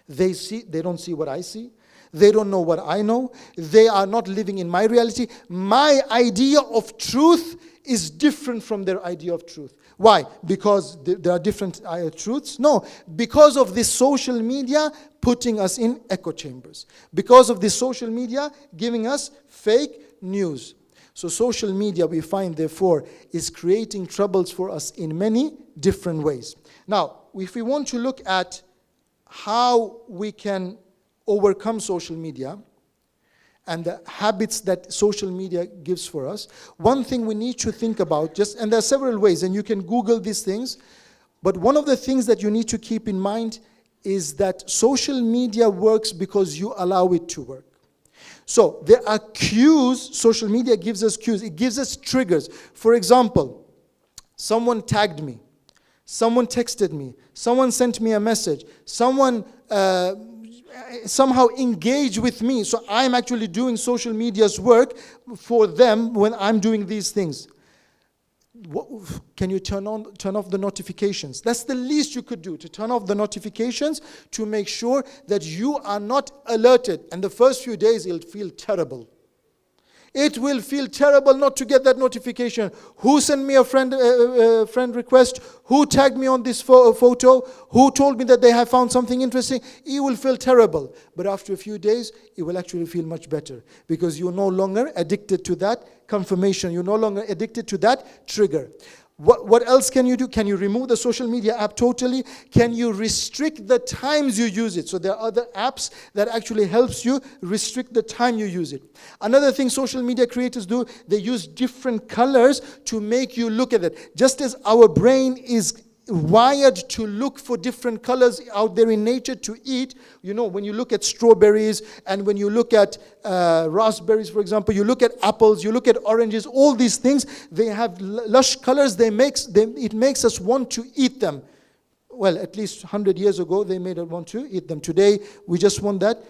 They don't see what I see. They don't know what I know. They are not living in my reality. My idea of truth is different from their idea of truth. Why? Because there are different truths? No, because of this social media putting us in echo chambers. Because of this social media giving us fake news. So social media, we find, therefore, is creating troubles for us in many different ways. Now, if we want to look at how we can overcome social media, and the habits that social media gives for us, one thing we need to think about, and there are several ways, and you can Google these things, but one of the things that you need to keep in mind is that social media works because you allow it to work. So there are cues. Social media gives us cues. It gives us triggers. For example, someone tagged me. Someone texted me. Someone sent me a message. Someone somehow engage with me. So I'm actually doing social media's work for them when I'm doing these things. Can you turn off the notifications? That's the least you could do, to turn off the notifications, to make sure that you are not alerted. And the first few days it'll feel terrible. It will feel terrible not to get that notification. Who sent me a friend request? Who tagged me on this photo? Who told me that they have found something interesting? It will feel terrible. But after a few days, it will actually feel much better. Because you're no longer addicted to that confirmation. You're no longer addicted to that trigger. What else can you do? Can you remove the social media app totally? Can you restrict the times you use it? So there are other apps that actually helps you restrict the time you use it. Another thing social media creators do, they use different colors to make you look at it. Just as our brain is wired to look for different colors out there in nature to eat. You know, when you look at strawberries and when you look at raspberries, for example, you look at apples, you look at oranges, all these things, they have lush colors. It makes us want to eat them. Well, at least 100 years ago, they made us want to eat them. Today, we just want that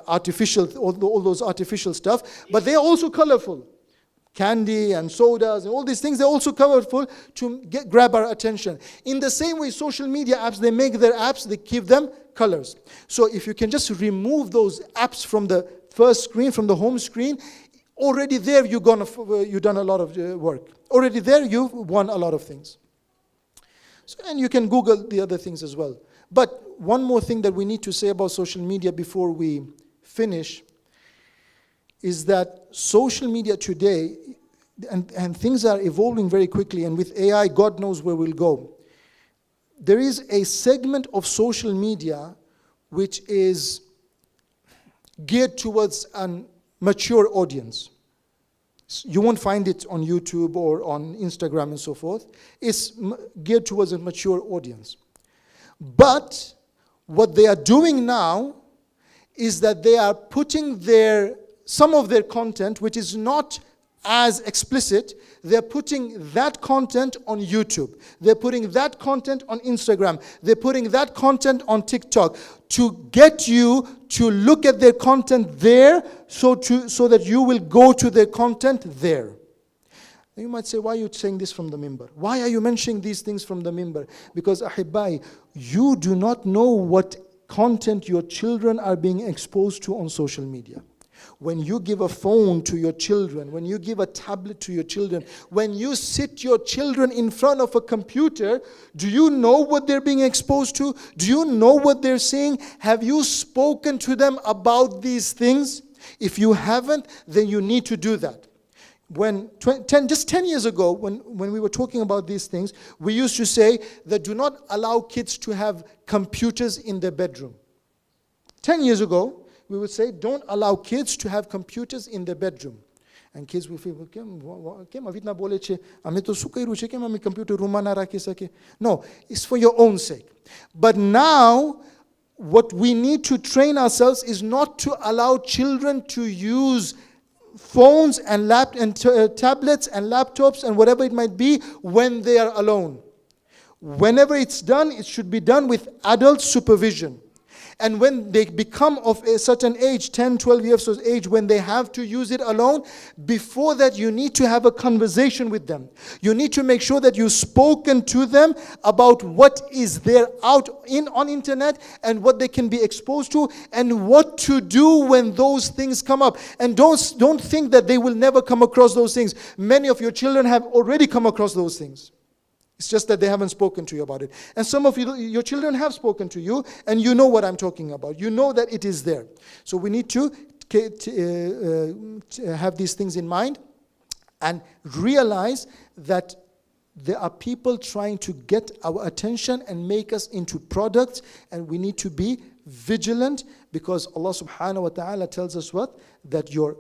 artificial, all those artificial stuff. But they are also colorful. Candy and sodas and all these things, they're also colorful to grab our attention. In the same way, social media apps, they make their apps, they give them colors. So if you can just remove those apps from the first screen, from the home screen, already there you've done a lot of work. Already there you've won a lot of things. So, and you can Google the other things as well. But one more thing that we need to say about social media before we finish is that social media today, and things are evolving very quickly, and with AI, God knows where we'll go. There is a segment of social media which is geared towards a mature audience. You won't find it on YouTube or on Instagram and so forth. It's geared towards a mature audience. But what they are doing now is that they are putting some of their content, which is not as explicit, they're putting that content on YouTube. They're putting that content on Instagram. They're putting that content on TikTok to get you to look at their content there so that you will go to their content there. You might say, why are you saying this from the minbar? Why are you mentioning these things from the minbar? Because, Ahibbai, you do not know what content your children are being exposed to on social media. When you give a phone to your children, when you give a tablet to your children, when you sit your children in front of a computer, do you know what they're being exposed to? Do you know what they're seeing? Have you spoken to them about these things? If you haven't, then you need to do that. Just 10 years ago, when we were talking about these things, we used to say that do not allow kids to have computers in their bedroom. 10 years ago, we would say, don't allow kids to have computers in their bedroom. And kids will feel, no, it's for your own sake. But now, what we need to train ourselves is not to allow children to use phones and tablets and laptops and whatever it might be when they are alone. Whenever it's done, it should be done with adult supervision. And when they become of a certain age, 10, 12 years of age, when they have to use it alone, before that you need to have a conversation with them. You need to make sure that you've spoken to them about what is there on internet and what they can be exposed to and what to do when those things come up. And don't think that they will never come across those things. Many of your children have already come across those things. It's just that they haven't spoken to you about it. And some of your children have spoken to you, and you know what I'm talking about. You know that it is there. So we need to have these things in mind and realize that there are people trying to get our attention and make us into products, and we need to be vigilant because Allah subhanahu wa ta'ala tells us what? That your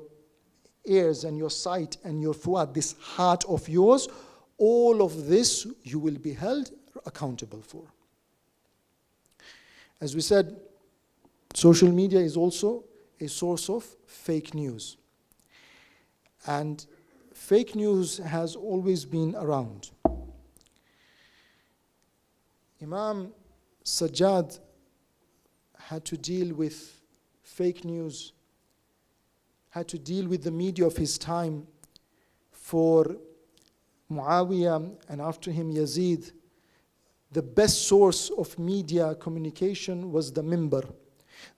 ears and your sight and your fuad, this heart of yours, all of this you will be held accountable for. As we said, social media is also a source of fake news. And fake news has always been around. Imam Sajjad had to deal with fake news, had to deal with the media of his time for Muawiyah, and after him Yazid. The best source of media communication was the minbar.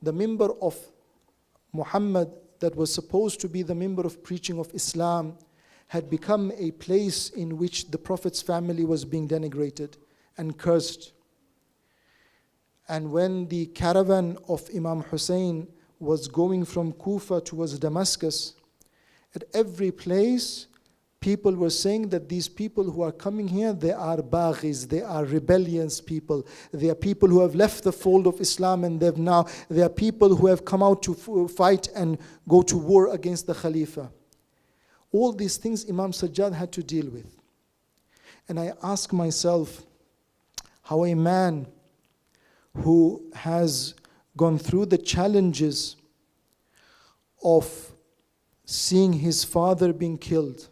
The minbar of Muhammad, that was supposed to be the minbar of preaching of Islam, had become a place in which the Prophet's family was being denigrated and cursed. And when the caravan of Imam Husayn was going from Kufa towards Damascus, at every place people were saying that these people who are coming here, they are baghis, they are rebellious people. They are people who have left the fold of Islam, and they are people who have come out to fight and go to war against the Khalifa. All these things Imam Sajjad had to deal with. And I ask myself, how a man who has gone through the challenges of seeing his father being killed,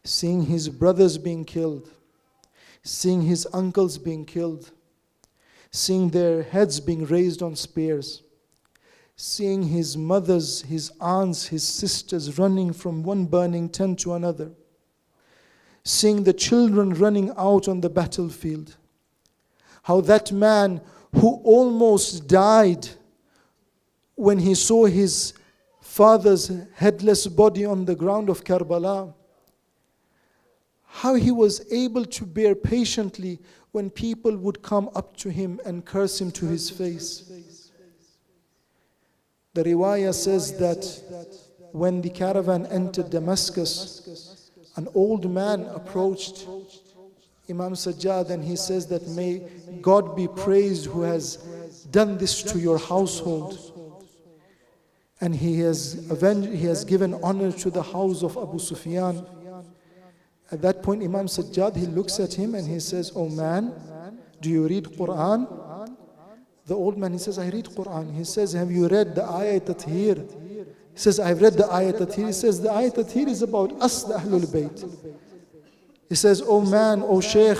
seeing his brothers being killed, seeing his uncles being killed, seeing their heads being raised on spears, seeing his mothers, his aunts, his sisters running from one burning tent to another, seeing the children running out on the battlefield, how that man who almost died when he saw his father's headless body on the ground of Karbala, how he was able to bear patiently when people would come up to him and curse him to his face. The riwayah says that when the caravan entered Damascus, an old man approached Imam Sajjad and he says that, may God be praised who has done this to your household. And he has given honor to the house of Abu Sufyan. At that point, Imam Sajjad, he looks at him and he says, oh man, do you read Quran? The old man, he says, I read Quran. He says, have you read the ayat Tathir? He says, I've read the ayat Tathir. He says, the ayat Tathir is about us, the Ahlul Bayt. He says, oh man, oh Shaykh,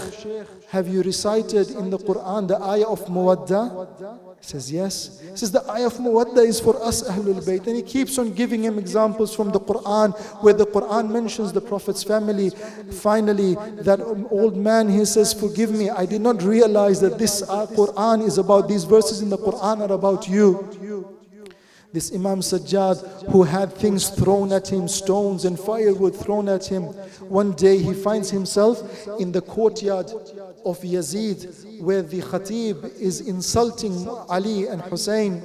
have you recited in the Quran the ayah of Muwadda? He says, yes. He says, the ayah of Muwadda is for us, Ahlul Bayt. And he keeps on giving him examples from the Quran, where the Quran mentions the Prophet's family. Finally, that old man, he says, forgive me, I did not realize that this Quran is about, these verses in the Quran are about you. This Imam Sajjad, who had things thrown at him, stones and firewood thrown at him, one day he finds himself in the courtyard of Yazid, where the Khatib is insulting Ali and Husayn.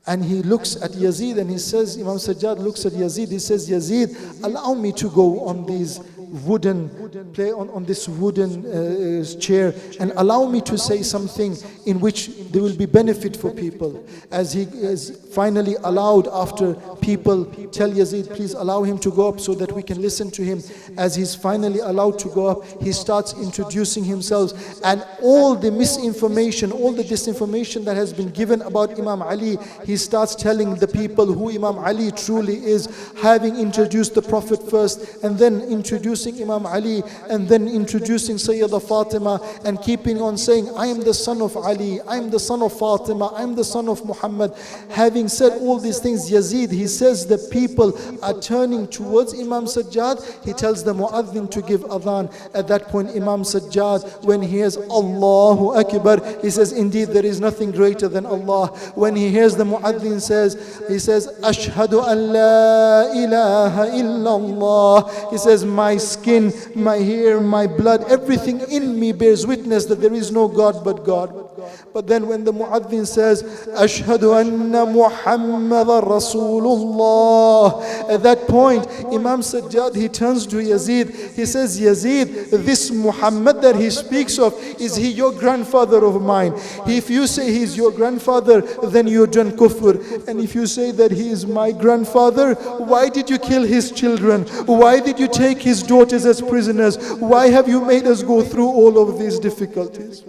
And he looks at Yazid and he says, Imam Sajjad looks at Yazid, he says, Yazid, allow me to go on these on this wooden chair, and allow me to say something in which there will be benefit for people. As he is finally allowed, after people tell Yazid, please allow him to go up so that we can listen to him. As he's finally allowed to go up, he starts introducing himself, and all the misinformation, all the disinformation that has been given about Imam Ali, he starts telling the people who Imam Ali truly is, having introduced the Prophet first, and then introducing Imam Ali, and then introducing Sayyidah Fatima, and keeping on saying, I am the son of Ali, I am the son of Fatima, I am the son of Muhammad. Having said all these things, Yazid, he says the people are turning towards Imam Sajjad. He tells the muaddin to give adhan. At that point, Imam Sajjad, when he hears Allahu Akbar, he says, indeed there is nothing greater than Allah. When he hears the muaddin says, he says, Ashhadu an la ilaha illallah. He says, my skin, my hair, my blood, everything in me bears witness that there is no God but God. But then when the muaddin says, Ashhadu anna Muhammadan Rasulullah, at that point, Imam Sajjad, he turns to Yazid. He says, Yazid, this Muhammad that he speaks of, is he your grandfather of mine? If you say he's your grandfather, then you're done kufr. And if you say that he is my grandfather, why did you kill his children? Why did you take his daughters as prisoners? Why have you made us go through all of these difficulties?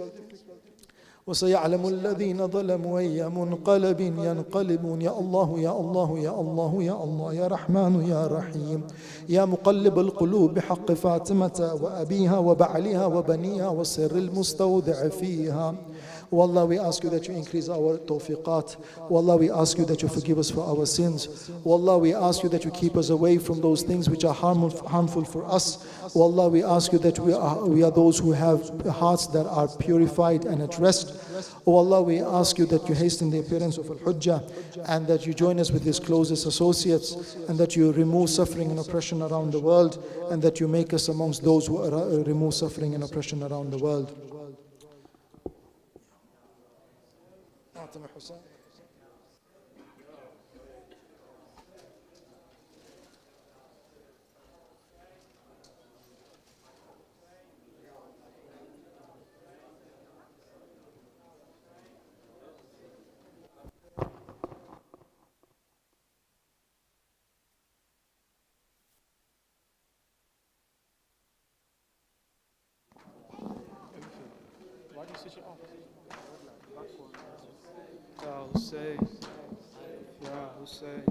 وسيعلم الذين ظلموا أي منقلب ينقلبون يا الله يا الله يا الله يا الله يا رحمن يا رحيم يا مقلب القلوب بحق فاطمة وأبيها وبعلها وبنيها والسر المستودع فيها. Wallah, we ask you that you increase our tawfiqat. Wallah, we ask you that you forgive us for our sins. Wallah, we ask you that you keep us away from those things which are harmful for us. Wallah, we ask you that we are those who have hearts that are purified and at rest. Oh Allah, we ask you that you hasten the appearance of Al-Hujjah, and that you join us with his closest associates, and that you remove suffering and oppression around the world, and that you make us amongst those who remove suffering and oppression around the world. Husayn, Ya Husayn,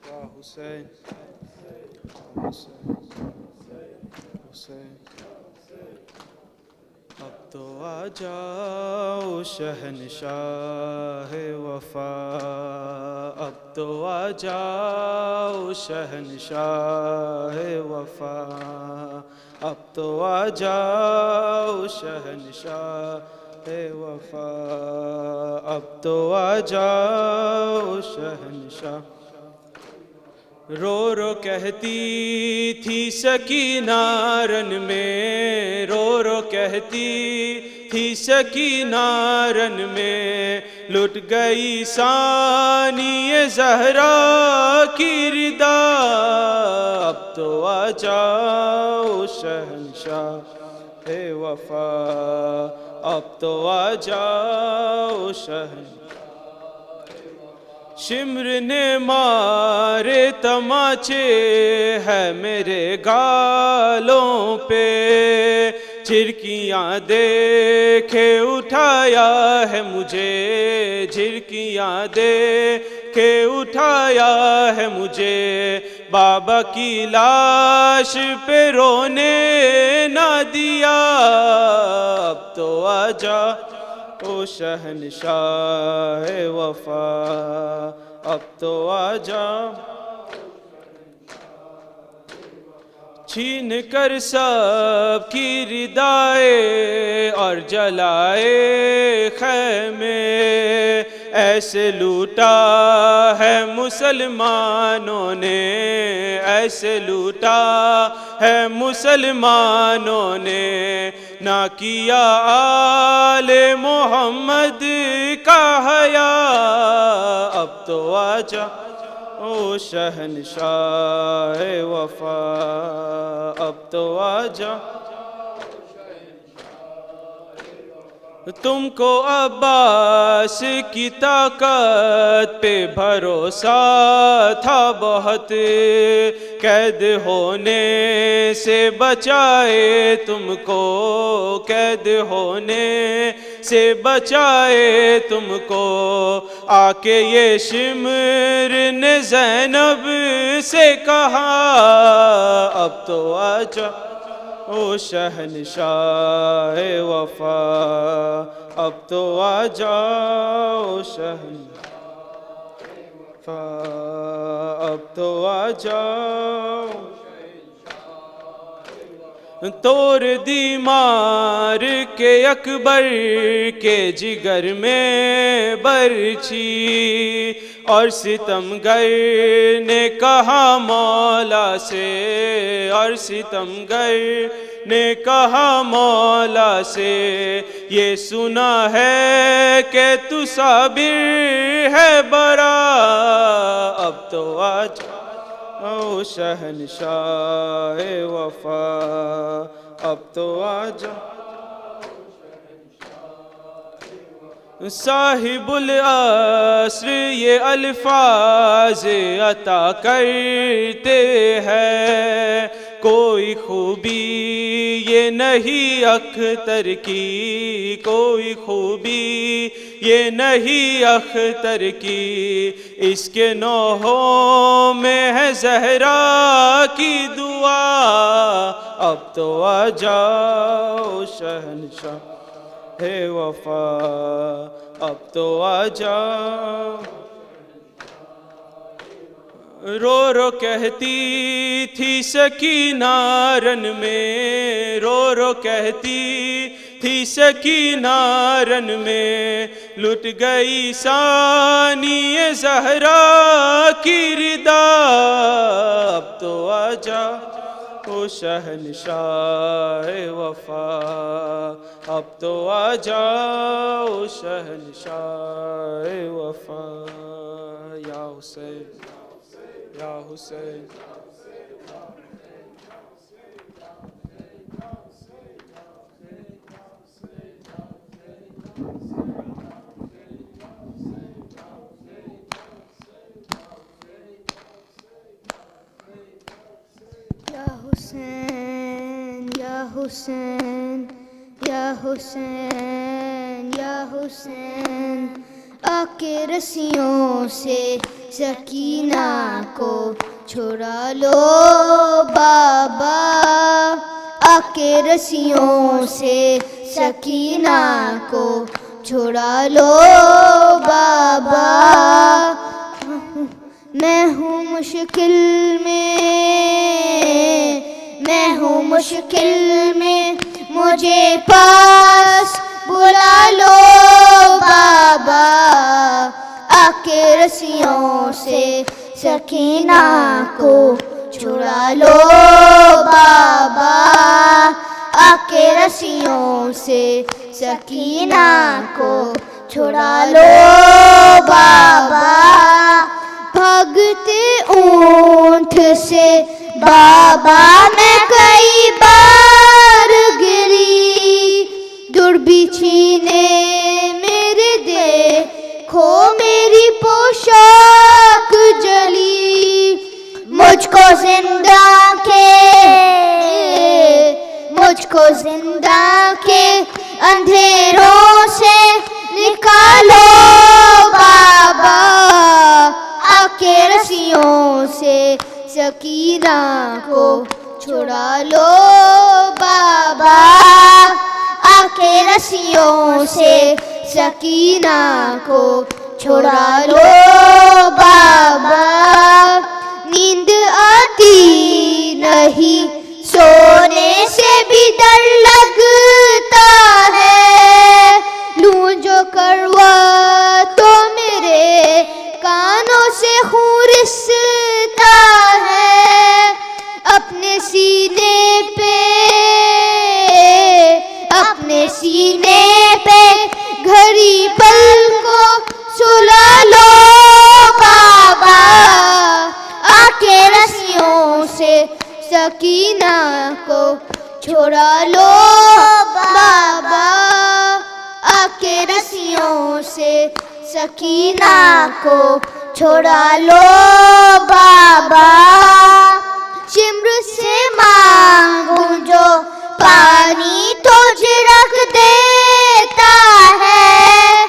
Ya Husayn, Husayn. اب تو آ جاؤ شہنشاہ وفا، اب تو آ جاؤ شہنشاہ وفا، اب تو آ جاؤ شہنشاہ وفا، اب تو آ جاؤ شہنشاہ. رو رو کہتی تھی سکینہ رن میں، رو رو کہتی تھی سکینہ رن میں، لٹ گئی ثانی زہرا کی ردا، اب تو آ جاؤ شہنشاہ وفا، اب تو آ جاؤ شہنشاہ. شمر نے مارے تماچے ہے میرے گالوں پہ، جھرکیاں دیکھے اٹھایا ہے مجھے، جھرکیاں دیکھے اٹھایا ہے مجھے، بابا کی لاش پہ رونے نہ دیا، اب تو آ جا او شہنشاہ وفا، اب تو آ جا. چھین کر سب کی ردائے اور جلائے خیمے، ایسے لوٹا ہے مسلمانوں نے، ایسے لوٹا ہے مسلمانوں نے، نہ کیا آل محمد کا حیا، اب تو آ جا او شہنشاہ وفا، اب تو آ جا. تم کو عباس کی طاقت پہ بھروسہ تھا بہت، قید ہونے سے بچائے تم کو، قید ہونے سے بچائے تم کو، آ کے یہ شمر نے زینب سے کہا، اب تو آ جا او شہنشاہ وفا، اب تو آ جاؤ شہنشاہ وفا، اب تو آ جاؤ. توڑ دی مار کے اکبر کے جگر میں برچھی، اور ستمگر نے کہا مولا سے، اور ستمگر نے کہا مولا سے، یہ سنا ہے کہ تو صابر ہے برا، اب تو آ جا او شہنشاہ وفا، اب تو آ جا. صاحب العصر یہ الفاظ عطا کرتے ہیں، کوئی خوبی یہ نہیں اختر کی، کوئی خوبی یہ نہیں اختر کی، اس کے نوحوں میں ہے زہرا کی دعا، اب تو آ جاؤ شہنشاہ وفا، اب تو آ جاؤ. رو رو کہتی تھی سکینہ رن میں، رو رو کہتی تھی سکینہ رن میں، لٹ گئی ثانی زہرا کی ردا، اب تو آ جا او شہنشاہ وفا، اب تو آ جاؤ شہنشاہ وفا. یا حسین، یا حسین. یا حسین، یا حسین، یا حسین یا حسین آ کے رسیوں سے سکینہ کو چھڑا لو بابا آ کے رسیوں سے سکینہ کو چھڑا لو بابا میں ہوں مشکل میں مجھے پاس بلا لو بابا آ کے رسیوں سے سکینہ کو چھڑا لو بابا آ کے رسیوں سے سکینہ کو چھڑا لو بابا بھاگتے اونٹ سے بابا میں کئی بار گری دور بچھی نے میرے دیکھو میری پوشاک جلی مجھ کو زندہ کے اندھیروں سے نکالو بابا آ کے رسیوں سے سکینہ کو چھڑا لو بابا آ کے رسیوں سے سکینہ کو چھڑا لو بابا نیند آتی نہیں سونے سے بھی ڈر لگتا ہے لوں جو کروا تو میرے کانوں سے خون رستا ہے اپنے سینے پہ گھڑی پل کو سلا لو بابا آ کے رسیوں سے سکینہ کو چھڑا لو بابا آ کے رسیوں سے سکینہ کو چھڑا لو بابا شمر سے مانگوں جو پانی تجھے رکھ دیتا ہے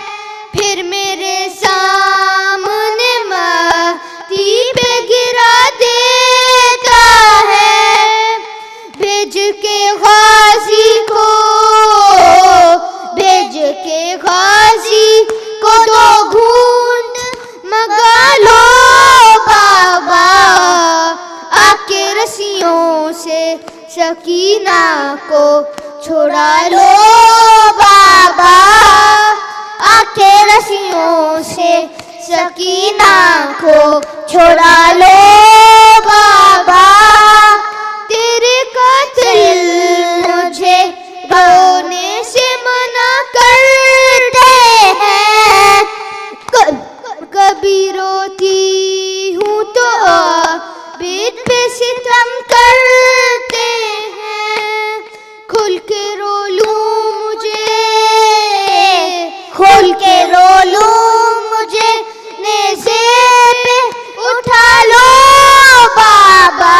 پھر میرے سامنے مٹی پہ گرا دیتا ہے بھیج کے غازی کو دو گھونٹ مگا لو بابا آ کے رسیوں سے سکینہ کو چھڑا لو بابا آ کے رسیوں سے سکینہ کو چھڑا لو بابا تیرے قاتل مجھے رونے سے منع کرتے ہیں کبھی روتی ہوں تو عابد پہ ستم کرتے ہیں کھل کے رو لوں مجھے نیزے پہ اٹھا لو بابا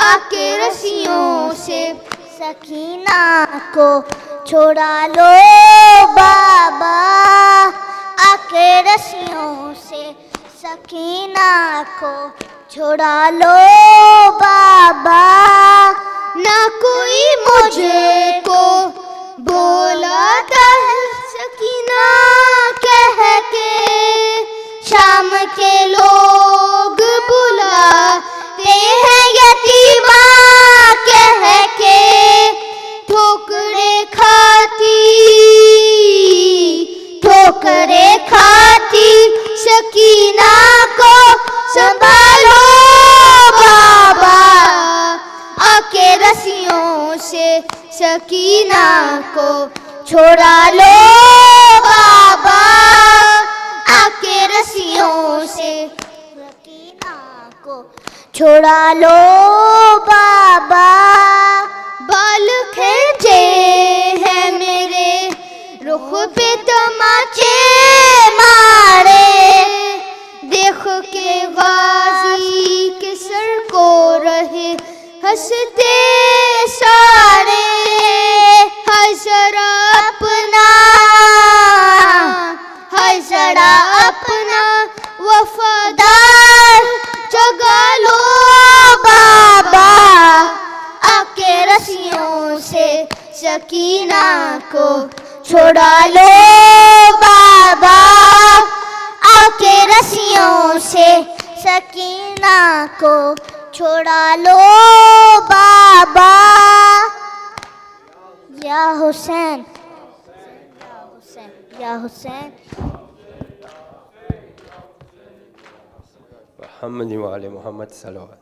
آ کے رسیوں سے سکینہ کو چھڑا لو بابا آ کے رسیوں سے سکینہ کو چھڑا لو بابا نہ کوئی مجھے کو بولاتا ہے سکینہ کہہ کے شام کے لوگ بلاتے ہیں یتیمہ کہہ کے ٹھوکریں کھاتی سکینہ کو سنبھالو بابا آ کے رسیوں سے سکینہ کو چھڑا لو بابا آ کے رسیوں سے سکینہ کو چھڑا لو بابا بال کھینچے ہیں میرے رخ پہ تماچے مارے دیکھ کے غازی کے سر کو رہے ہنستے سارے حضرت को छोड़ा लो बाबा। या हुसैन, या हुसैन, या हुसैन। محمد وعلى محمد صلوات.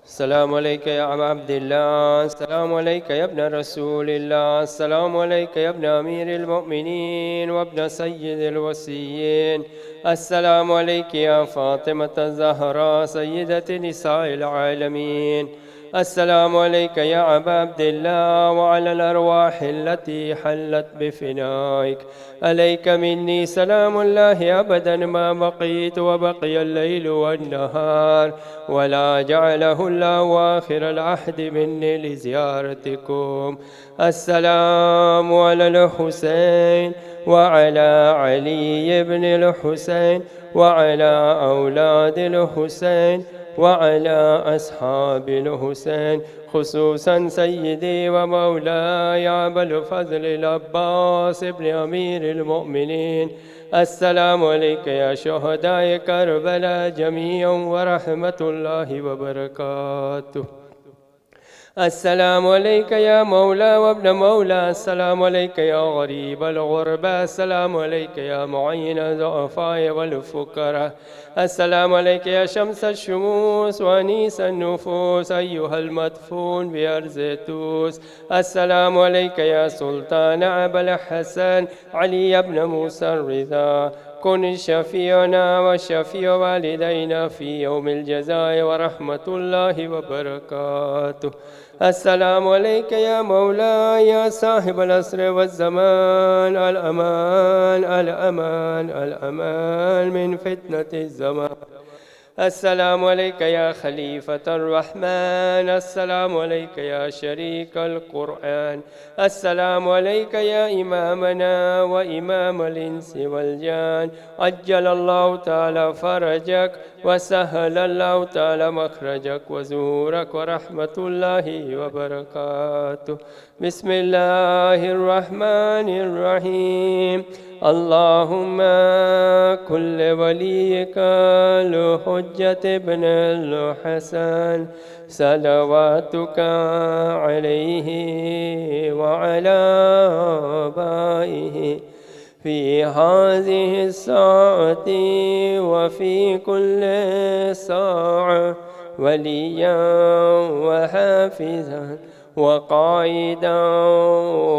السلام عليك يا أبا عبد الله، السلام عليك يا ابن رسول الله، السلام عليك يا ابن أمير المؤمنين وابن سيد الوصيين، السلام عليك يا فاطمة الزهراء سيدة نساء العالمين، السلام عليك يا أبا عبد الله وعلى الأرواح التي حلت بفنائك، عليك مني سلام الله أبدا ما بقيت وبقي الليل والنهار، ولا جعله الله آخر العهد مني لزيارتكم. السلام على الحسين وعلى علي بن الحسين وعلى أولاد الحسين وعلى أصحاب الحسين، خصوصا سيدي ومولاي أبا الفضل العباس بن أمير المؤمنين. السلام عليك يا شهداء كربلاء جميعا ورحمة الله وبركاته. السلام عليك يا مولى وابن مولى، السلام عليك يا غريب الغرباء، السلام عليك يا معين الضعفاء والفقراء، السلام عليك يا شمس الشموس وأنيس النفوس أيها المدفون بأرض توس، السلام عليك يا سلطان أبا الحسن علي بن موسى الرضا، كن شفيعنا وشفيع والدينا في يوم الجزاء ورحمة الله وبركاته. السلام عليك يا مولاي يا صاحب العصر والزمان، الأمان الأمان الأمان من فتنة الزمان. السلام عليك يا خليفة الرحمن، السلام عليك يا شريك القرآن، السلام عليك يا إمامنا وإمام الإنس والجان، عجل الله تعالى فرجك وسهل الله تعالى مخرجك وزهورك ورحمة الله وبركاته. بسم الله الرحمن الرحيم. اللهم كل وليك الحجة ابن الحسن صلواتك عليه وعلى آبائه في هذه الساعة وفي كل ساعة وليا وحافظا وقائدا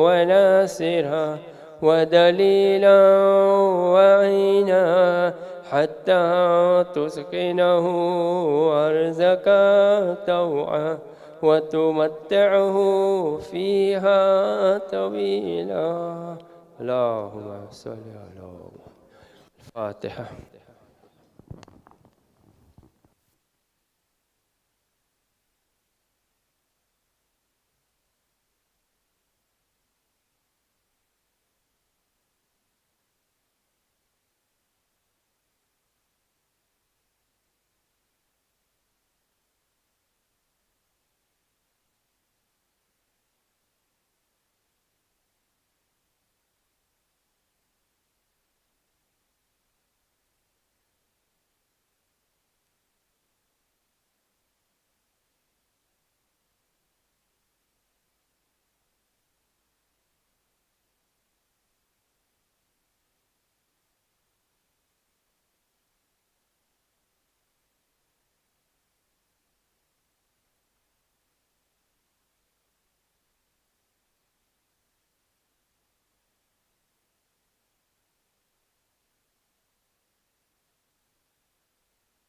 وناصرا ودليلا وعينا حتى تسكنه أرزك طوعا وتمتعه فيها طويلا. اللهم صل على الفاتحة.